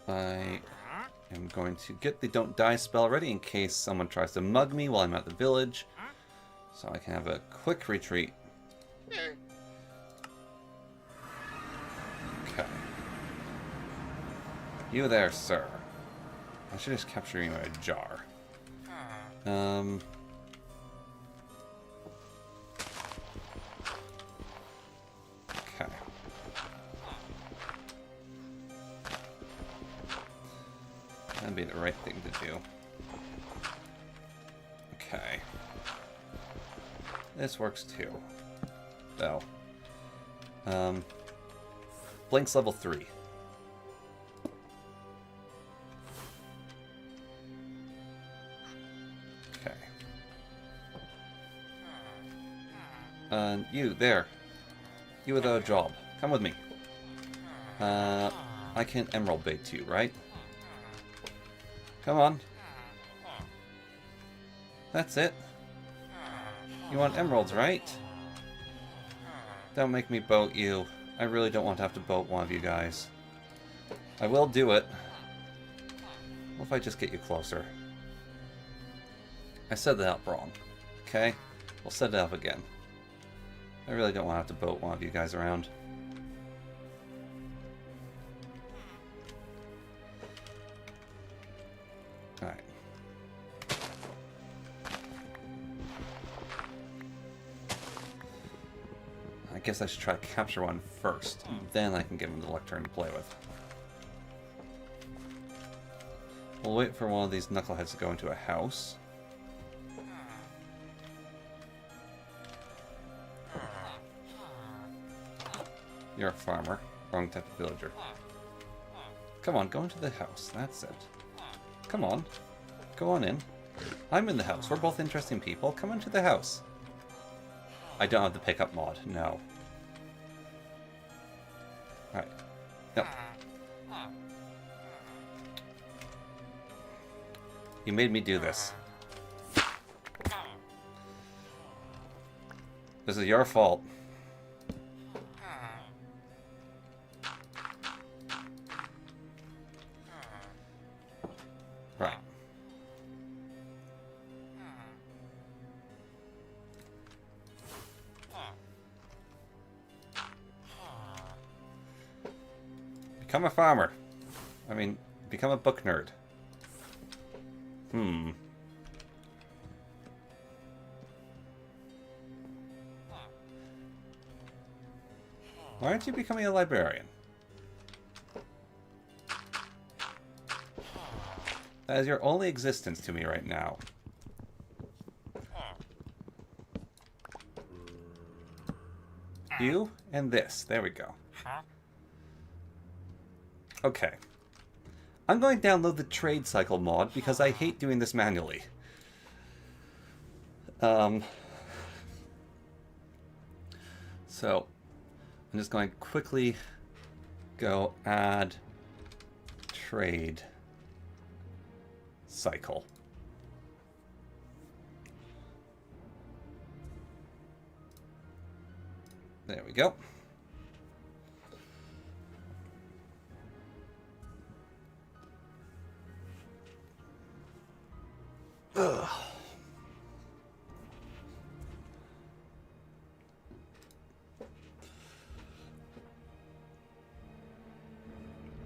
I am going to get the Don't Die spell ready in case someone tries to mug me while I'm at the village. So I can have a quick retreat. Okay. You there, sir. I should just capture you in a jar. Okay. That'd be the right thing to do. Okay. This works too. Though. Blink's level 3. Okay. You, there. You without a job. Come with me. I can emerald bait you, right? Come on. That's it. You want emeralds, right? Don't make me boat you. I really don't want to have to boat one of you guys. I will do it. What if I just get you closer? I set that up wrong. Okay? We'll set it up again. I really don't want to have to boat one of you guys around. Alright. I guess I should try to capture one first. Then I can give him the lectern to play with. We'll wait for one of these knuckleheads to go into a house. You're a farmer. Wrong type of villager. Come on, go into the house. That's it. Come on. Go on in. I'm in the house. We're both interesting people. Come into the house. I don't have the pickup mod. No. Alright. No. You made me do this. This is your fault. Right. Become a farmer. I mean, become a book nerd. Why aren't you becoming a librarian? That is your only existence to me right now. You and this. There we go. Okay. I'm going to download the trade cycle mod because I hate doing this manually. So, I'm just going to quickly go add trade cycle. There we go. Ugh.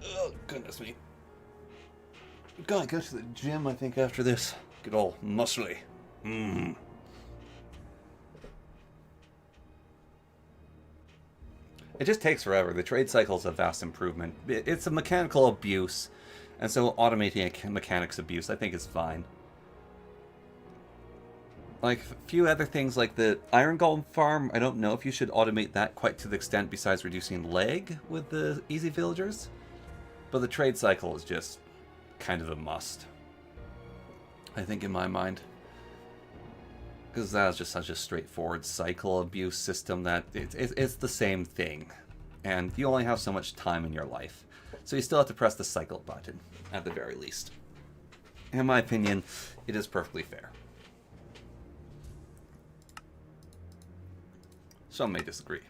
Oh, goodness me. Gotta go to the gym, I think, after this. Get all muscly. It just takes forever. The trade cycle is a vast improvement. It's a mechanical abuse, and so automating a mechanics abuse, I think, is fine. Like, a few other things like the Iron Golem farm, I don't know if you should automate that quite to the extent besides reducing lag with the easy villagers. But the trade cycle is just kind of a must, I think, in my mind. Because that's just such a straightforward cycle abuse system that it's the same thing. And you only have so much time in your life. So you still have to press the cycle button, at the very least. In my opinion, it is perfectly fair. Some may disagree.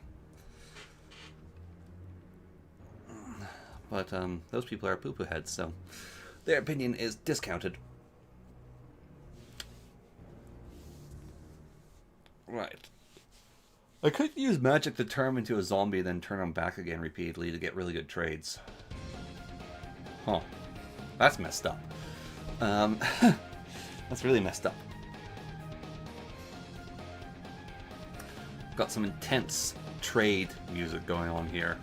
But those people are poo-poo heads, so their opinion is discounted. Right. I could use magic to turn him into a zombie, then turn him back again repeatedly to get really good trades. Huh. That's messed up. That's really messed up. Got some intense trade music going on here.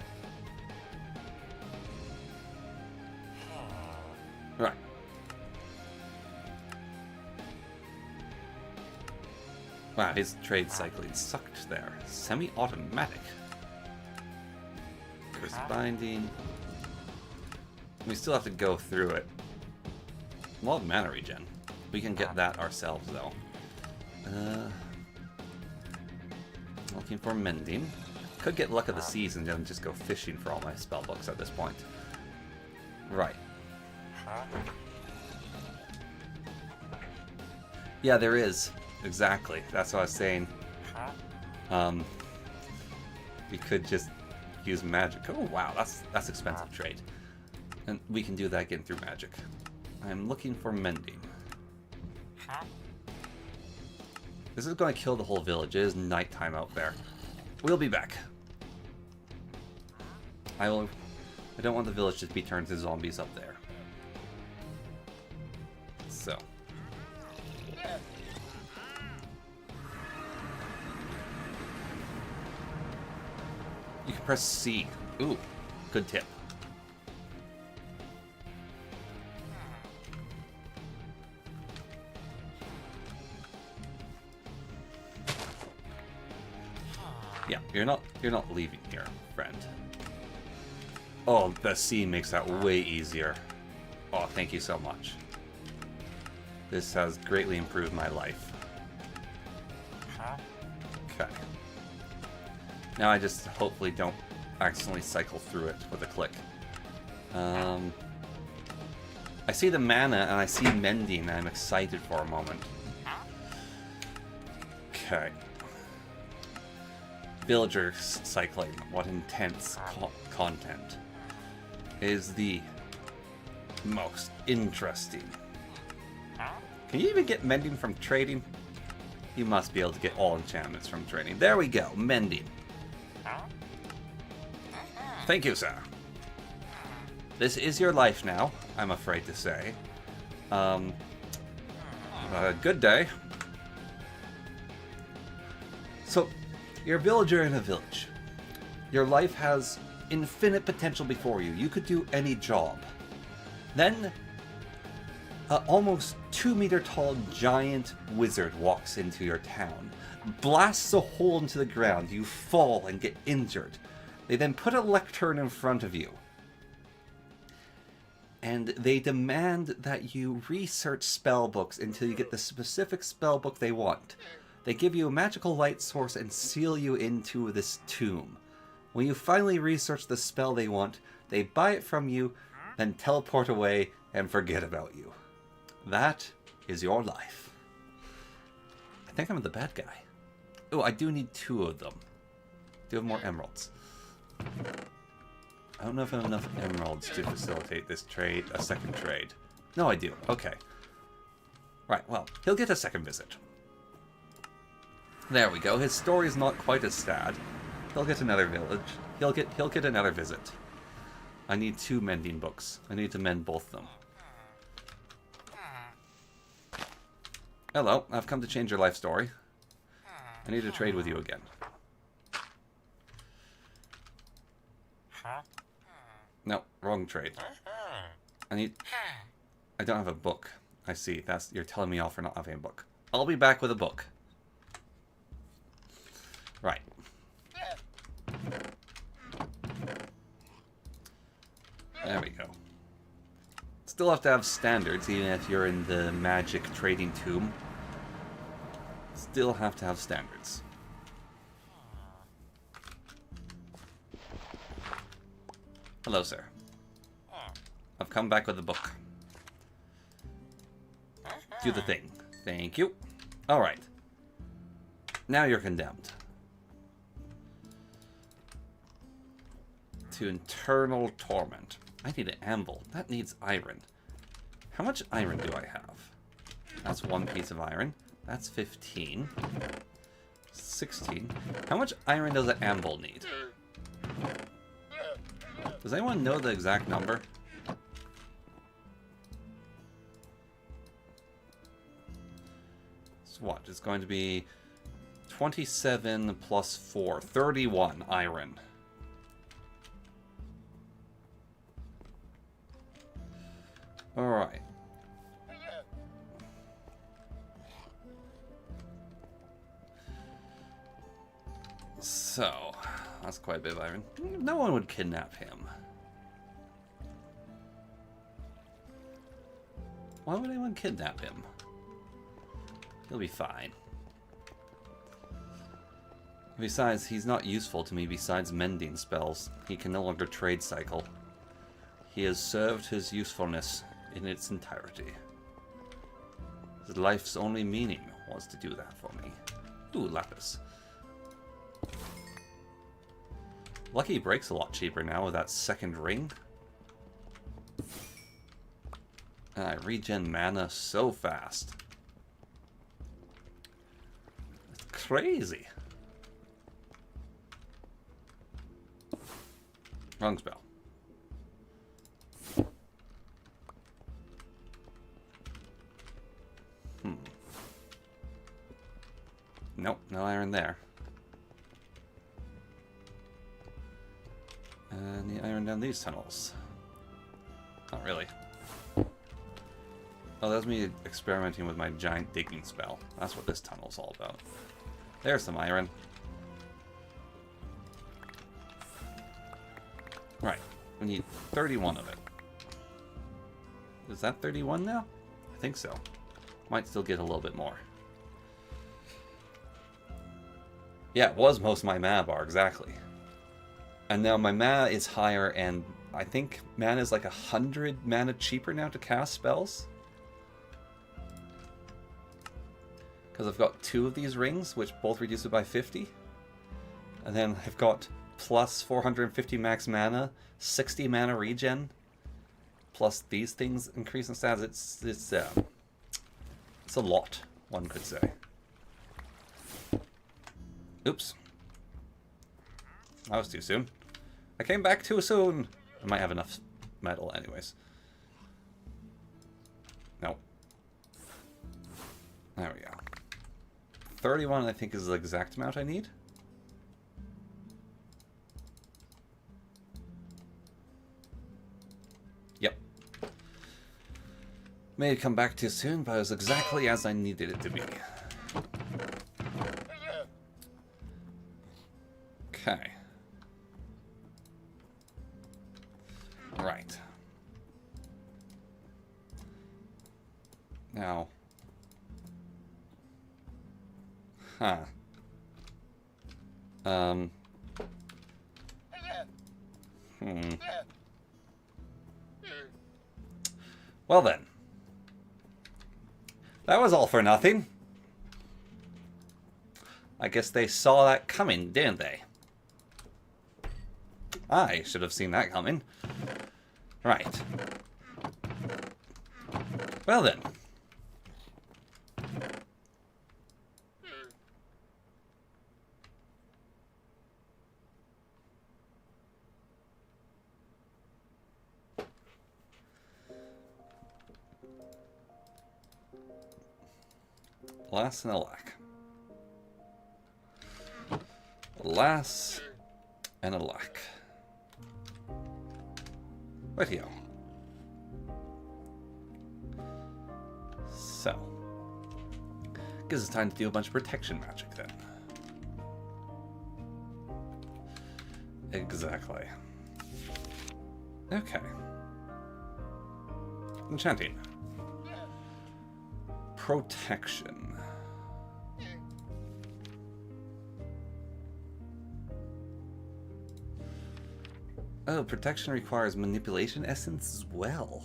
Right. Wow, his trade cycling sucked there. Semi-automatic. Curse binding. We still have to go through it. A lot of mana regen. We can get that ourselves, though. Looking for mending. Could get luck of the seas and then just go fishing for all my spellbooks at this point. Right. Yeah, there is. Exactly. That's what I was saying. We could just use magic. Oh wow, that's expensive trade. And we can do that again through magic. I'm looking for mending. This is going to kill the whole village. It is nighttime out there. We'll be back. I don't want the village to be turned into zombies up there. So. You can press C. Ooh, good tip. Yeah, you're not leaving here, friend. Oh, the C makes that way easier. Oh, thank you so much. This has greatly improved my life. Okay. Now I just hopefully don't accidentally cycle through it with a click. I see the mana and I see mending and I'm excited for a moment. Okay. Villager cycling. What intense content. Is the most interesting. Can you even get mending from trading? You must be able to get all enchantments from trading. There we go. Mending. Thank you, sir. This is your life now, I'm afraid to say. Good day. So, you're a villager in a village. Your life has infinite potential before you. You could do any job. Then, an almost 2-meter tall giant wizard walks into your town, blasts a hole into the ground. You fall and get injured. They then put a lectern in front of you. And they demand that you research spell books until you get the specific spell book they want. They give you a magical light source and seal you into this tomb. When you finally research the spell they want, they buy it from you, then teleport away and forget about you. That is your life. I think I'm the bad guy. Oh, I do need 2 of them. Do have more emeralds. I don't know if I have enough emeralds to facilitate this trade, a second trade. No, I do. Okay. Right, well, he'll get a second visit. There we go. His story's not quite as sad. He'll get another village. He'll get another visit. I need 2 mending books. I need to mend both of them. Hello, I've come to change your life story. I need to trade with you again. No, wrong trade. I don't have a book. I see. You're telling me off for not having a book. I'll be back with a book. Right. There we go. Still have to have standards, even if you're in the magic trading tomb. Still have to have standards. Hello, sir. I've come back with a book. Do the thing. Thank you. Alright. Now you're condemned. To internal torment. I need an anvil. That needs iron. How much iron do I have? That's 1 piece of iron. That's 15. 16. How much iron does an anvil need? Does anyone know the exact number? So what? It's going to be 27 plus 4. 31 iron. Alright. So, that's quite a bit of iron. No one would kidnap him. Why would anyone kidnap him? He'll be fine. Besides, he's not useful to me besides mending spells. He can no longer trade cycle. He has served his usefulness in its entirety. His life's only meaning was to do that for me. Ooh, lapis. Lucky he breaks a lot cheaper now with that second ring. And I regen mana so fast. It's crazy. Wrong spell. Nope, no iron there. And the iron down these tunnels. Not really. Oh, that was me experimenting with my giant digging spell. That's what this tunnel's all about. There's some iron. Right, we need 31 of it. Is that 31 now? I think so. Might still get a little bit more. Yeah, it was most of my mana bar, exactly. And now my mana is higher, and I think mana is like 100 mana cheaper now to cast spells. Because I've got 2 of these rings, which both reduce it by 50. And then I've got plus 450 max mana, 60 mana regen, plus these things increase in stats. It's a lot, one could say. Oops. That was too soon. I came back too soon. I might have enough metal anyways. Nope. There we go. 31 I think is the exact amount I need. May have come back too soon, but it was exactly as I needed it to be. Okay. Right. Now. Huh. Well then. That was all for nothing. I guess they saw that coming, didn't they? I should have seen that coming. Right. Well then. Alas and alack. Alas and alack. Rightio. So. Gives us time to do a bunch of protection magic then. Exactly. Okay. Enchanting. Protection. Oh, protection requires manipulation essence as well.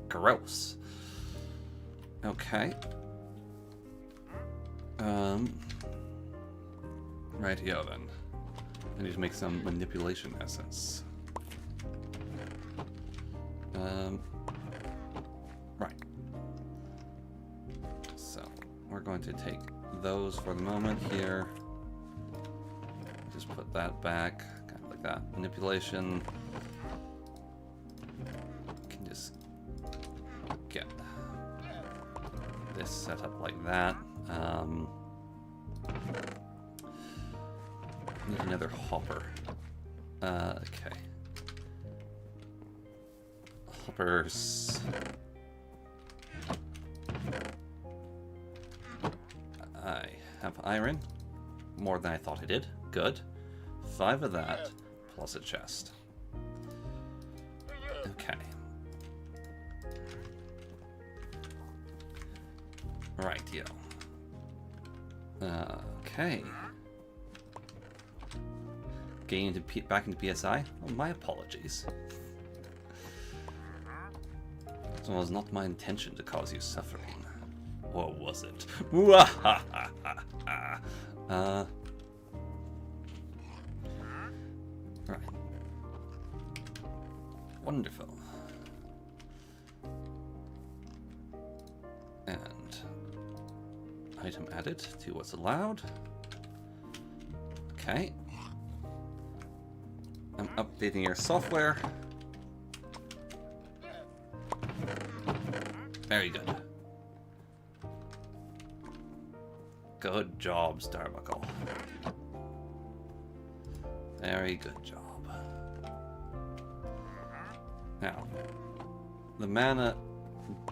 Gross. Okay. Rightio then. I need to make some manipulation essence. Right. So, we're going to take those for the moment here. Just put that back, kind of like that. Manipulation. Can just get this set up like that. Need another hopper. Okay. Hoppers. I have iron. More than I thought I did. Good. 5 of that, plus a chest. Okay. Rightio. Okay. Getting into back into PSI? Oh, my apologies. It was not my intention to cause you suffering. Or was it? Right. Wonderful. And item added to what's allowed. Okay. I'm updating your software. Very good. Good job, Starbuckle. Very good job. Now, the mana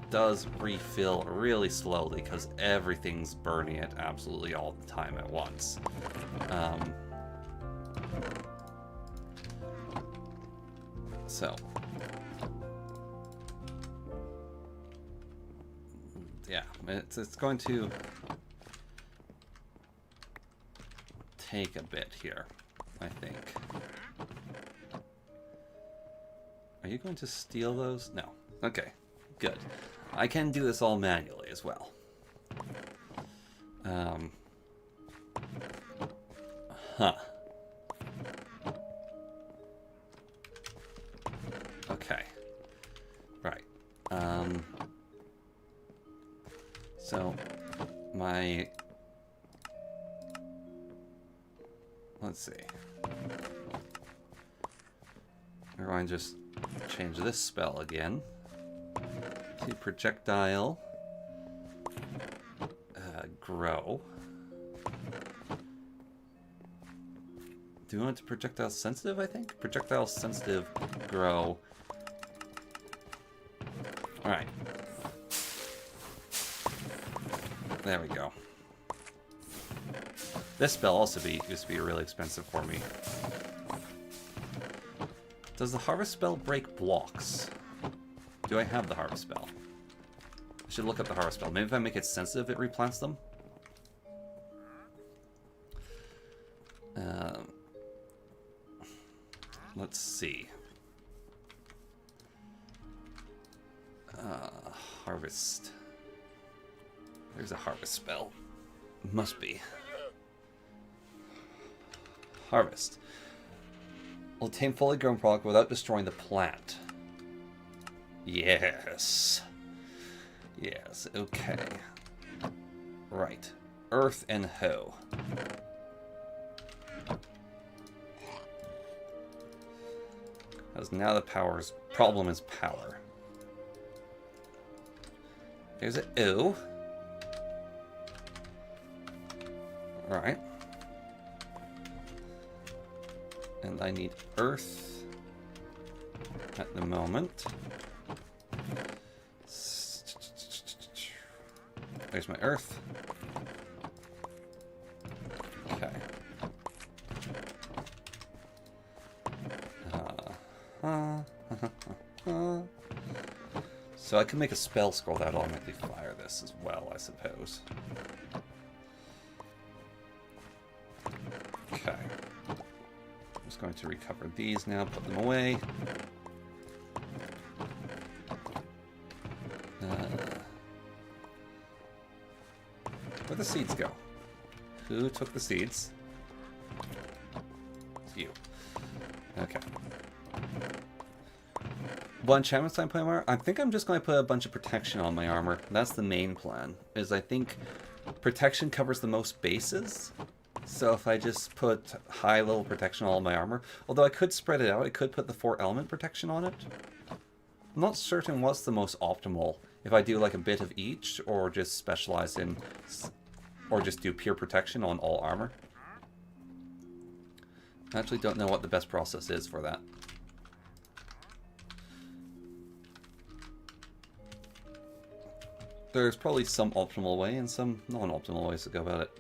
does refill really slowly because everything's burning it absolutely all the time at once. So, yeah, it's going to take a bit here, I think. Are you going to steal those? No. Okay, good. I can do this all manually as well. Okay. Right. So, let's see. We're going to just change this spell again to projectile grow. Do you want it to projectile sensitive, I think? Projectile sensitive grow. Alright. There we go. This spell also used to be really expensive for me. Does the harvest spell break blocks? Do I have the harvest spell? I should look up the harvest spell. Maybe if I make it sensitive, it replants them? Let's see. Harvest. There's a harvest spell. Must be. Harvest. Will obtain fully grown product without destroying the plant. Yes. Yes, okay. Right. Earth and hoe. Because now the problem is power. There's an O. Alright. And I need earth at the moment. There's my earth. Okay. So I can make a spell scroll that automatically fire this as well, I suppose. Okay. I'm just going to recover these now, put them away. Where'd the seeds go? Who took the seeds? It's you. Okay. What enchantments do I put on my armor? I think I'm just going to put a bunch of protection on my armor. That's the main plan. Is I think protection covers the most bases. So if I just put high level protection on all my armor, although I could spread it out, I could put the 4 element protection on it. I'm not certain what's the most optimal. If I do like a bit of each, or just specialize in, or just do pure protection on all armor. I actually don't know what the best process is for that. There's probably some optimal way and some non-optimal ways to go about it.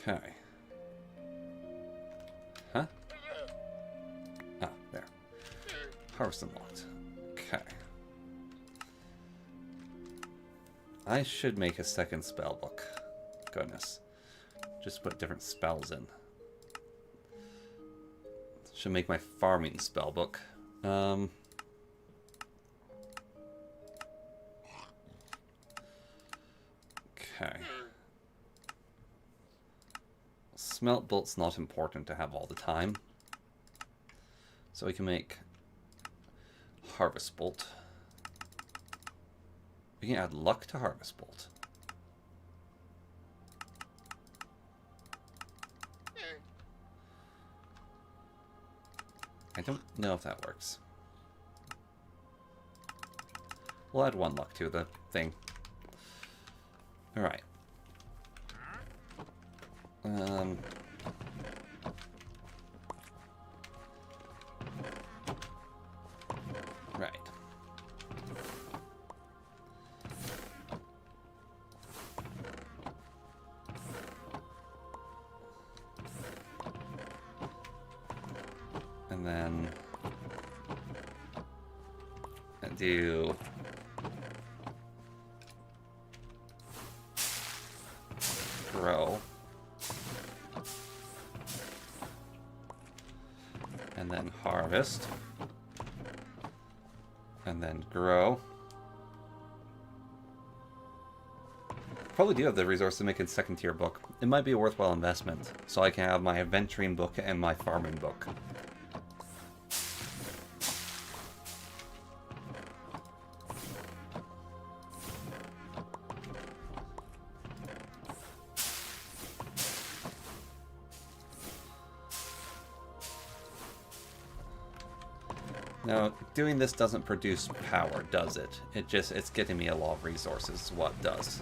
Okay. Huh? Ah, there. Harvest unlocked. Okay. I should make a second spell book. Goodness. Just put different spells in. Should make my farming spell book. Okay. Smelt bolt's not important to have all the time. So we can make harvest bolt. We can add luck to harvest bolt. I don't know if that works. We'll add 1 luck to the thing. Alright. Right. And then I do grow, and then harvest, and then grow. Probably do have the resource to make a second tier book. It might be a worthwhile investment, so I can have my adventuring book and my farming book. Now, doing this doesn't produce power, does it? It's getting me a lot of resources, is what it does.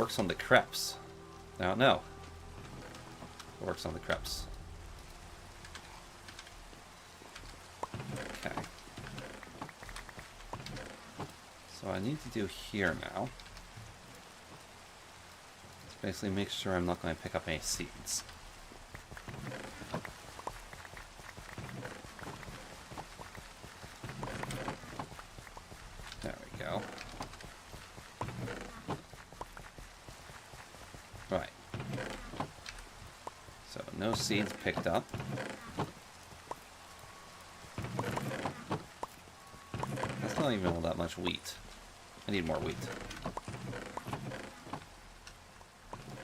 works on the crepes. I don't know. It works on the crepes. Okay. So what I need to do here now is basically make sure I'm not going to pick up any seeds. There we go. Right. So no seeds picked up. That's not even all that much wheat. I need more wheat.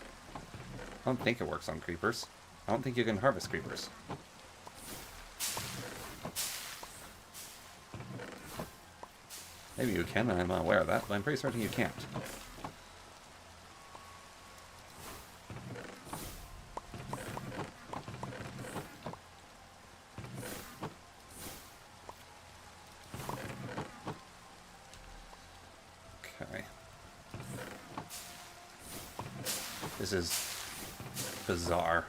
I don't think it works on creepers. I don't think you can harvest creepers. Maybe you can, I'm not aware of that, but I'm pretty certain you can't. Okay. This is bizarre.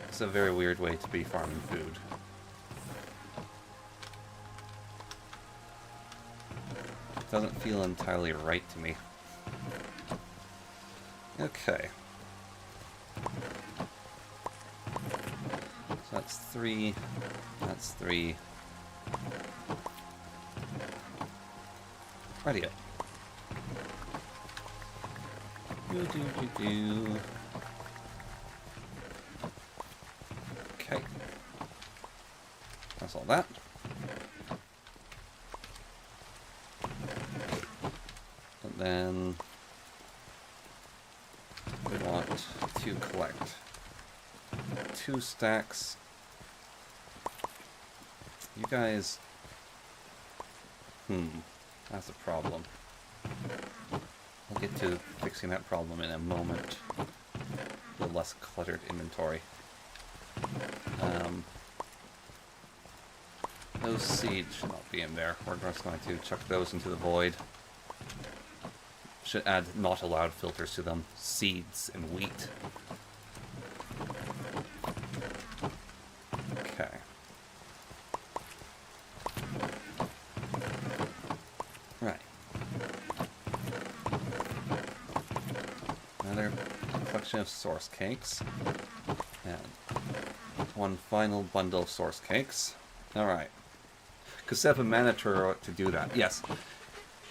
It's a very weird way to be farming food. It doesn't feel entirely right to me. Okay. So that's 3. That's 3. Radio. Do. Okay. That's all that. And then we want to collect 2 stacks. You guys... That's a problem. I'll get to fixing that problem in a moment. A less cluttered inventory. Those seeds should not be in there. We're just going to chuck those into the void. Should add not allowed filters to them. Seeds and wheat. Okay. Right. Another collection of source cakes. And one final bundle of source cakes. Alright. Could set up a mana turret to do that, yes.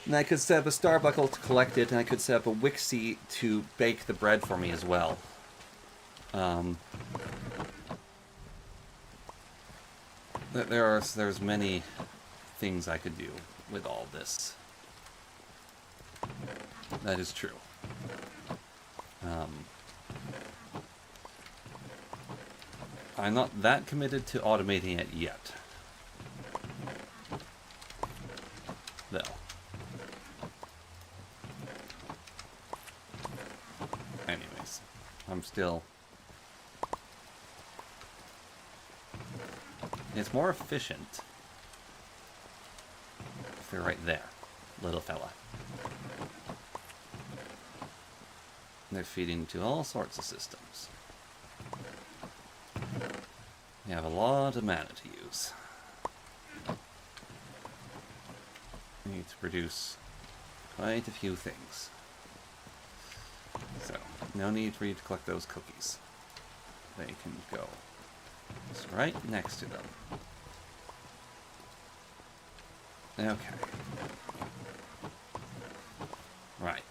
And I could set up a Starbuckle to collect it, and I could set up a Wixie to bake the bread for me as well. There's many things I could do with all this. That is true. I'm not that committed to automating it yet. Though. Anyways, I'm still... It's more efficient if they're right there, little fella. They're feeding to all sorts of systems. You have a lot of mana to use. You need to produce quite a few things. So, no need for you to collect those cookies. They can go just right next to them. Okay. Right.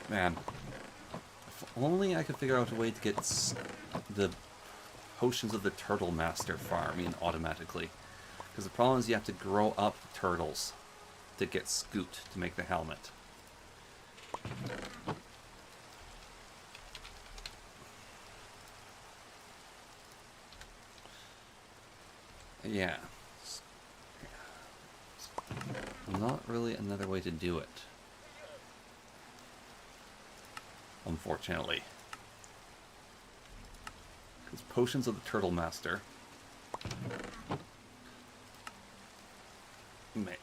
Man. If only I could figure out a way to get the potions of the Turtle Master farming automatically. Because the problem is you have to grow up turtles to get Scoot to make the helmet. Yeah. Not really another way to do it. Unfortunately. Because potions of the Turtle Master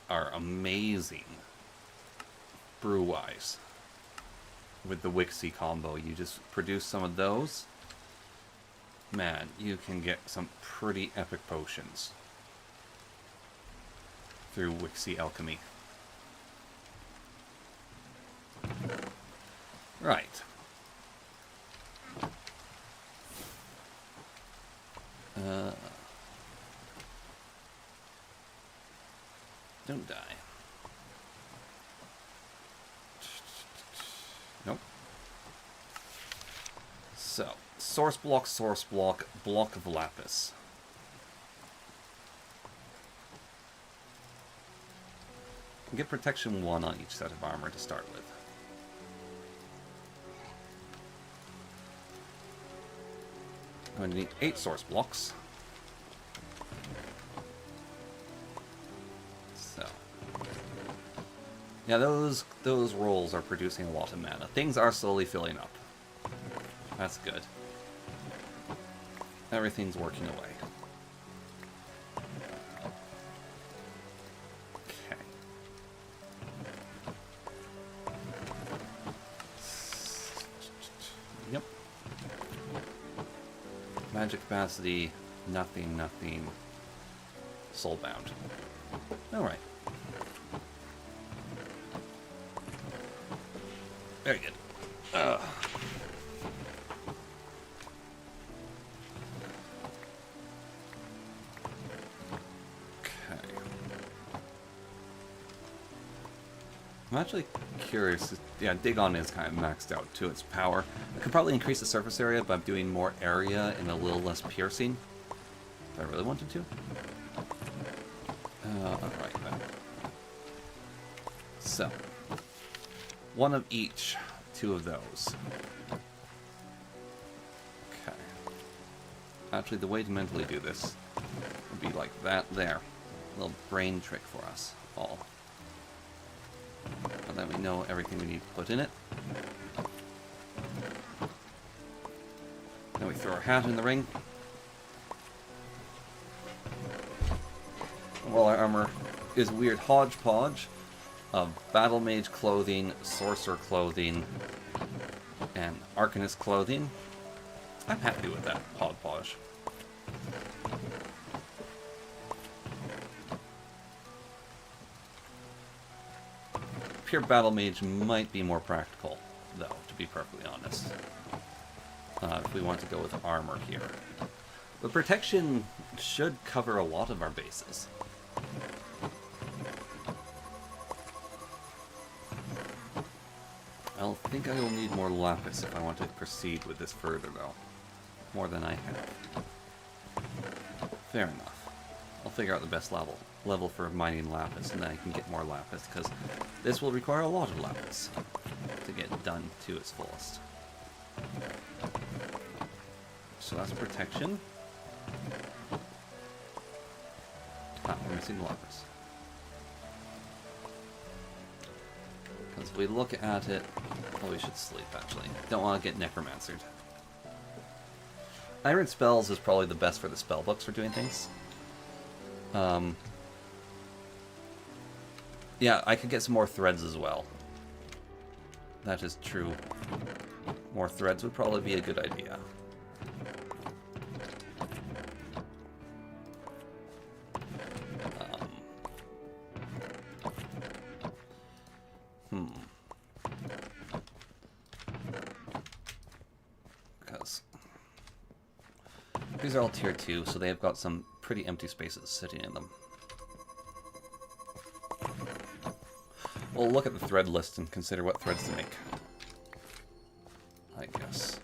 are amazing brew-wise. With the Wixie combo, you just produce some of those. Man, you can get some pretty epic potions through Wixie alchemy. Right. Don't die. Nope. So, source block, block of lapis. Get protection 1 on each set of armor to start with. I'm going to need 8 source blocks. So, yeah, those rolls are producing a lot of mana. Things are slowly filling up. That's good. Everything's working away. Okay. Yep. Magic capacity, nothing. Soulbound. Alright. Very good. Okay. I'm actually curious. Yeah, Dig On is kind of maxed out to its power. I could probably increase the surface area by doing more area and a little less piercing. If I really wanted to. Alright then. So. One of each. 2 of those. Okay. Actually, the way to mentally do this would be like that there. A little brain trick for us all. And then we know everything we need to put in it. Then we throw our hat in the ring. Well, our armor is a weird hodgepodge of Battle Mage clothing, Sorcerer clothing, and Arcanist clothing. I'm happy with that hodgepodge. Pure Battle Mage might be more practical, though, to be perfectly honest. If we want to go with armor here. But protection should cover a lot of our bases. I think I will need more lapis if I want to proceed with this further, though. More than I have. Fair enough. I'll figure out the best level for mining lapis, and then I can get more lapis, because this will require a lot of lapis to get done to its fullest. So that's protection. Ah, we're missing the lapis. Because if we look at it... Oh, we should sleep, actually. Don't want to get necromancered. Iron Spells is probably the best for the spell books for doing things. Yeah, I could get some more threads as well. That is true. More threads would probably be a good idea. Because these are all tier 2, so they've got some pretty empty spaces sitting in them. We'll look at the thread list and consider what threads to make, I guess.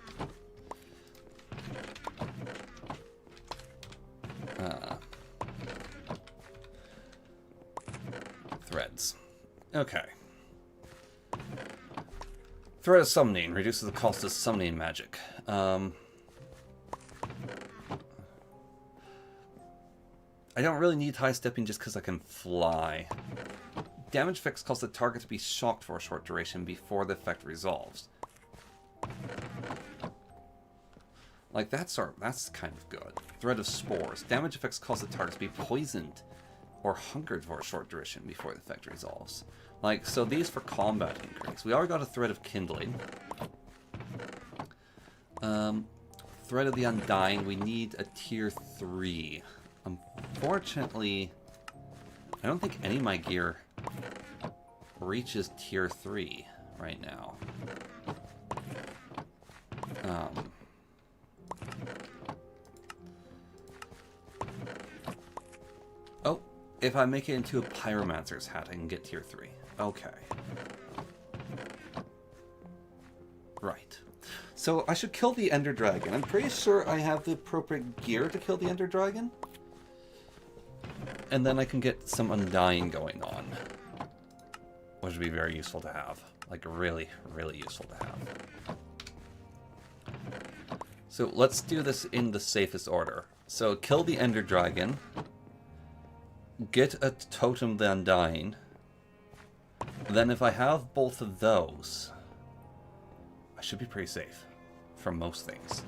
Threads. Okay. Thread of Summoning reduces the cost of summoning magic. I don't really need high stepping just because I can fly. Damage effects cause the target to be shocked for a short duration before the effect resolves. Like, that's kind of good. Thread of Spores. Damage effects cause the target to be poisoned or hungered for a short duration before the effect resolves. Like, so these for combat increase. We already got a Thread of Kindling. Thread of the Undying. We need a tier 3. Unfortunately, I don't think any of my gear reaches tier 3 right now. Oh, if I make it into a Pyromancer's hat, I can get tier 3. Okay. Right. So I should kill the Ender Dragon. I'm pretty sure I have the appropriate gear to kill the Ender Dragon. And then I can get some Undying going on. Which would be very useful to have. Like, really, really useful to have. So let's do this in the safest order. So kill the Ender Dragon. Get a Totem the Undying. Then if I have both of those, I should be pretty safe from most things.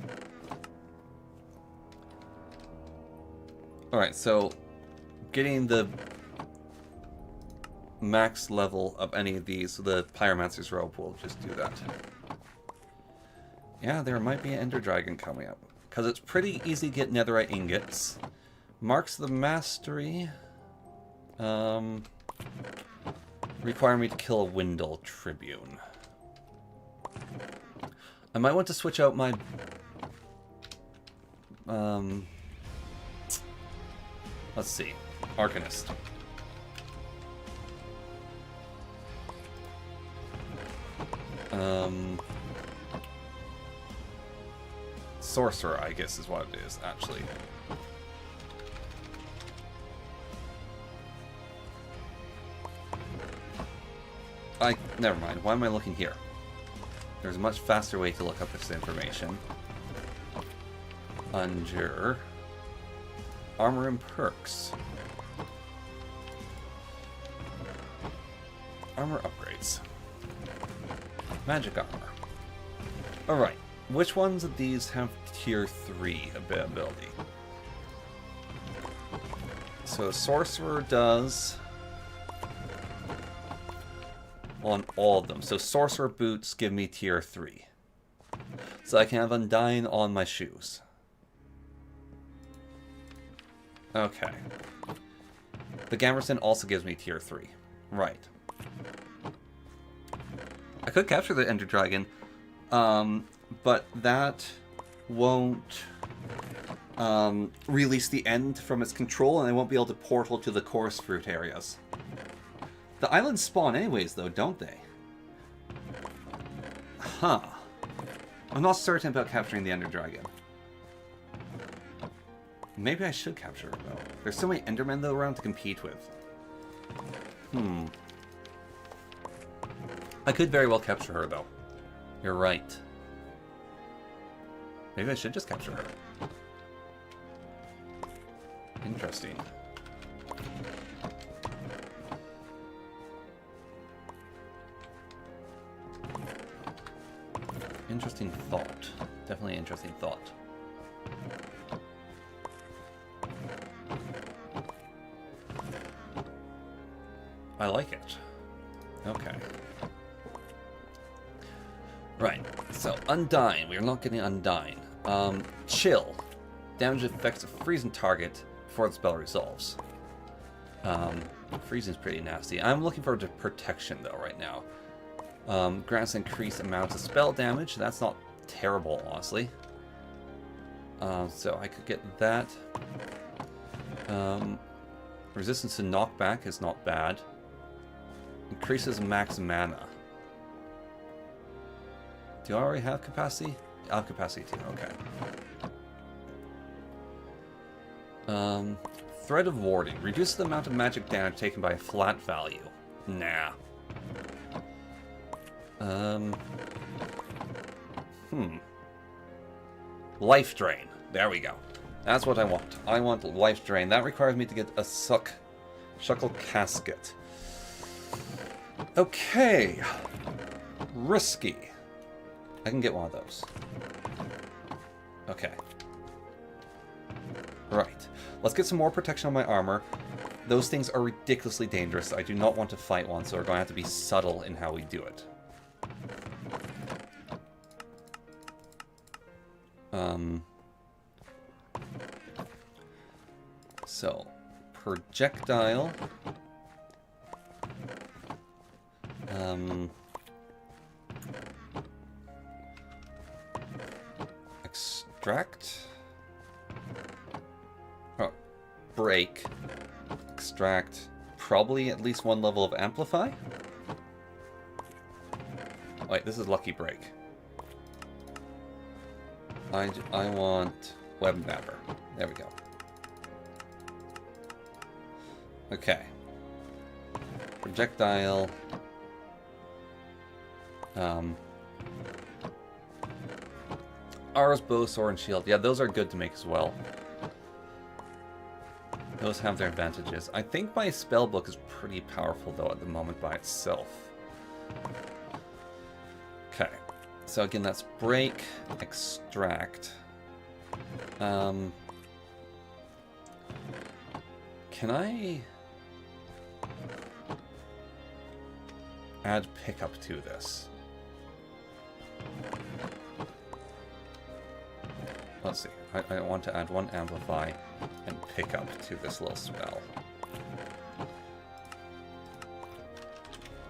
Alright, so getting the max level of any of these, the Pyromancer's Robe will just do that. Yeah, there might be an Ender Dragon coming up. Because it's pretty easy to get netherite ingots. Marks of the Mastery. Require me to kill a Windle Tribune. I might want to switch out my... let's see. Arcanist. Sorcerer, I guess, is what it is, actually. Never mind. Why am I looking here? There's a much faster way to look up this information. Under Armor and Perks. Armor upgrades. Magic armor. Alright. Which ones of these have tier 3 ability? So Sorcerer does on all of them. So Sorcerer boots give me tier 3. So I can have Undying on my shoes. Okay. The Gamberson also gives me tier 3. Right. I could capture the Ender Dragon, but that won't release the end from its control, and I won't be able to portal to the Chorus Fruit areas. The islands spawn anyways, though, don't they? Huh. I'm not certain about capturing the Ender Dragon. Maybe I should capture her, though. There's so many Endermen, though, around to compete with. I could very well capture her, though. You're right. Maybe I should just capture her. Interesting. Interesting thought. Definitely interesting thought. I like it. Okay. Right. So, Undying. We are not getting Undying. Chill. Damage affects a freezing target before the spell resolves. Freezing is pretty nasty. I'm looking for protection, though, right now. Grants increased amounts of spell damage. That's not terrible, honestly. So I could get that. Resistance to knockback is not bad. Increases max mana. Do I already have capacity? I have capacity too, okay. Thread of Warding. Reduces the amount of magic damage taken by a flat value. Nah. Life Drain. There we go. That's what I want. I want Life Drain. That requires me to get a Shuckle Casket. Okay. Risky. I can get one of those. Okay. Right. Let's get some more protection on my armor. Those things are ridiculously dangerous. I do not want to fight one, so we're going to have to be subtle in how we do it. So, projectile. Extract. Oh, break. Extract. Probably at least one level of amplify. Wait, this is lucky break. I want web mapper. There we go. Okay. Projectile. Aura's bow, sword, and shield. Yeah, those are good to make as well. Those have their advantages. I think my spellbook is pretty powerful, though, at the moment by itself. Okay. So again, that's break, extract. Can I add pickup to this? Let's see. I want to add one amplify and pickup to this little spell.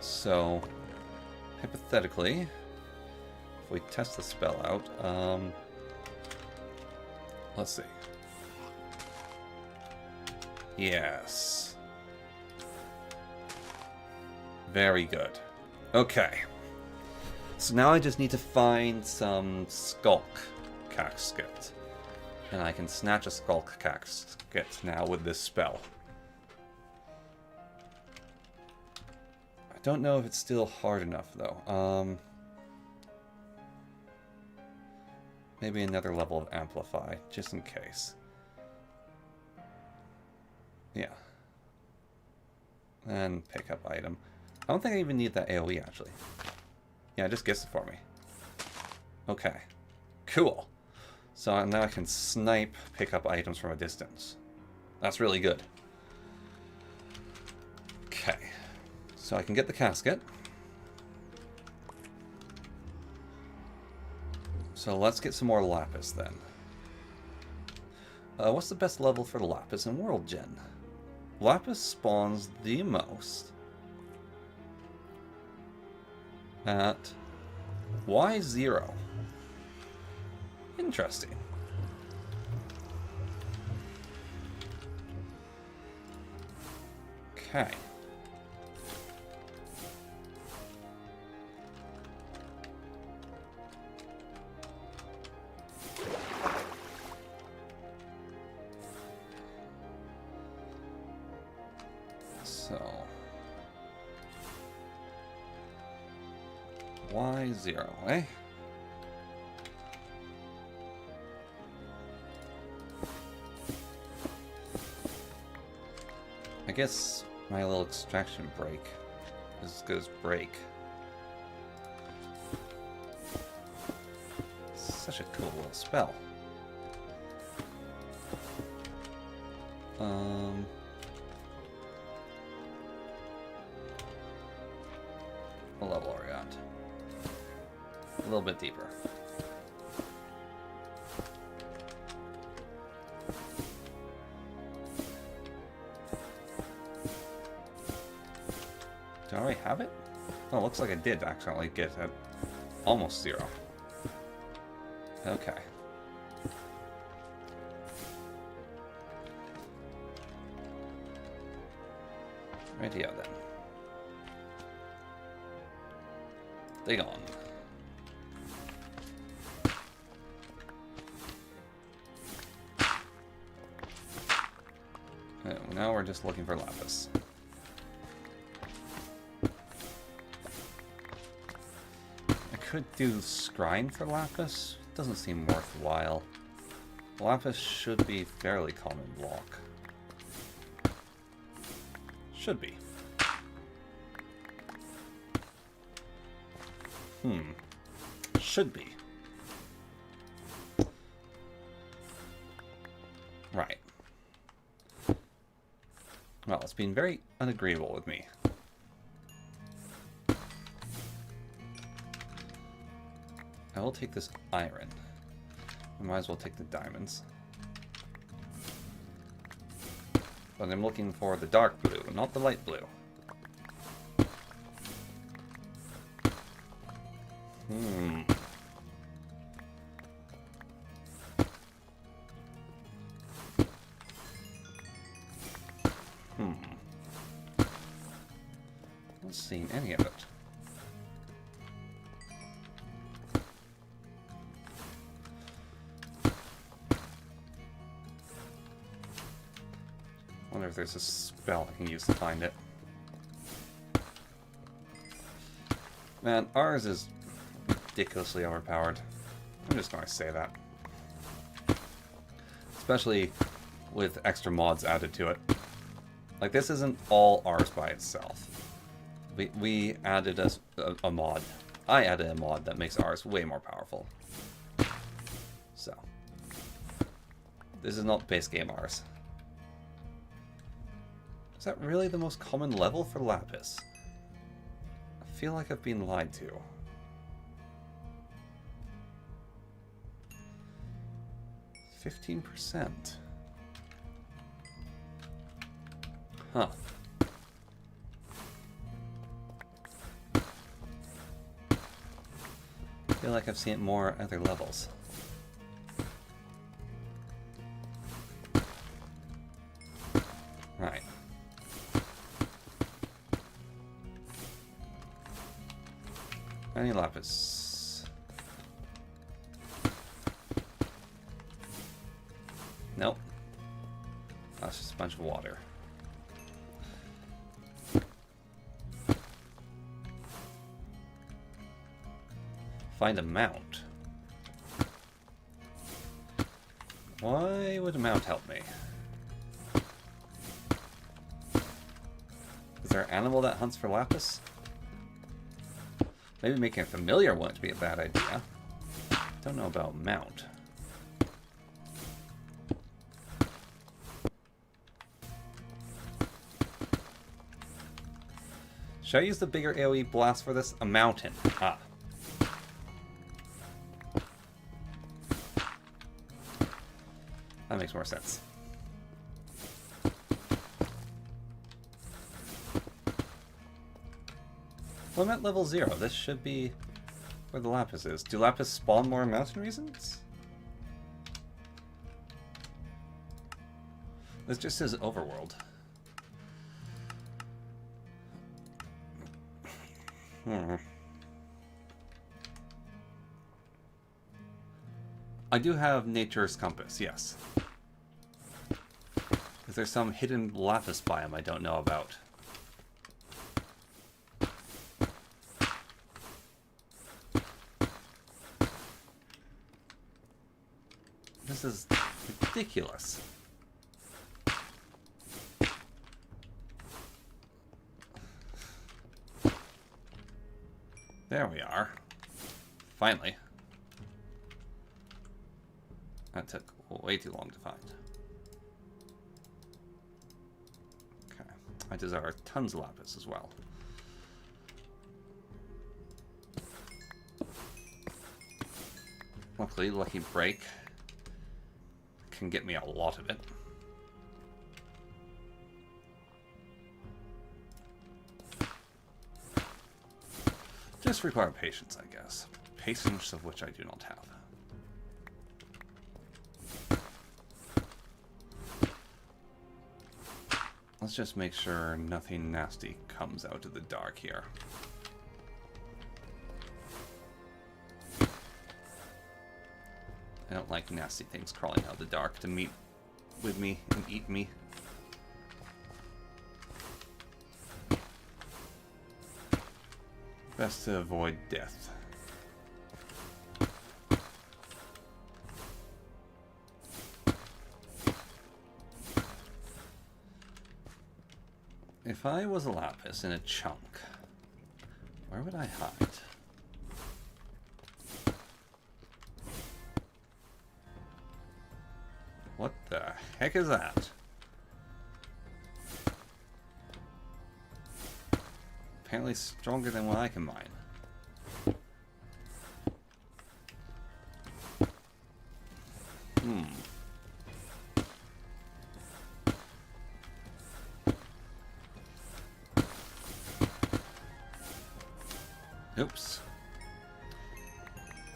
So, hypothetically, if we test the spell out, let's see. Yes. Very good. Okay. So now I just need to find some skulk casket. And I can snatch a skulk casket now with this spell. I don't know if it's still hard enough, though. Maybe another level of amplify, just in case. Yeah. And pick up item. I don't think I even need that AoE, actually. Yeah, it just gets it for me. Okay. Cool. So now I can snipe pick up items from a distance. That's really good. Okay. So I can get the casket. So let's get some more lapis then. What's the best level for lapis in World Gen? Lapis spawns the most at Y0. Interesting. Okay. So Y0, eh? I guess my little extraction break is as good as break. Such a cool little spell. What level are we at? A little bit deeper. Do I already have it? Oh, looks like I did accidentally get at almost 0. Okay. Rightio then. Dig on. Now we're just looking for lapis. I could do scrying for lapis. Doesn't seem worthwhile. Lapis should be fairly common block. Should be. Should be. being very unagreeable with me. I will take this iron. I might as well take the diamonds. But I'm looking for the dark blue, not the light blue. Hmm. Not seeing any of it. Wonder if there's a spell I can use to find it. Man, ours is ridiculously overpowered. I'm just going to say that. Especially with extra mods added to it. Like, this isn't all ours by itself. We added a mod. I added a mod that makes ours way more powerful. So. This is not base game ours. Is that really the most common level for Lapis? I feel like I've been lied to. %15%. Huh. I feel like I've seen it more at other levels. Right. Any lapis? Nope. That's just a bunch of water. Find a mount. Why would a mount help me? Is there an animal that hunts for lapis? Maybe making a familiar one to be a bad idea. Don't know about mount. Should I use the bigger AoE blast for this? A mountain. Ah. That makes more sense. Well, I'm at level 0. This should be where the lapis is. Do lapis spawn more mountain reasons? This just says overworld. I do have nature's compass, yes. Is there some hidden lapis biome I don't know about? This is ridiculous. There we are. Finally. That took way too long to find. Okay. I desire tons of lapis as well. Luckily, Lucky Break can get me a lot of it. Just require patience, I guess. Patience of which I do not have. Let's just make sure nothing nasty comes out of the dark here. I don't like nasty things crawling out of the dark to meet with me and eat me. Best to avoid death. If I was a lapis in a chunk, where would I hide? What the heck is that? apparently stronger than what I can mine. Oops.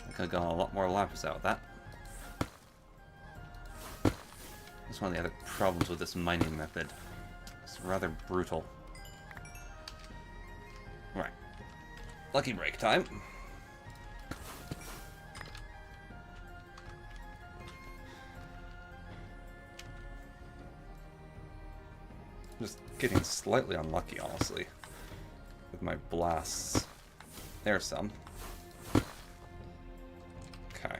I could have got a lot more lapis out of that. That's one of the other problems with this mining method. It's rather brutal. Right. Lucky break time. Just getting slightly unlucky, honestly, with my blasts. There's some. Okay.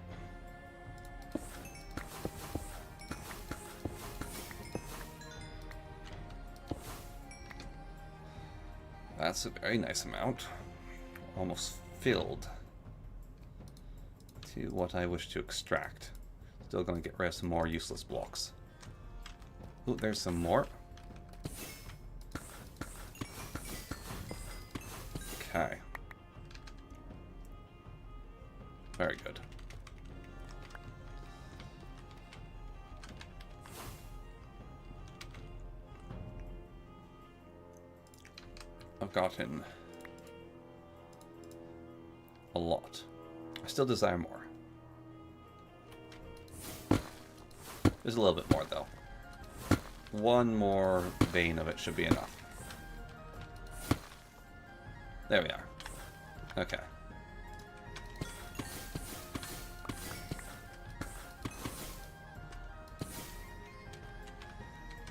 That's a very nice amount. Almost filled to what I wish to extract. Still going to get rid of some more useless blocks. Ooh, there's some more. Okay. Very good. I've gotten a lot. I still desire more. There's a little bit more, though. One more vein of it should be enough. There we are. Okay.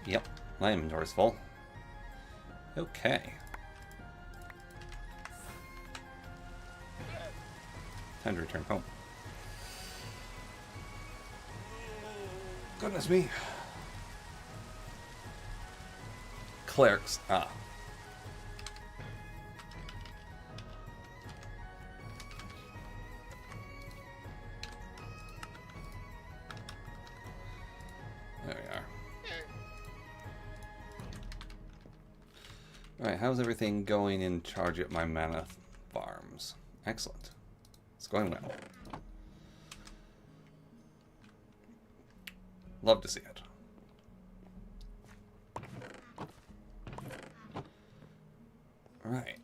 Yep, my inventory's full. Okay. Time to return home. Goodness me. Clerics. Ah. There we are. Alright, how's everything going in charge at my mana farms? Excellent. It's going well. Love to see it. Alright.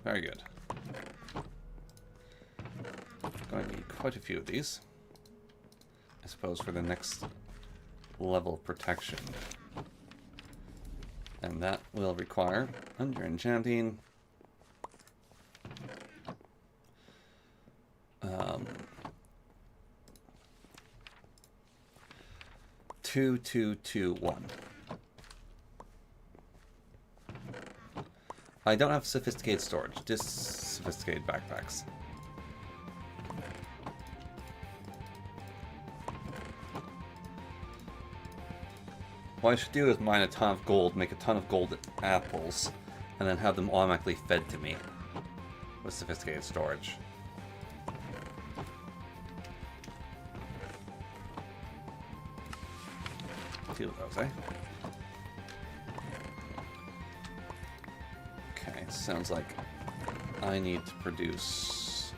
Very good. Going to need quite a few of these, I suppose, for the next level of protection. And that will require, under Enchanting, 2, 2, 2, 1. I don't have sophisticated storage, just sophisticated backpacks. What I should do is mine a ton of gold, make a ton of gold apples, and then have them automatically fed to me with sophisticated storage. Two of those, eh? Okay, sounds like I need to produce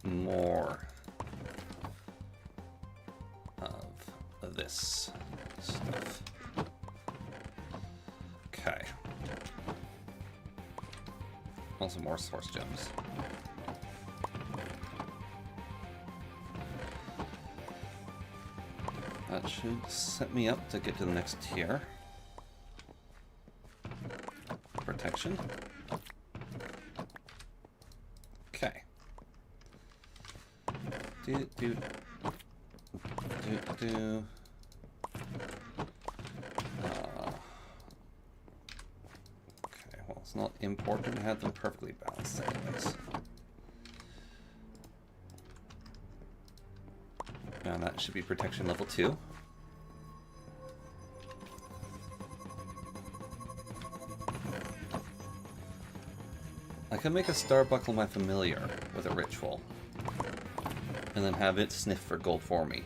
more of this stuff. Okay. Also more source gems. That should set me up to get to the next tier. Protection. Okay. Okay, well, it's not important to have them perfectly balanced anyways. And that should be protection level 2. I can make a star buckle my familiar with a ritual, and then have it sniff for gold for me.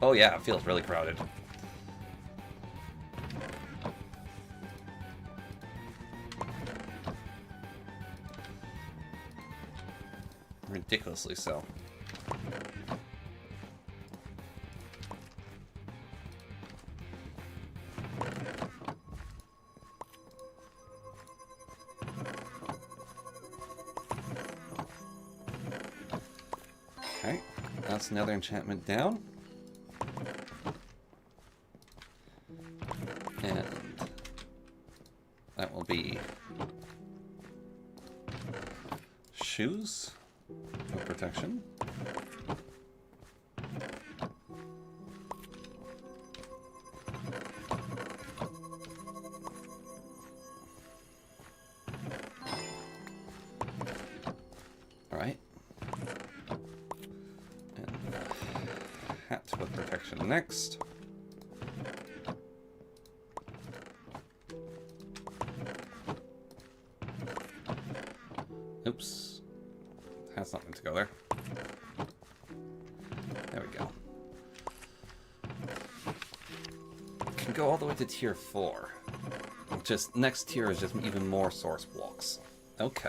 Oh yeah, it feels really crowded. ridiculously so. Okay, that's another enchantment down. And that will be shoes for protection. All right. And hat with protection next. Oops. That's not meant to go there. There we go. Can go all the way to tier 4. Just next tier is just even more source blocks. Okay.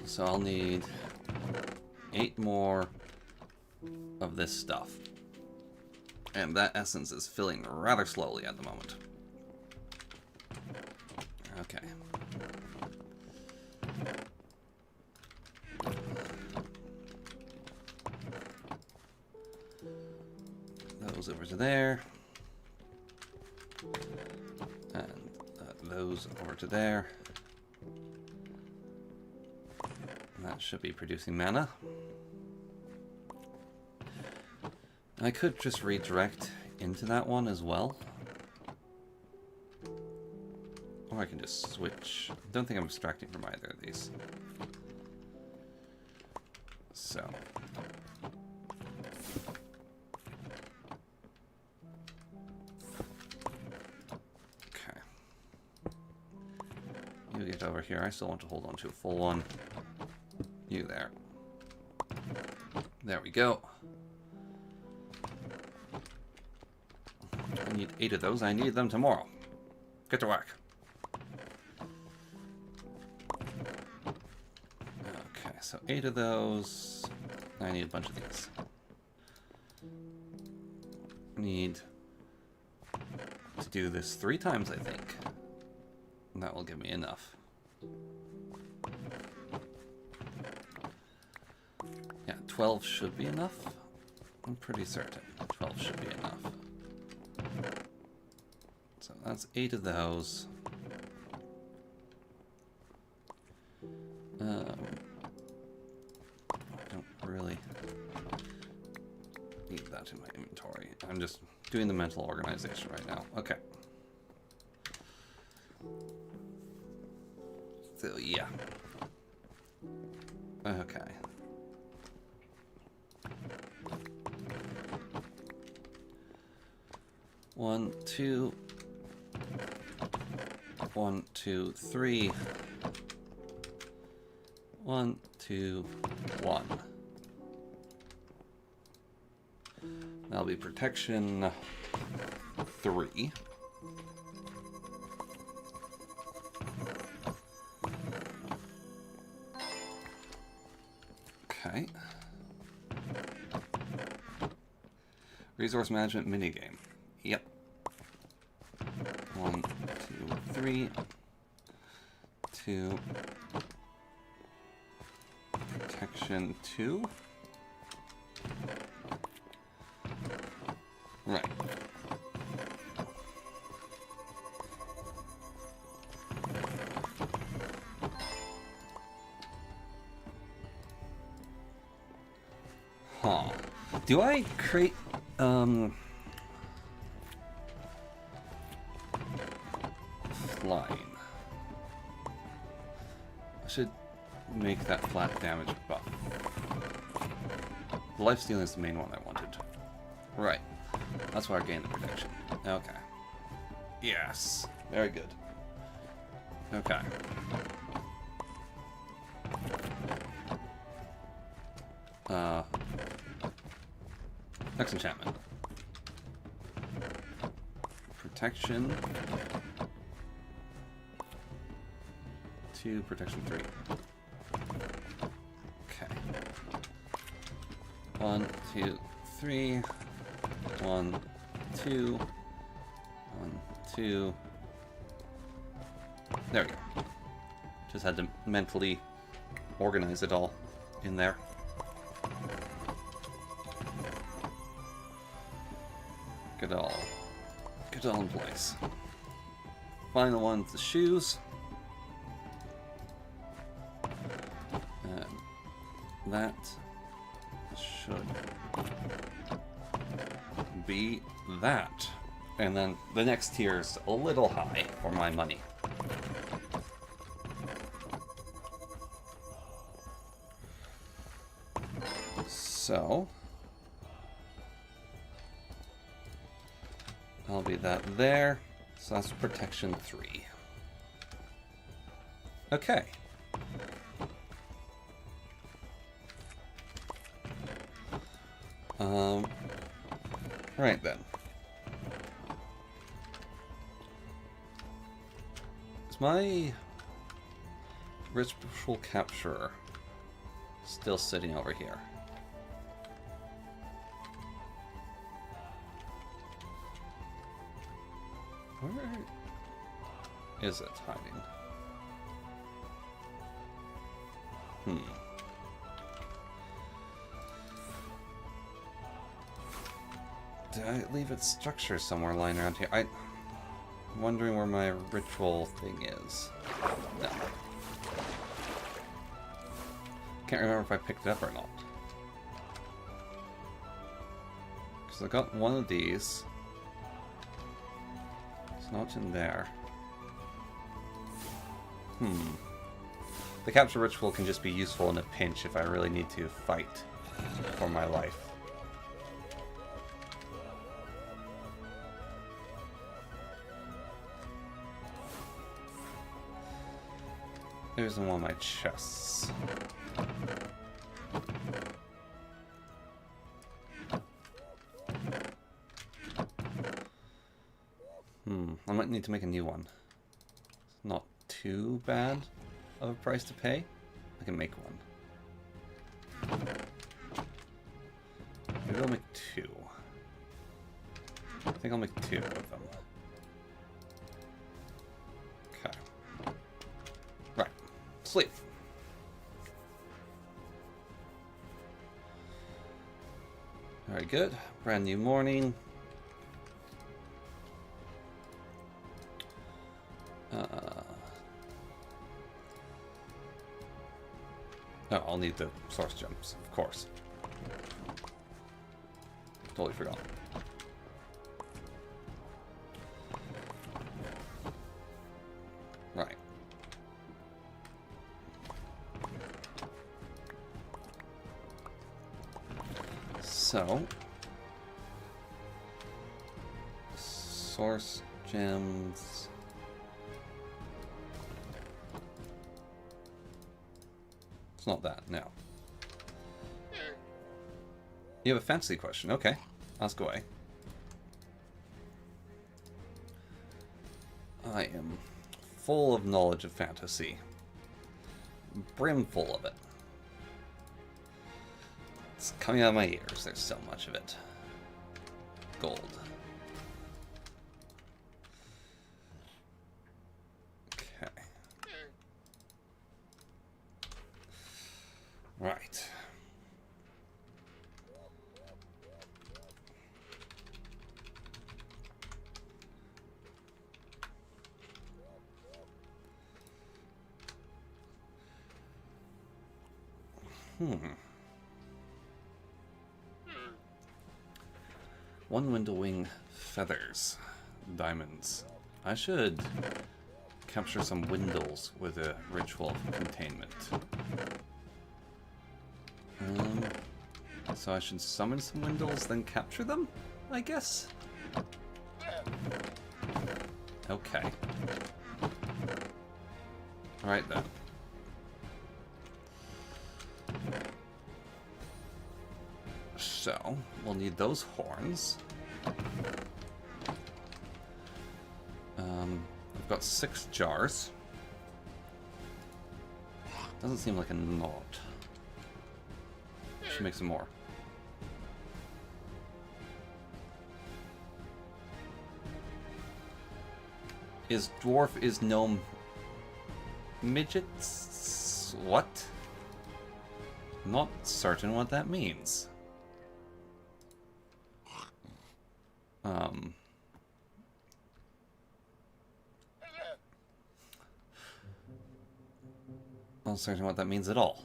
So I'll need 8 more of this stuff. And that essence is filling rather slowly at the moment. Okay. Those over to there. And those over to there. And that should be producing mana. I could just redirect into that one as well. Or I can just switch. I don't think I'm extracting from either of these. So. Okay. You get over here. I still want to hold on to a full one. You there. There we go. I need 8 of those. I need them tomorrow. Get to work. Okay, so 8 of those. I need a bunch of these. Need to do this 3 times, I think. And that will give me enough. Yeah, 12 should be enough. I'm pretty certain 12 should be enough. So that's 8 of those. I don't really need that in my inventory. I'm just doing the mental organization right now. Okay. So, yeah. Okay. One, two. 1, 2, 3. 1, 2, 1. That'll be protection 3. Okay. Resource management minigame. Yep. 1, 2, 3. 2. Protection 2. Right. Huh. Do I create, flying? I should make that flat damage buff. The lifestealing is the main one I wanted. Right. That's why I gained the protection. Okay. Yes. Very good. Okay. Next enchantment. Protection. 2, protection 3. Okay. 1, 2, 3. 1, 2. 1, 2. There we go. Just had to mentally organize it all in there. Get it all in place. Final one's the shoes. And that should be that. And then the next tier is a little high for my money. So I'll be that there. So that's protection 3. Okay. Right then. Is my ritual capturer still sitting over here? Where is it hiding? Did I leave its structure somewhere lying around here? I'm wondering where my ritual thing is. No. Can't remember if I picked it up or not. Because I got one of these. It's not in there. The capture ritual can just be useful in a pinch if I really need to fight for my life. There's one of my chests. I might need to make a new one. It's not too bad of a price to pay. I can make one. Maybe I'll make 2. I think I'll make 2 of them. Okay. Right. Sleep. Very good. Brand new morning. Oh, I'll need the source gems, of course. Totally forgot. Right. So, source gems. It's not that, no. You have a fantasy question, okay. Ask away. I am full of knowledge of fantasy. Brimful of it. It's coming out of my ears, there's so much of it. Gold. Okay. Right. One window wing feathers. Diamonds. I should capture some windows with a ritual of containment. So I should summon some windows, then capture them, I guess? Okay. Alright then. So, we'll need those horns. I've got 6 jars. Doesn't seem like a knot. Should make some more. Is dwarf is gnome midgets? What? Not certain what that means. Not certain what that means at all.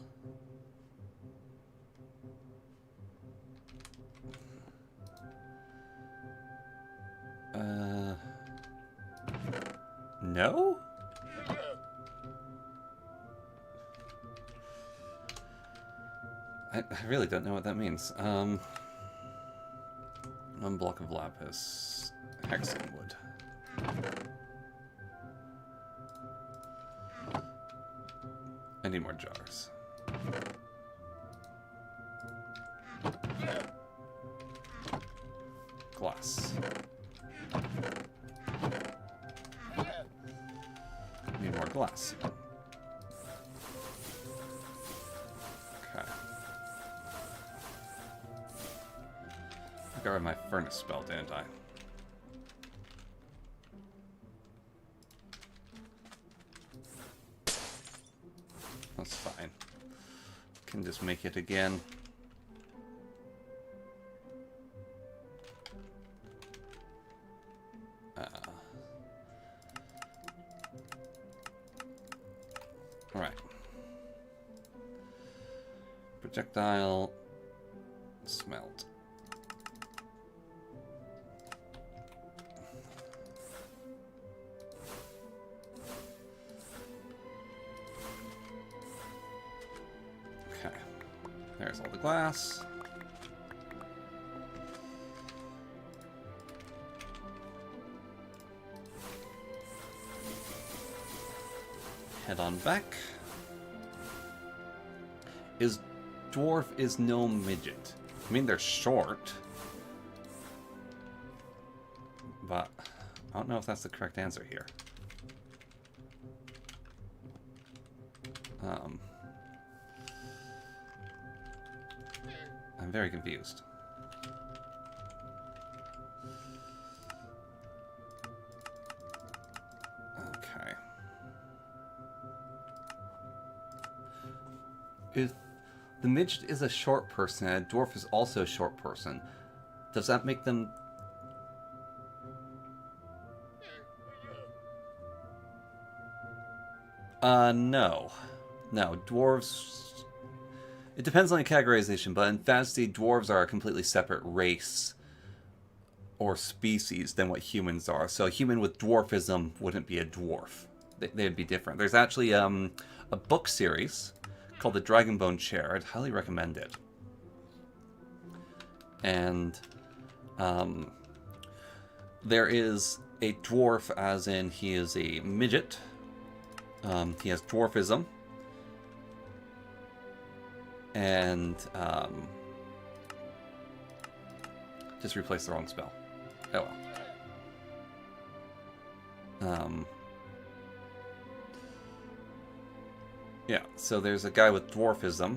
No? I really don't know what that means. One block of lapis. Hexing wood. I need more jars. Glass. Need more glass. Okay. I got rid of my furnace spell, didn't I? That's fine. Can just make it again. Alright. Projectile. Smelt. Okay. There's all the glass. Head on back. Is dwarf is gnome midget? I mean, they're short. But I don't know if that's the correct answer here. I'm very confused. Okay. If the midget is a short person and a dwarf is also a short person, does that make them... No. No, dwarves... It depends on the categorization, but in fantasy, dwarves are a completely separate race or species than what humans are. So a human with dwarfism wouldn't be a dwarf. They'd be different. There's actually a book series called The Dragonbone Chair. I'd highly recommend it. And there is a dwarf, as in he is a midget. He has dwarfism. And just replace the wrong spell. Oh well. Yeah, so there's a guy with dwarfism.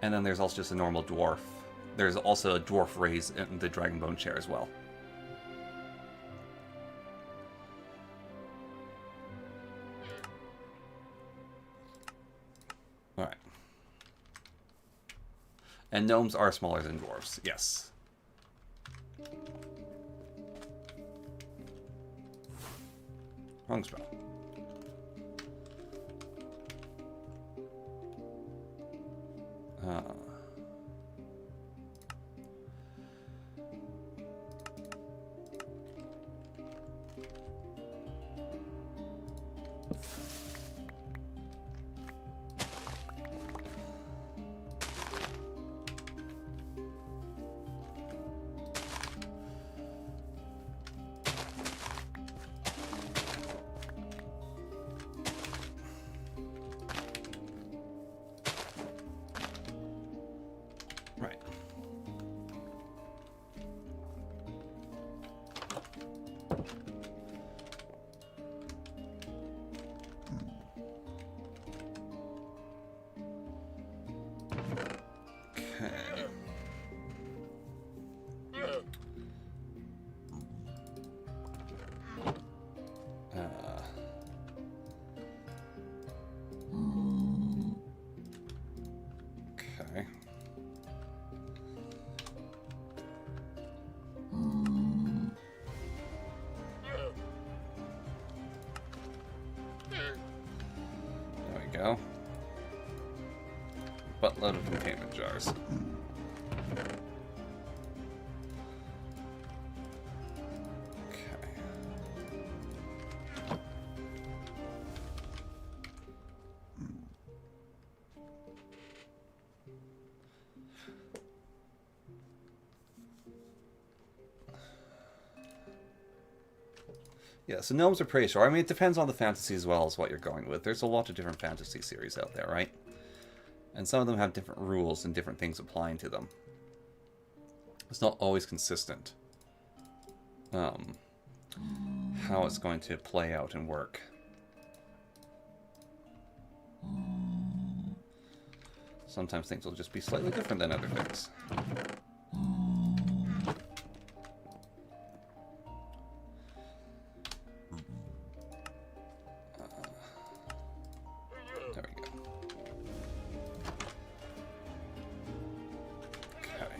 And then there's also just a normal dwarf. There's also a dwarf race in the Dragonbone Chair as well. Alright. And gnomes are smaller than dwarves, yes. Wrong spell. buttload of containment jars. Yeah, so gnomes are pretty short. I mean, it depends on the fantasy as well as what you're going with. There's a lot of different fantasy series out there, right? And some of them have different rules and different things applying to them. It's not always consistent how it's going to play out and work. Sometimes things will just be slightly different than other things. There we go. Okay.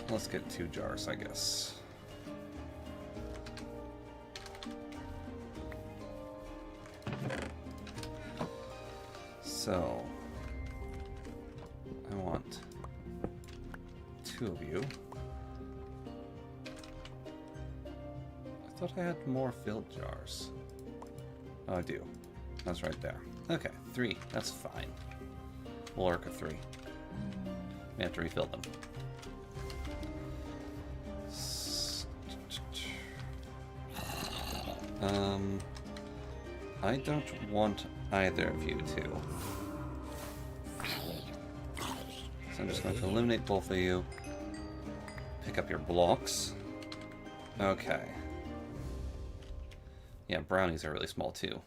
Let's get 2 jars, I guess. So, I want 2 of you. I thought I had more filled jars. Oh, I do. That's right there. Okay, 3. That's fine. We'll work with 3. We have to refill them. I don't want either of you to. So I'm just going to eliminate both of you. Pick up your blocks. Okay. Yeah, brownies are really small too.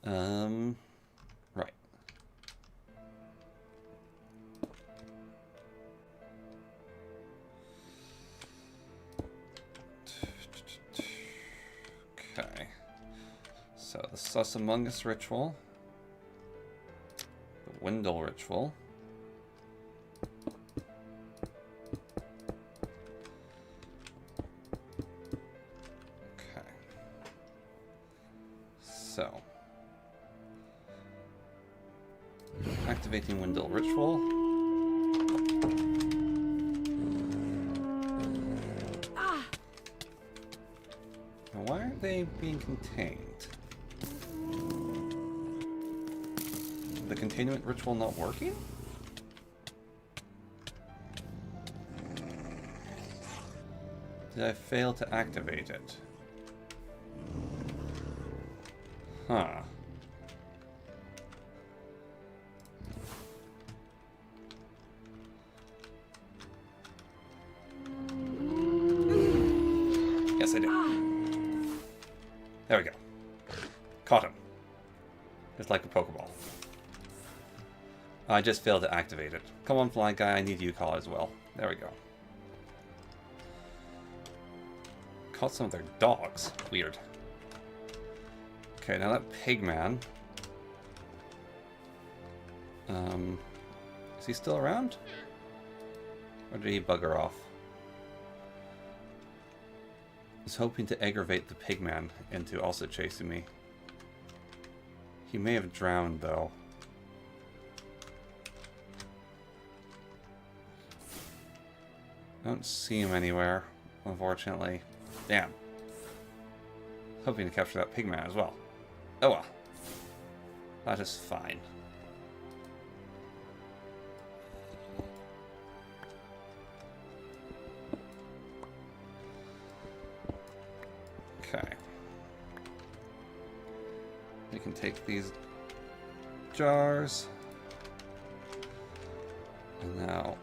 Right. Okay. So the Susamungus ritual. The Windle ritual. So, activating Windle Ritual. Now, why aren't they being contained? The containment ritual not working? Did I fail to activate it? Huh. Yes, I did. There we go. Caught him. Just like a Pokeball. I just failed to activate it. Come on, fly guy, I need you caught as well. There we go. Caught some of their dogs. Weird. Okay, now that Pigman. Is he still around? Or did he bugger off? I was hoping to aggravate the Pigman into also chasing me. He may have drowned, though. I don't see him anywhere, unfortunately. Damn. Hoping to capture that Pigman as well. Oh well. That is fine. Okay. We can take these jars. And now...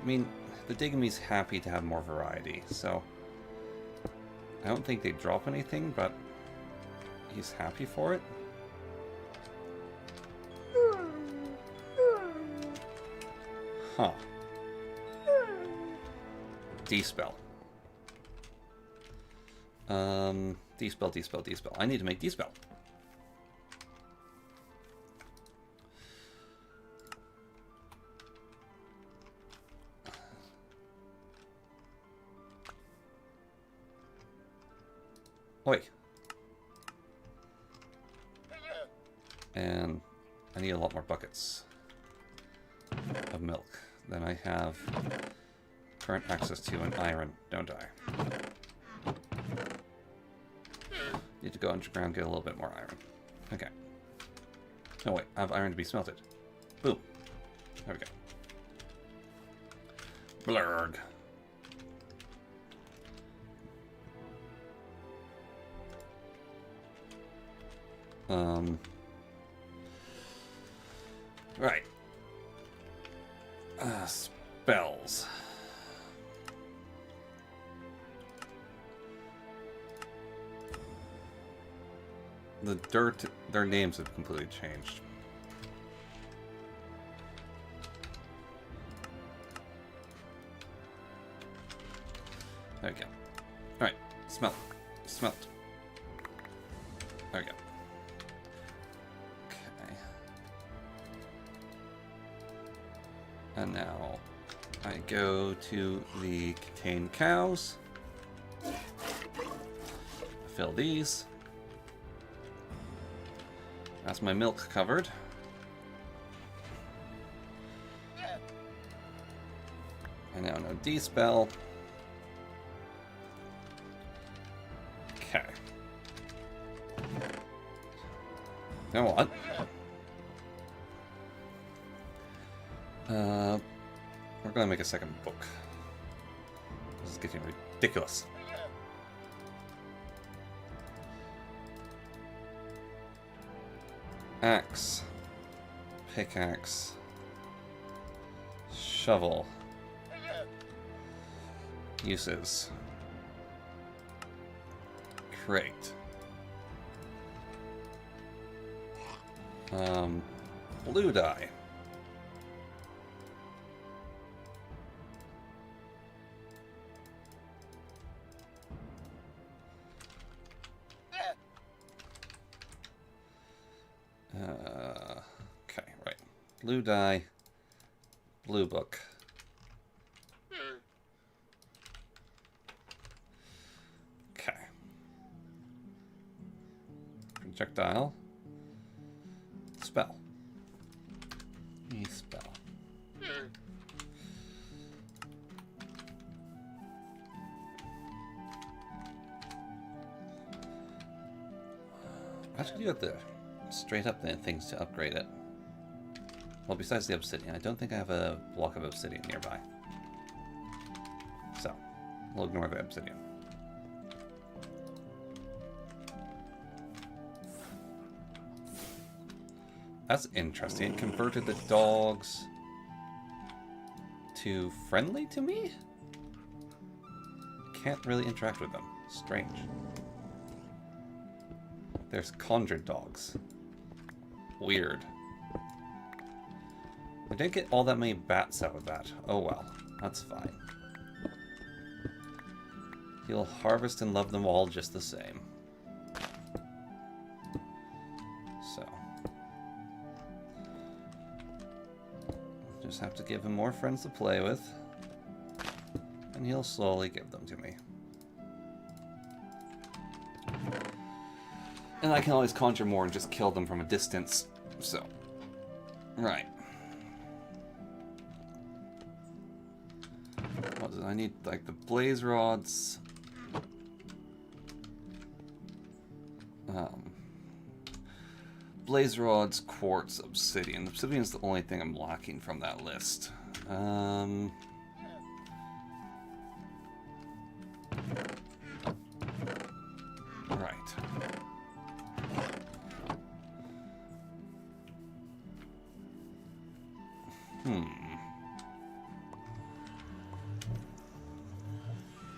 I mean, the Digamy's happy to have more variety, so... I don't think they drop anything, but he's happy for it. Huh. D-spell. D-spell, D-spell, D-spell. I need to make D-spell. Hoi. And I need a lot more buckets of milk than I have current access to in iron, don't I? Need to go underground, get a little bit more iron. Okay. Oh wait, I have iron to be smelted. Boom. There we go. Blurg. Right. Spells. The dirt, their names have completely changed. There we go. Alright, smelt. Smelt. There we go. Okay. And now I go to the contained cows. Fill these. That's my milk covered. And now no D-spell. Okay. You know what? We're gonna make a second book. This is getting ridiculous. Axe. Pickaxe. Shovel. Uses. Crate. Blue dye. Okay, right. Blue dye. Blue book. Okay. Projectile. Spell. Spell. Actually, you have to straight up the things to upgrade it. Well, besides the obsidian, I don't think I have a block of obsidian nearby. So, we'll ignore the obsidian. That's interesting. It converted the dogs to friendly to me? Can't really interact with them. Strange. There's conjured dogs. Weird. I didn't get all that many bats out of that. Oh well. That's fine. He'll harvest and love them all just the same. So. Just have to give him more friends to play with. And he'll slowly give them to me. And I can always conjure more and just kill them from a distance. So. Right. What do I need? Like the blaze rods. Blaze rods, quartz, obsidian. Obsidian is the only thing I'm lacking from that list. Right.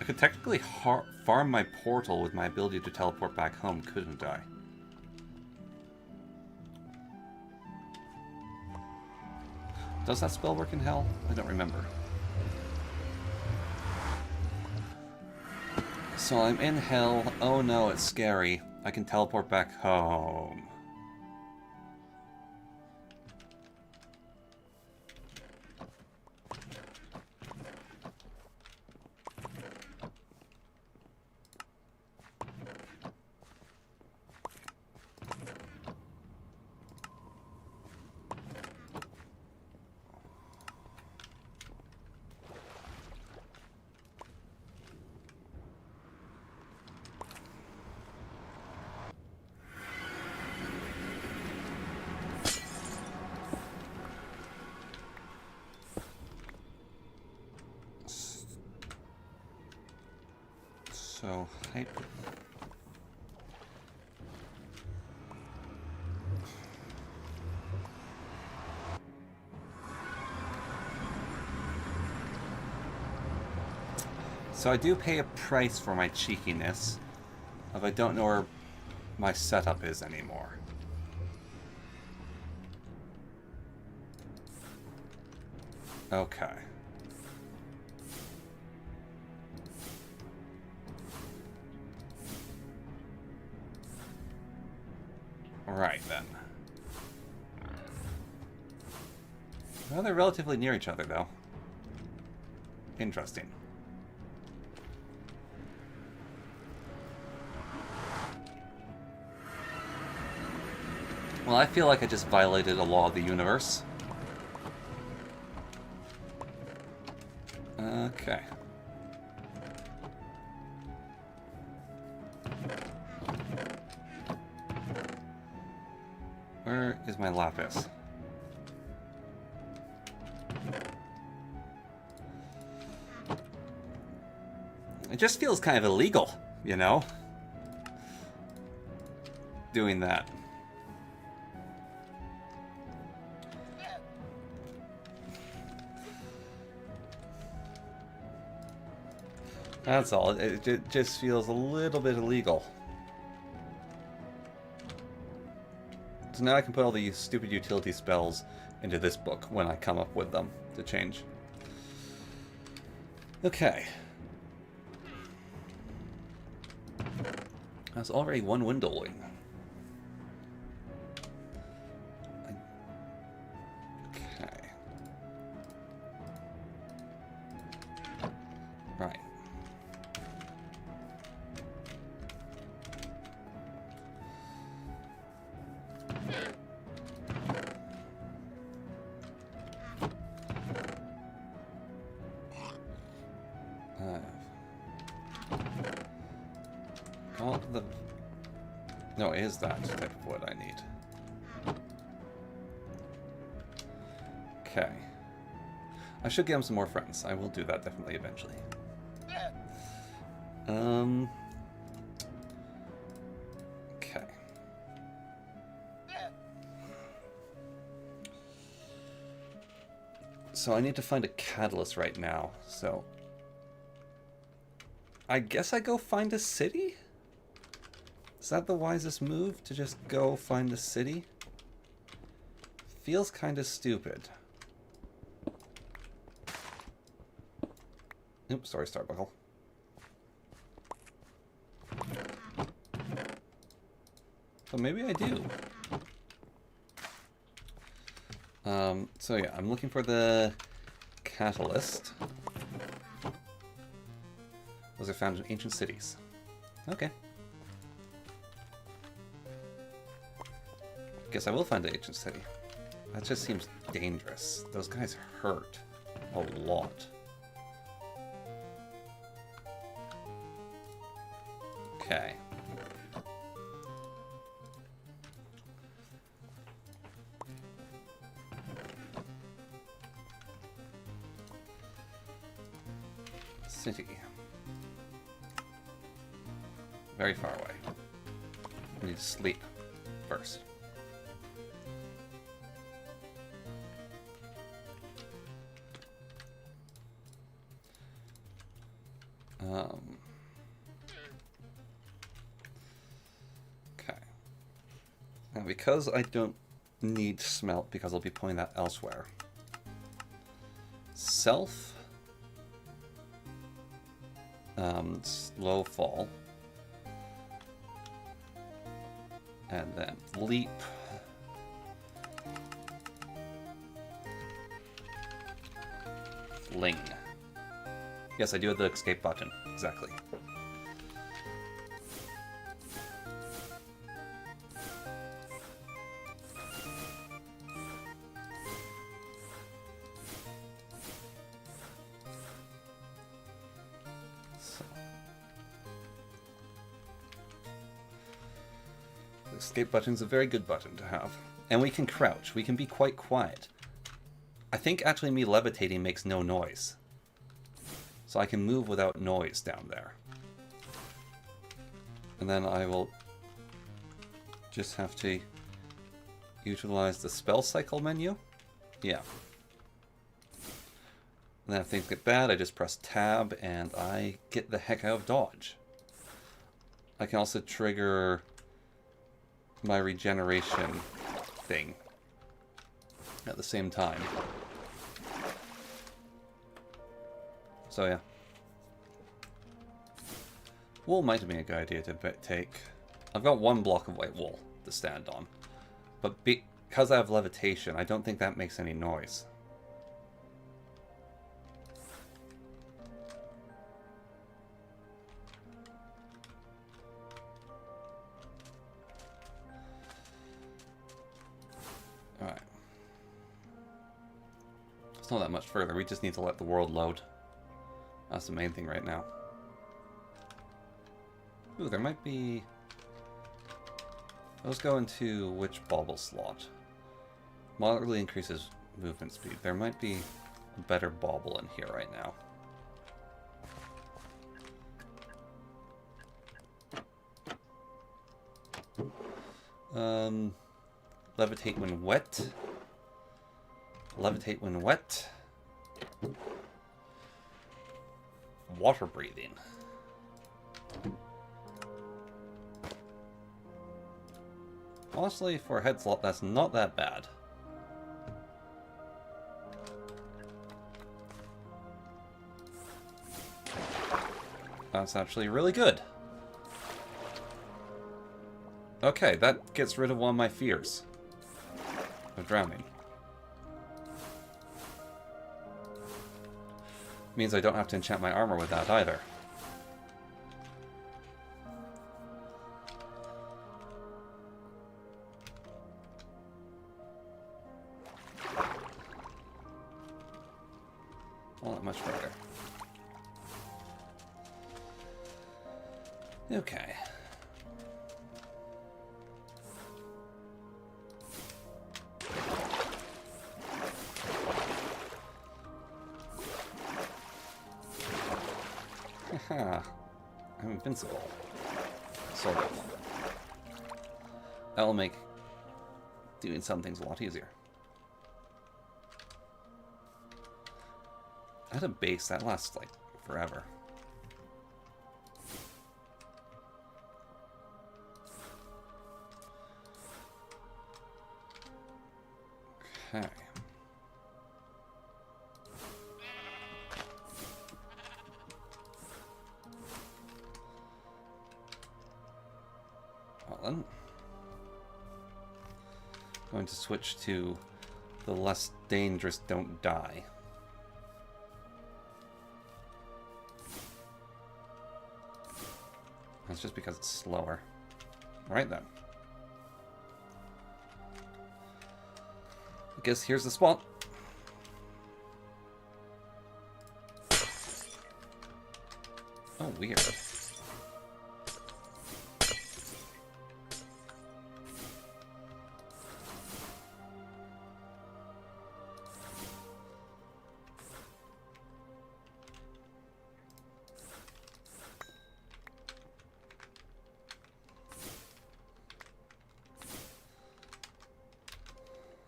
I could technically farm my portal with my ability to teleport back home, couldn't I? Does that spell work in hell? I don't remember. So I'm in hell. Oh no, it's scary. I can teleport back home. So, height. So I do pay a price for my cheekiness if I don't know where my setup is anymore. Okay. Right then. Well, they're relatively near each other, though. Interesting. Well, I feel like I just violated a law of the universe. Okay. Where is my lapis? It just feels kind of illegal, you know? Doing that. That's all. It just feels a little bit illegal. So now I can put all these stupid utility spells into this book when I come up with them to change. Okay. That's already one windowing. Okay. Right. No, it is that type of wood I need. Okay. I should give him some more friends. I will do that definitely eventually. Okay. So I need to find a catalyst right now, so I guess I go find a city? Is that the wisest move, to just go find a city? Feels kind of stupid. Oops, sorry, Starbuckle. But maybe I do. So yeah, I'm looking for the catalyst. Those are found in ancient cities. Okay. Guess I will find the ancient city. That just seems dangerous. Those guys hurt a lot. Okay. City. Very far away. I need to sleep first. Okay. Now, because I don't need smelt, because I'll be putting that elsewhere. Self. Slow fall. And then leap. Fling. Yes, I do have the escape button. Exactly. The escape button is a very good button to have. And we can crouch. We can be quite quiet. I think actually me levitating makes no noise. So I can move without noise down there. And then I will just have to utilize the spell cycle menu. Yeah. And then if things get bad, I just press tab and I get the heck out of dodge. I can also trigger my regeneration thing at the same time. So yeah. Wool might be a good idea to take. I've got one block of white wool to stand on. But because I have levitation, I don't think that makes any noise. Alright. It's not that much further. We just need to let the world load. That's the main thing right now. Ooh, there might be... Let's go into which bauble slot? Moderately increases movement speed. There might be a better bauble in here right now. Levitate when wet. Levitate when wet. Water breathing. Honestly, for a head slot, that's not that bad. That's actually really good. Okay, that gets rid of one of my fears of drowning. Means I don't have to enchant my armor with that either. Not much further. Okay. Haha. I'm invincible. Sort of. That'll make doing some things a lot easier. At a base, that lasts, like, forever. Okay. Well then. Going to switch to the less dangerous don't die. That's just because it's slower. Right then. I guess here's the spot. Oh, weird.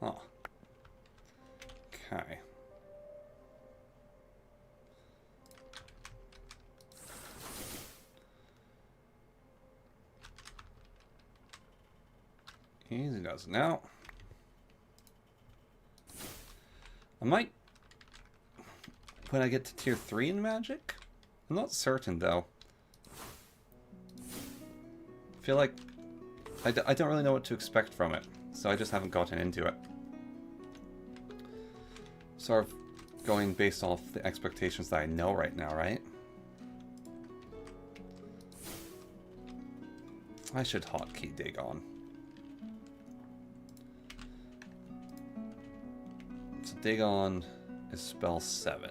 Huh. Okay. Easy does. Now, I might, when I get to tier 3 in magic? I'm not certain though. I feel like I don't really know what to expect from it, so I just haven't gotten into it. Sort of going based off the expectations that I know right now, right? I should hotkey dig on. So dig on is spell 7.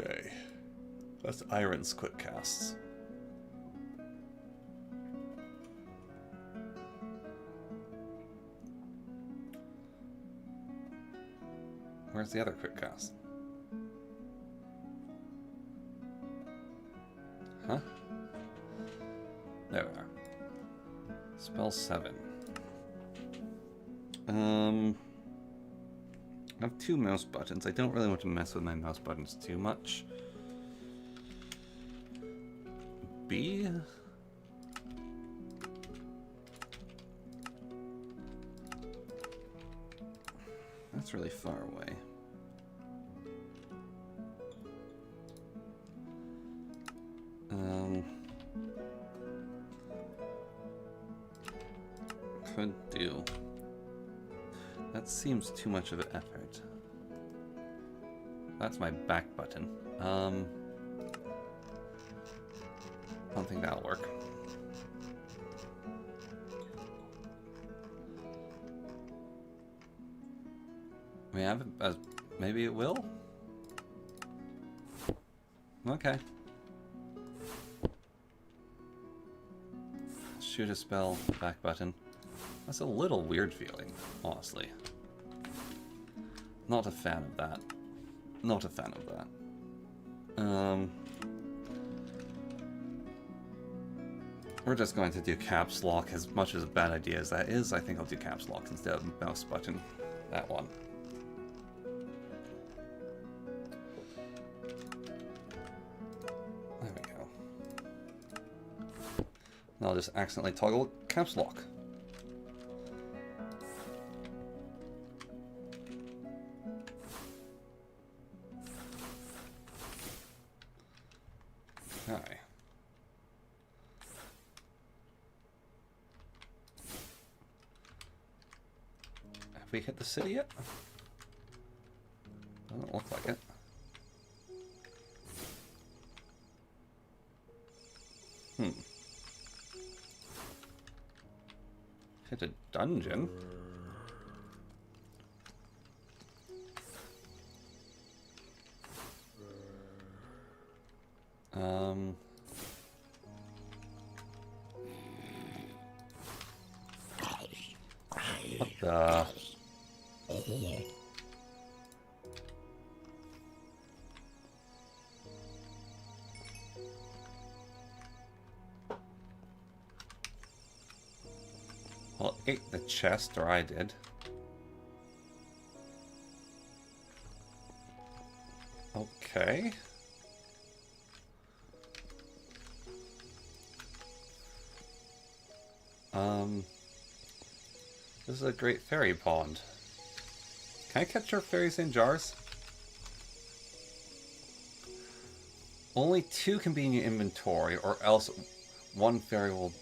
Okay. That's Iron's quick casts. Where's the other quick cast? Huh? There we are. Spell 7. I have 2 mouse buttons. I don't really want to mess with my mouse buttons too much. B? That's really far away. Could do. That seems too much of an effort. That's my back button. I don't think that'll work. We have it, maybe it will? Okay. Shoot a spell, back button. That's a little weird feeling, honestly. Not a fan of that. Not a fan of that. We're just going to do caps lock. As much as a bad idea as that is, I think I'll do caps lock instead of mouse button. That one. There we go. And I'll just accidentally toggle caps lock. Okay. Have we hit the city yet? Doesn't look like it. Hit a dungeon? What the? Well, it ate the chest, or I did. Okay. This is a great fairy pond. Can I catch our fairies in jars? Only 2 can be in your inventory, or else 1 fairy will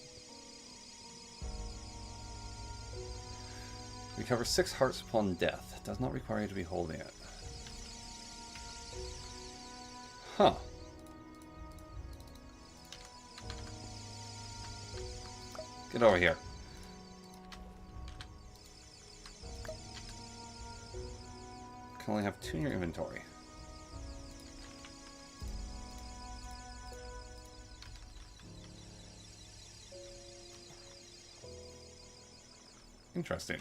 recover 6 hearts upon death. It does not require you to be holding it. Huh. Get over here. Can only have 2 in your inventory. Interesting.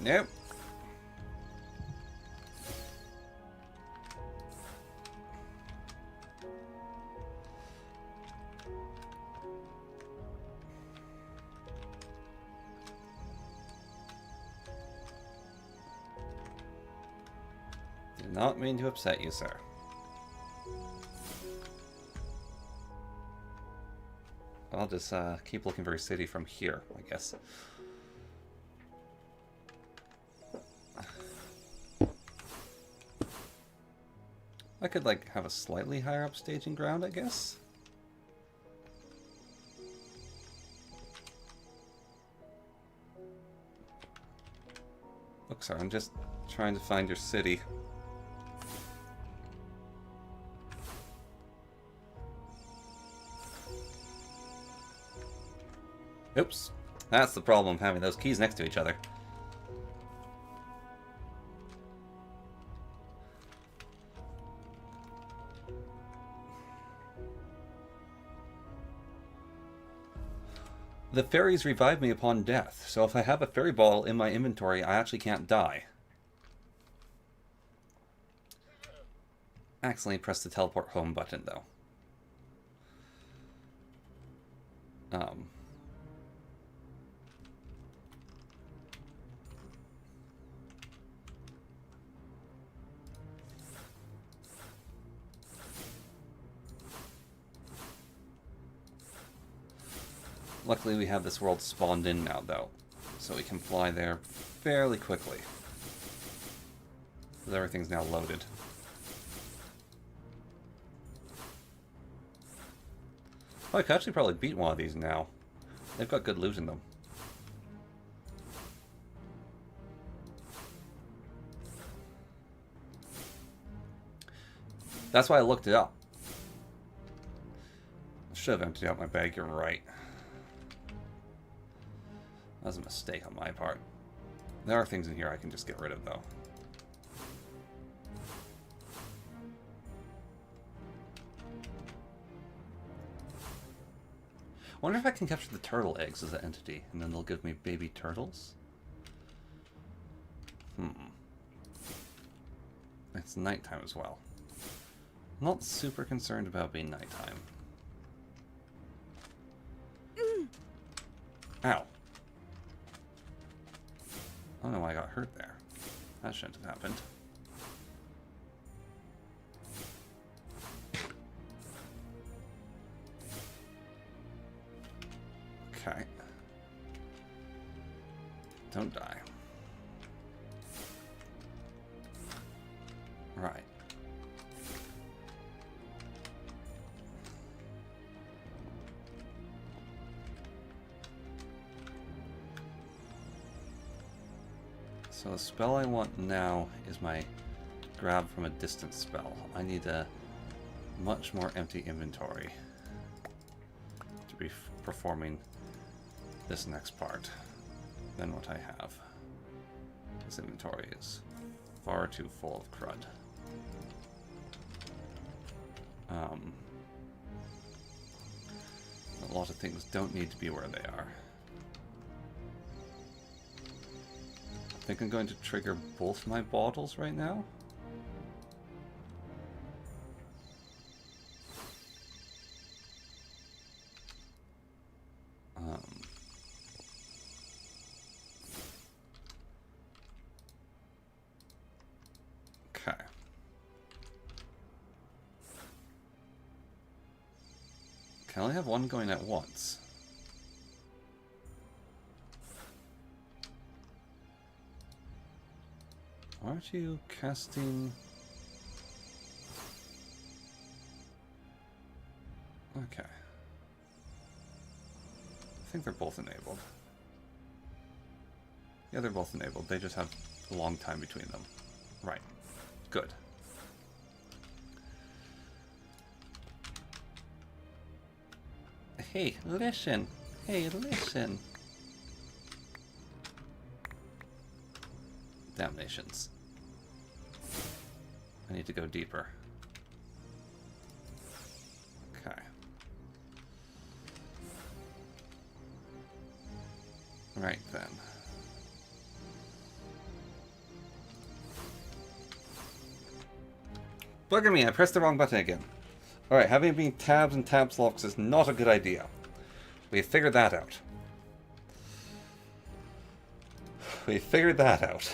Nope. Did not mean to upset you, sir. I'll just keep looking for a city from here, I guess. I could, like, have a slightly higher up staging ground, I guess. Look, sir, I'm just trying to find your city. Oops. That's the problem, having those keys next to each other. The fairies revive me upon death, so if I have a fairy ball in my inventory, I actually can't die. Accidentally pressed the teleport home button, though. Luckily we have this world spawned in now, though, so we can fly there fairly quickly. Because everything's now loaded. Oh, I could actually probably beat one of these now. They've got good loot in them. That's why I looked it up. I should have emptied out my bag, you're right. That was a mistake on my part. There are things in here I can just get rid of, though. I wonder if I can capture the turtle eggs as an entity, and then they'll give me baby turtles? It's nighttime as well. I'm not super concerned about being nighttime. Ow. I don't know why I got hurt there. That shouldn't have happened. Okay. Don't die. Right. So the spell I want now is my grab from a distance spell. I need a much more empty inventory to be performing this next part than what I have. This inventory is far too full of crud. A lot of things don't need to be where they are. I think I'm going to trigger both my bottles right now. Okay. Can I only have one going at once? Why aren't you casting... Okay. I think they're both enabled. Yeah, they're both enabled. They just have a long time between them. Right. Good. Hey, listen. Hey, listen. Damnations. I need to go deeper. Okay. Right then. Bugger me, I pressed the wrong button again. Alright, having been tabs and tabs locks is not a good idea. We figured that out. We figured that out.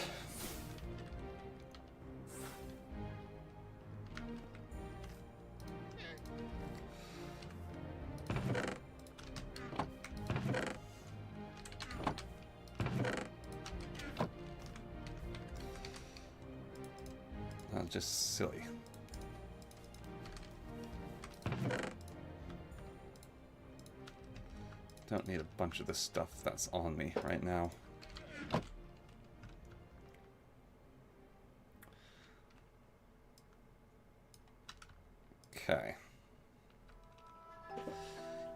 Just silly. Don't need a bunch of this stuff that's on me right now. Okay.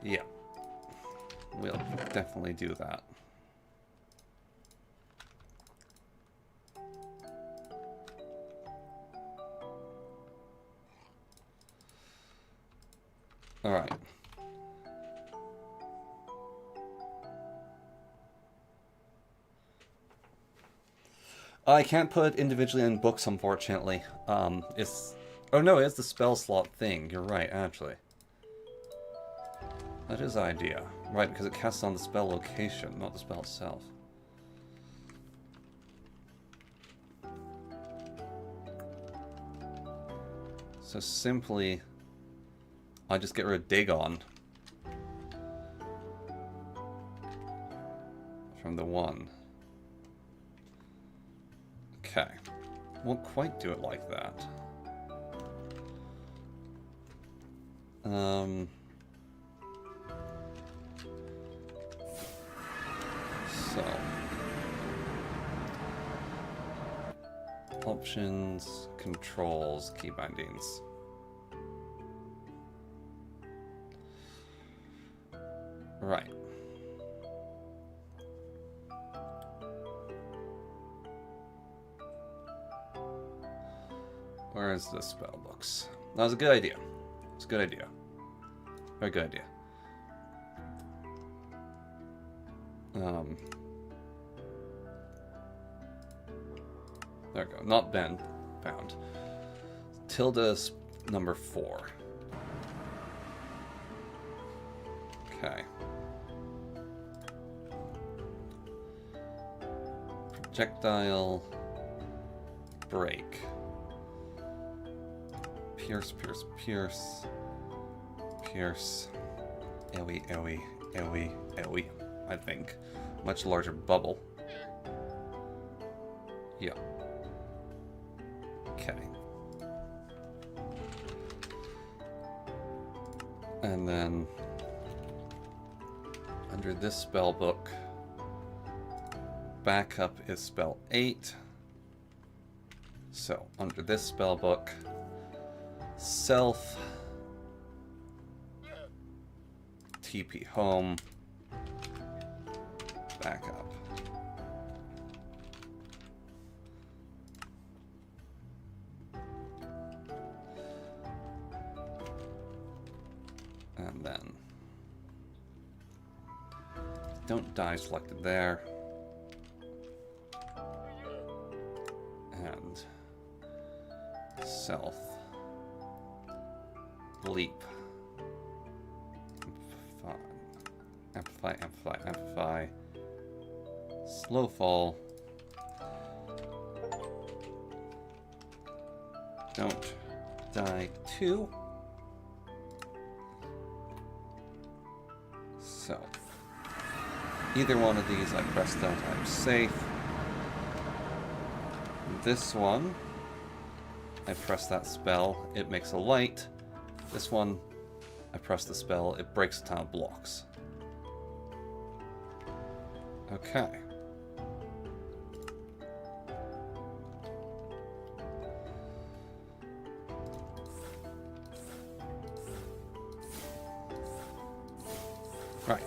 Yeah. We'll definitely do that. Alright. I can't put it individually in books, unfortunately. It's... Oh no, it's the spell slot thing. You're right, actually. That is the idea. Right, because it casts on the spell location, not the spell itself. So simply, I just get rid of Dig On from the one. Okay. Won't quite do it like that. So. Options, controls, key bindings. Right. Where is the spell books? That was a good idea. It's a good idea. Very good idea. There we go. Not been found. Tilda's number 4. Okay. Projectile. Break. Pierce, pierce, pierce. Pierce. Owie, owie, owie, owie. I think. Much larger bubble. Yeah. Okay. And then under this spell book, backup is spell 8. So under this spell book, self, TP home, backup. And then don't die selected there. And self bleep. Amplify, amplify, amplify. Slow fall. Don't die 2. So, either one of these I press that, I'm safe. This one, I press that spell, it makes a light. This one, I press the spell, it breaks a ton of blocks. Okay. Right.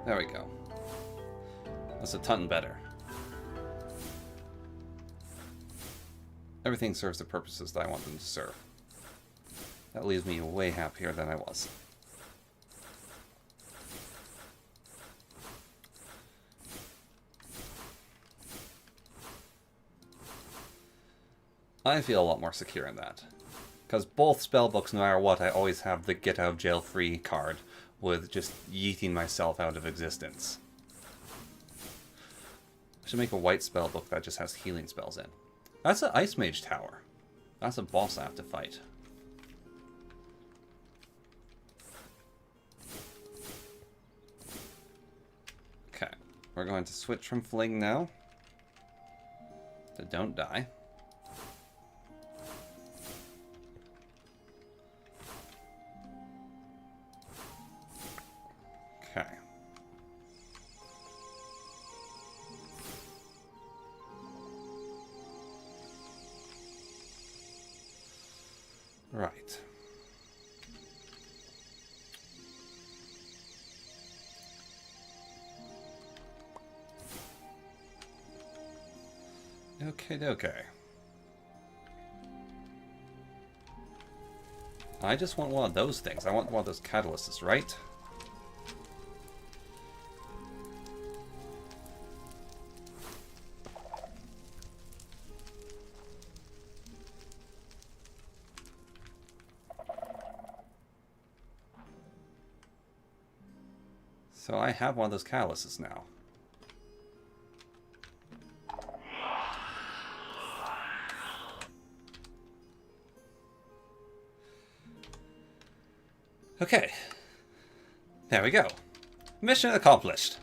There we go. That's a ton better. Everything serves the purposes that I want them to serve. That leaves me way happier than I was. I feel a lot more secure in that. Because both spellbooks, no matter what, I always have the get out of jail free card with just yeeting myself out of existence. I should make a white spellbook that just has healing spells in. That's an Ice Mage Tower. That's a boss I have to fight. Okay, we're going to switch from Fling now to Don't Die. Okay. Right. Okay. I just want one of those things. I want one of those catalysts, right? So I have one of those catalysts now. Okay. There we go. Mission accomplished.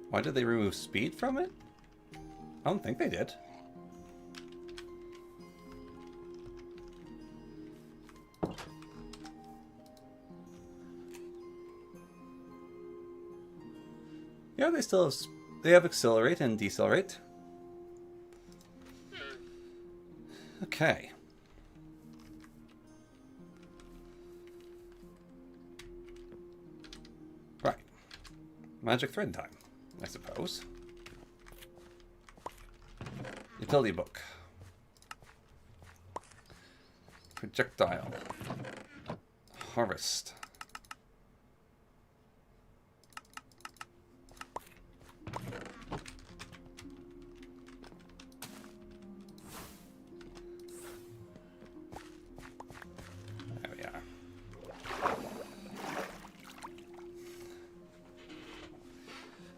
Why did they remove speed from it? I don't think they did. Yeah, they still have, they have accelerate and decelerate. Okay. Right. Magic thread time, I suppose. Utility book. Projectile. Harvest.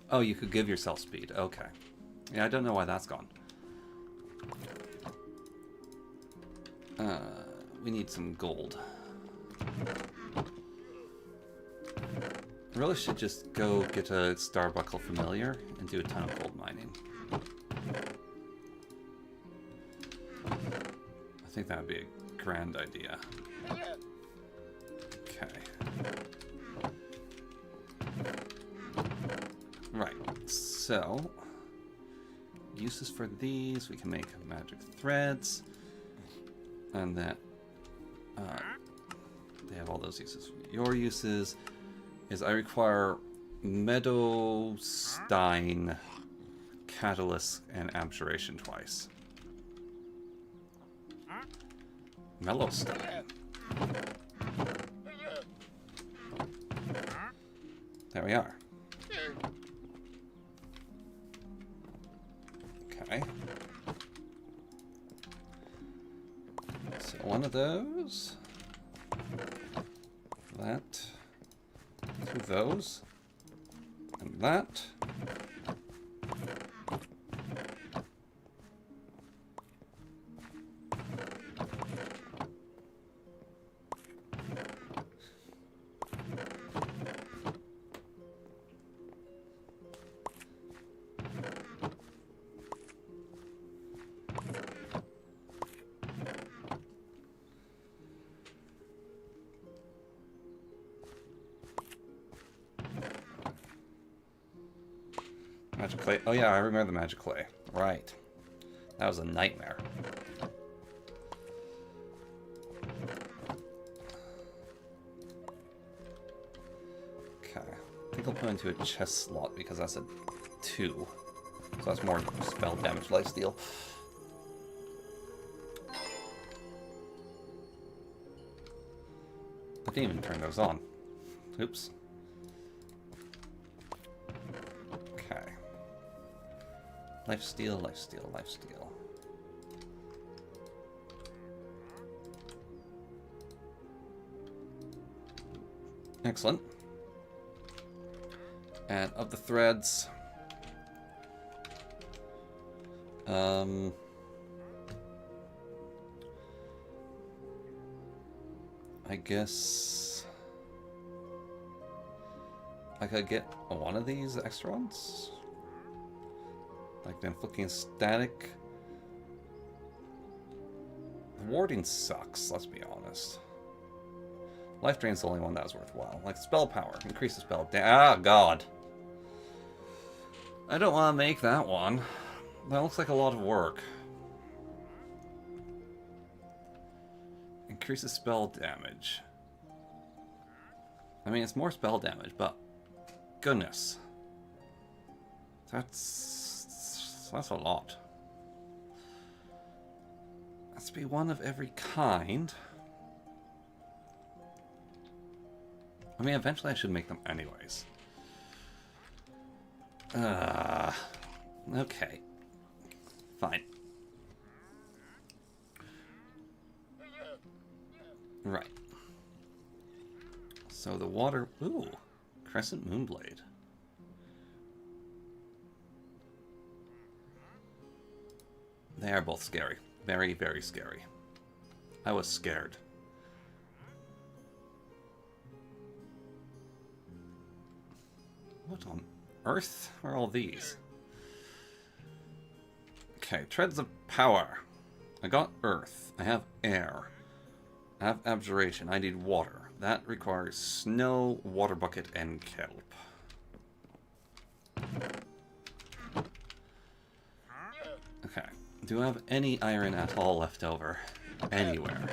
Oh, you could give yourself speed. Okay. Yeah, I don't know why that's gone. We need some gold. I really should just go get a Starbuckle Familiar and do a ton of gold mining. I think that would be a grand idea. Okay. Right, so uses for these, we can make magic threads, and that they have all those uses. Your uses is I require Meadowstein, Catalyst, and Abjuration twice. Mellowstein. There we are. Okay. So one of those. That. Two of those. And that. Magic clay. Oh yeah, I remember the magic clay. Right. That was a nightmare. Okay. I think I'll put into a chest slot because that's a 2. So that's more spell damage lifesteal. I didn't even turn those on. Oops. Lifesteal, lifesteal, lifesteal. Excellent. And of the threads, I guess I could get one of these extra ones. Like the inflicting static. The warding sucks, let's be honest. Life drain's the only one that was worthwhile. Like spell power, increase the spell. Ah, God. I don't want to make that one. That looks like a lot of work. Increases spell damage. I mean, it's more spell damage, but goodness. That's So that's a lot. Has to be one of every kind. I mean, eventually I should make them anyways. Okay. Fine. Right. So the water... Ooh. Crescent Moonblade. They are both scary. Very, very scary. I was scared. What on earth are all these? Okay, Treads of Power. I got Earth. I have Air. I have Abjuration. I need Water. That requires Snow, Water Bucket, and Kelp. Okay. Do I have any iron at all left over? Anywhere.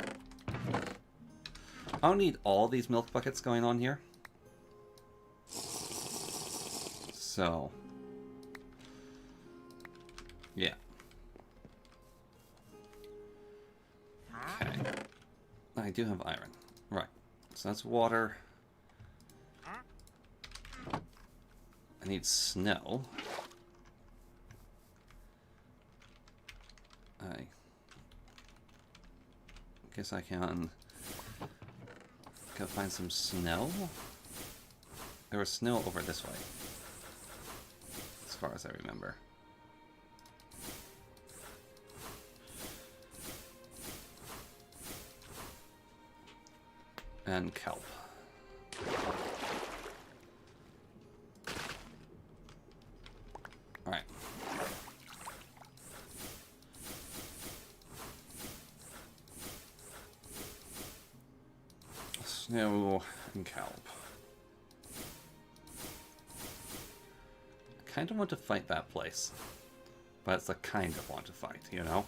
I don't need all these milk buckets going on here. So... yeah. Okay. I do have iron. Right. So that's water. I need snow. I guess I can go find some snow. There was snow over this way, as far as I remember. And kelp. Alright. Snow and kelp. I kind of want to fight that place. But it's a kind of want to fight, you know?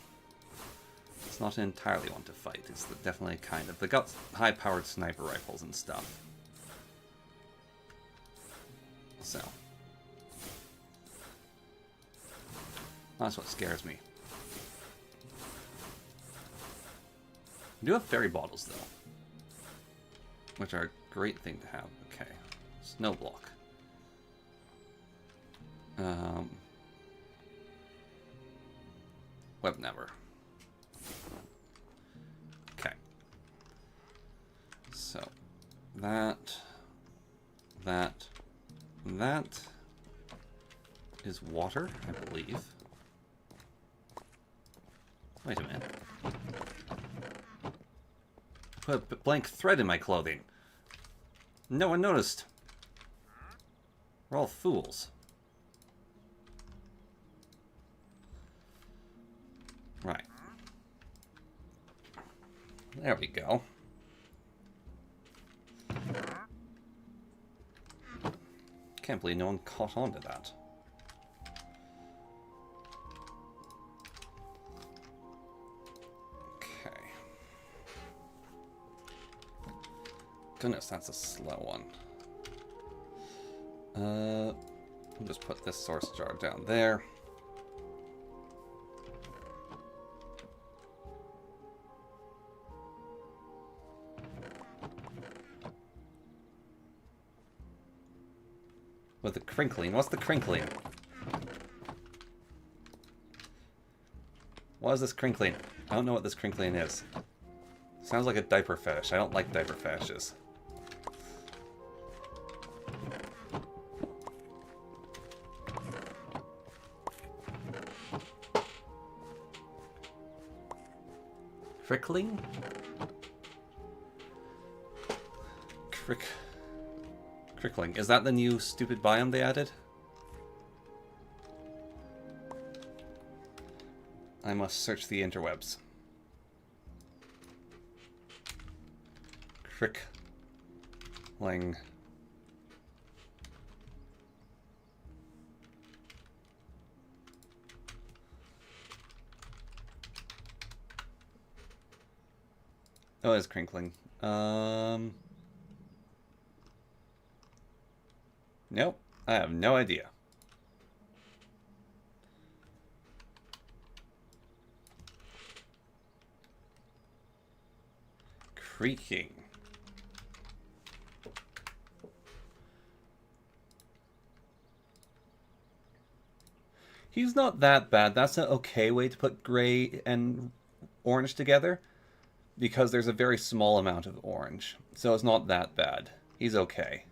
It's not entirely want to fight, it's definitely kind of. They got high-powered sniper rifles and stuff. So. That's what scares me. I do have fairy bottles, though. Which are a great thing to have. Okay. Snow block. Web never. Okay. So, that is water, I believe. Wait a minute. Put a blank thread in my clothing. No one noticed. We're all fools. Right. There we go. Can't believe no one caught on to that. Okay. Goodness, that's a slow one. I'll just put this source jar down there. With the crinkling. What's the crinkling? What is this crinkling? I don't know what this crinkling is. Sounds like a diaper fetish. I don't like diaper fetishes. Crickling? Crickling. Is that the new stupid biome they added? I must search the interwebs. Crickling. Oh, it's crinkling. Nope, I have no idea. creaking. He's not that bad. That's an okay way to put gray and orange together, because there's a very small amount of orange. So it's not that bad. He's okay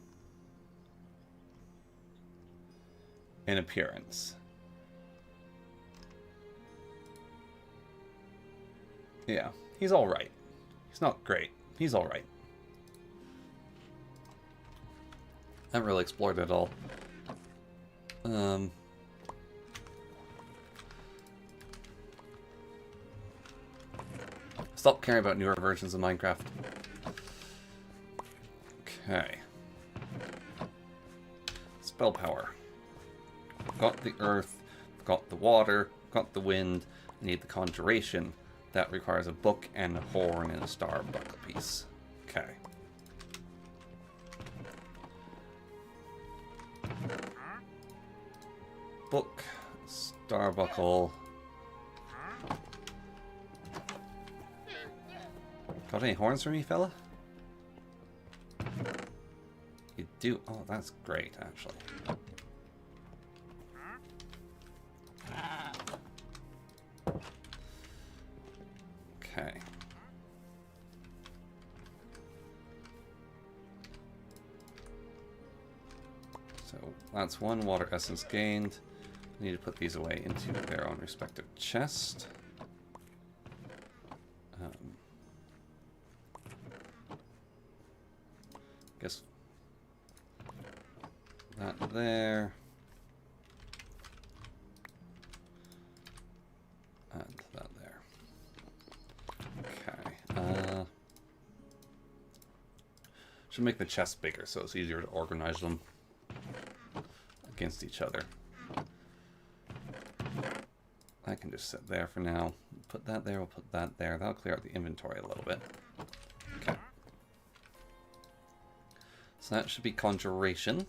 in appearance. Yeah, he's alright. He's not great. He's alright. I haven't really explored it at all. Stop caring about newer versions of Minecraft. Okay. Spell power. Got the earth, got the water, got the wind. I need the conjuration. That requires a book and a horn and a star buckle piece. Okay. Book, star buckle. Got any horns for me, fella? You do. Oh, that's great, actually. Okay. So that's one water essence gained. I need to put these away into their own respective chest. Guess that there. And that there. Okay. Should make the chests bigger so it's easier to organize them against each other. I can just sit there for now. Put that there, we'll put that there. That'll clear out the inventory a little bit. Okay. So that should be conjuration.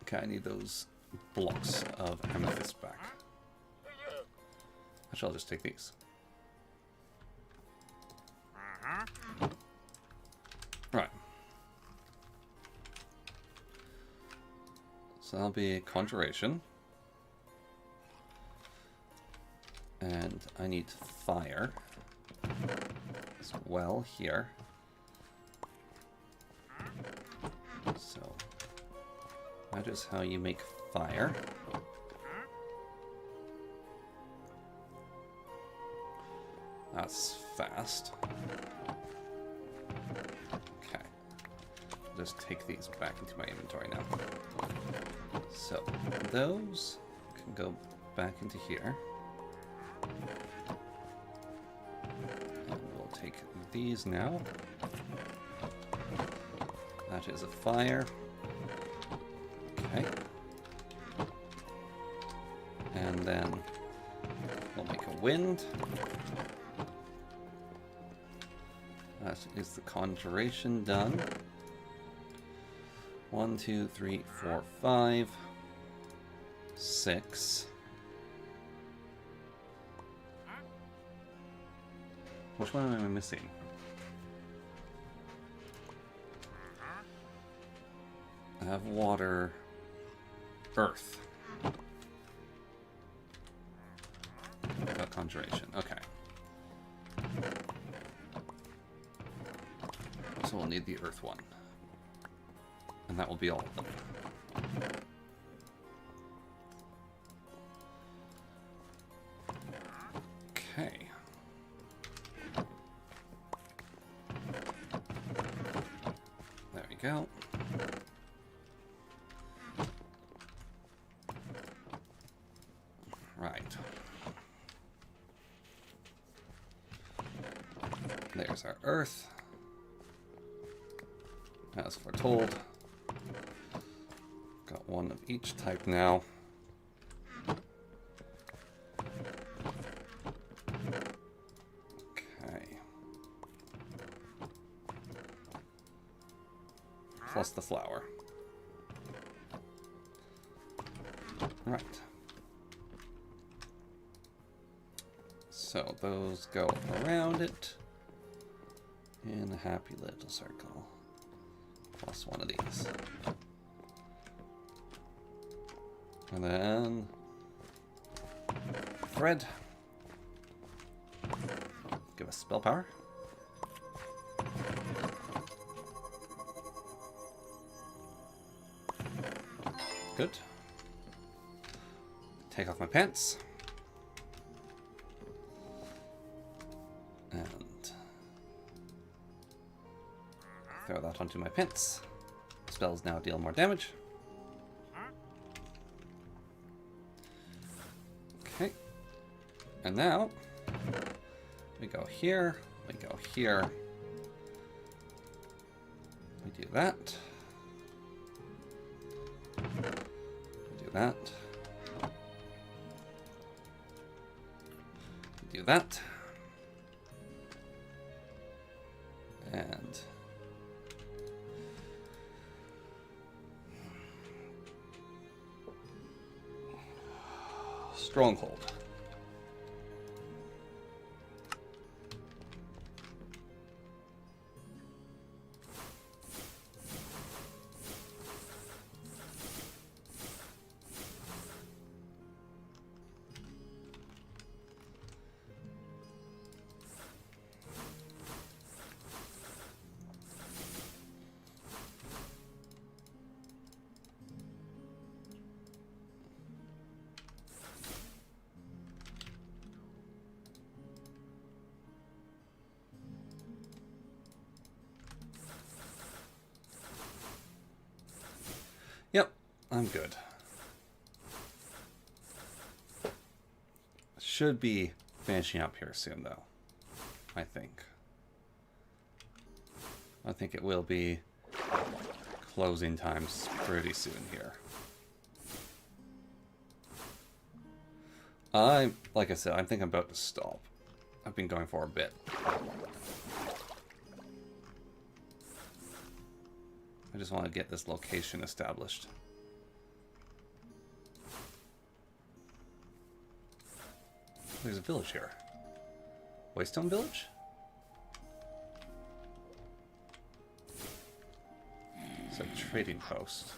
Okay, I need those blocks of amethyst back. Actually, I'll just take these. Right. So that'll be conjuration. And I need fire as well here. So that is how you make fire. That's fast. Okay. Just take these back into my inventory now. So those can go back into here. And we'll take these now. That is a fire. Okay. And then we'll make a wind. That is the conjuration done. 1, 2, 3, 4, 5, 6. Which one am I missing? I have water, earth. Got conjuration. Okay. So we'll need the earth one. And that will be all of them. Okay. There we go. Right. There's our earth. As foretold. Got one of each type now. Okay. Plus the flower. Right. So those go around it in a happy little circle. Plus one of these. And then thread. Give us spell power. Good. Take off my pants. And throw that onto my pants. Spells now deal more damage. Okay. And now we go here, we go here. We do that. We do that. We do that. And stronghold. Yep, I'm good. Should be finishing up here soon, though. I think. I think it will be closing times pretty soon here. Like I said, I think I'm about to stop. I've been going for a bit. I just want to get this location established. There's a village here. Waystone Village? It's a trading post.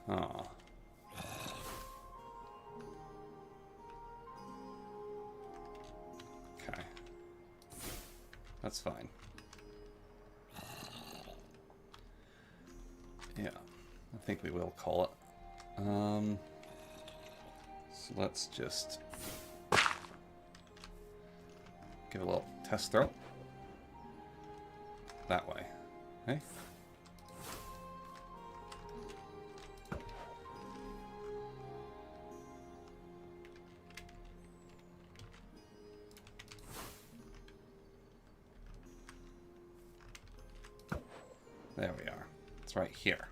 Oh. Okay. That's fine. Yeah, I think we will call it. So let's just give a little test throw. That way. Okay. There we are. It's right here.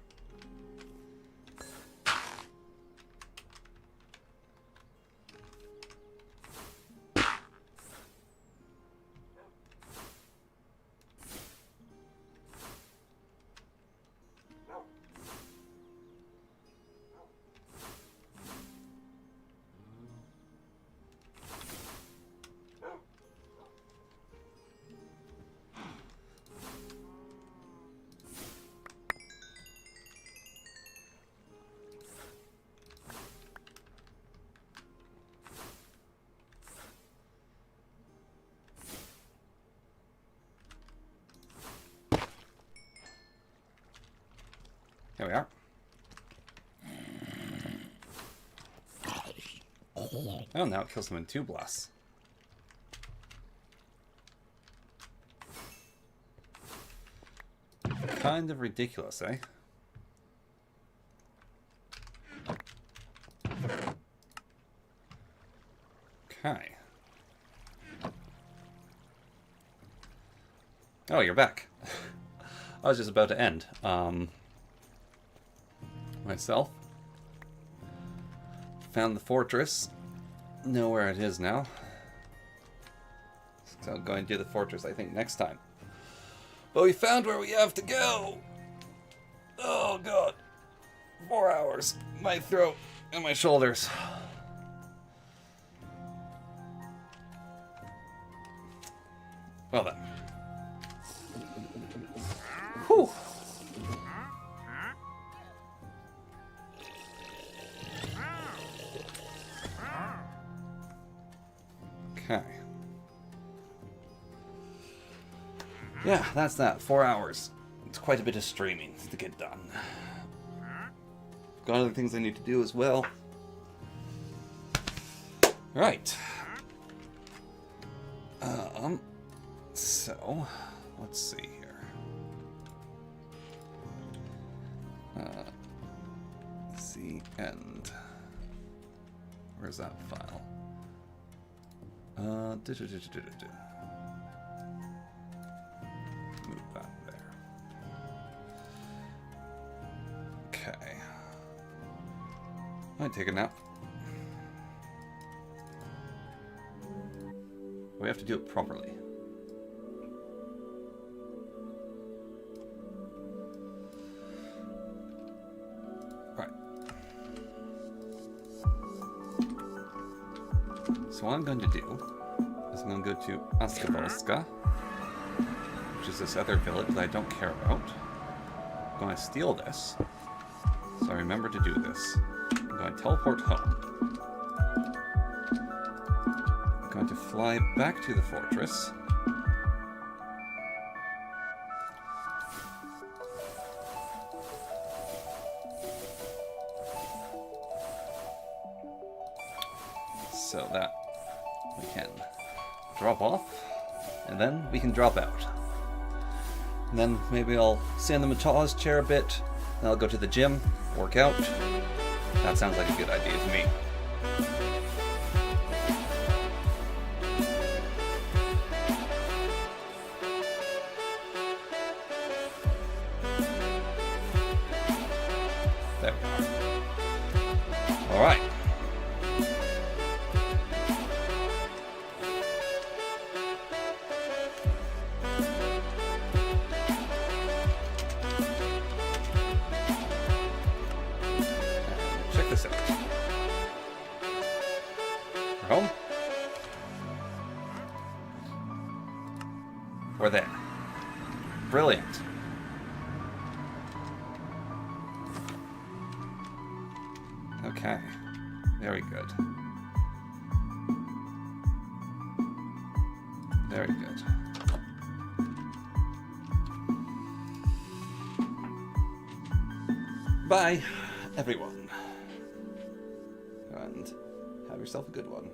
There we are. Oh, now it kills them in 2 blasts. Kind of ridiculous, eh? Okay. Oh, you're back. I was just about to end. Myself. Found the fortress. Know where it is now. So I'm going to do the fortress, I think, next time. But we found where we have to go! Oh, God. 4 hours. My throat and my shoulders. Well then. Whew. Okay. Yeah, that's that. 4 hours. It's quite a bit of streaming to get done. Got other things I need to do as well. Right. So, let's see here. The end. Where's that file? Move that there. Okay. Might take a nap. We have to do it properly. Right. So what I'm going to do is I'm going to go to Askavolska, which is this other village that I don't care about. I'm going to steal this, so I remember to do this. I'm going to teleport home. I'm going to fly back to the fortress. So that we can drop off, and then we can drop out. And then maybe I'll sit in the massage chair a bit, then I'll go to the gym, work out. That sounds like a good idea to me. There we are. All right. Check this out. We're home. We're there. Brilliant. Okay. Very good. Very good. Bye, everyone. And have yourself a good one.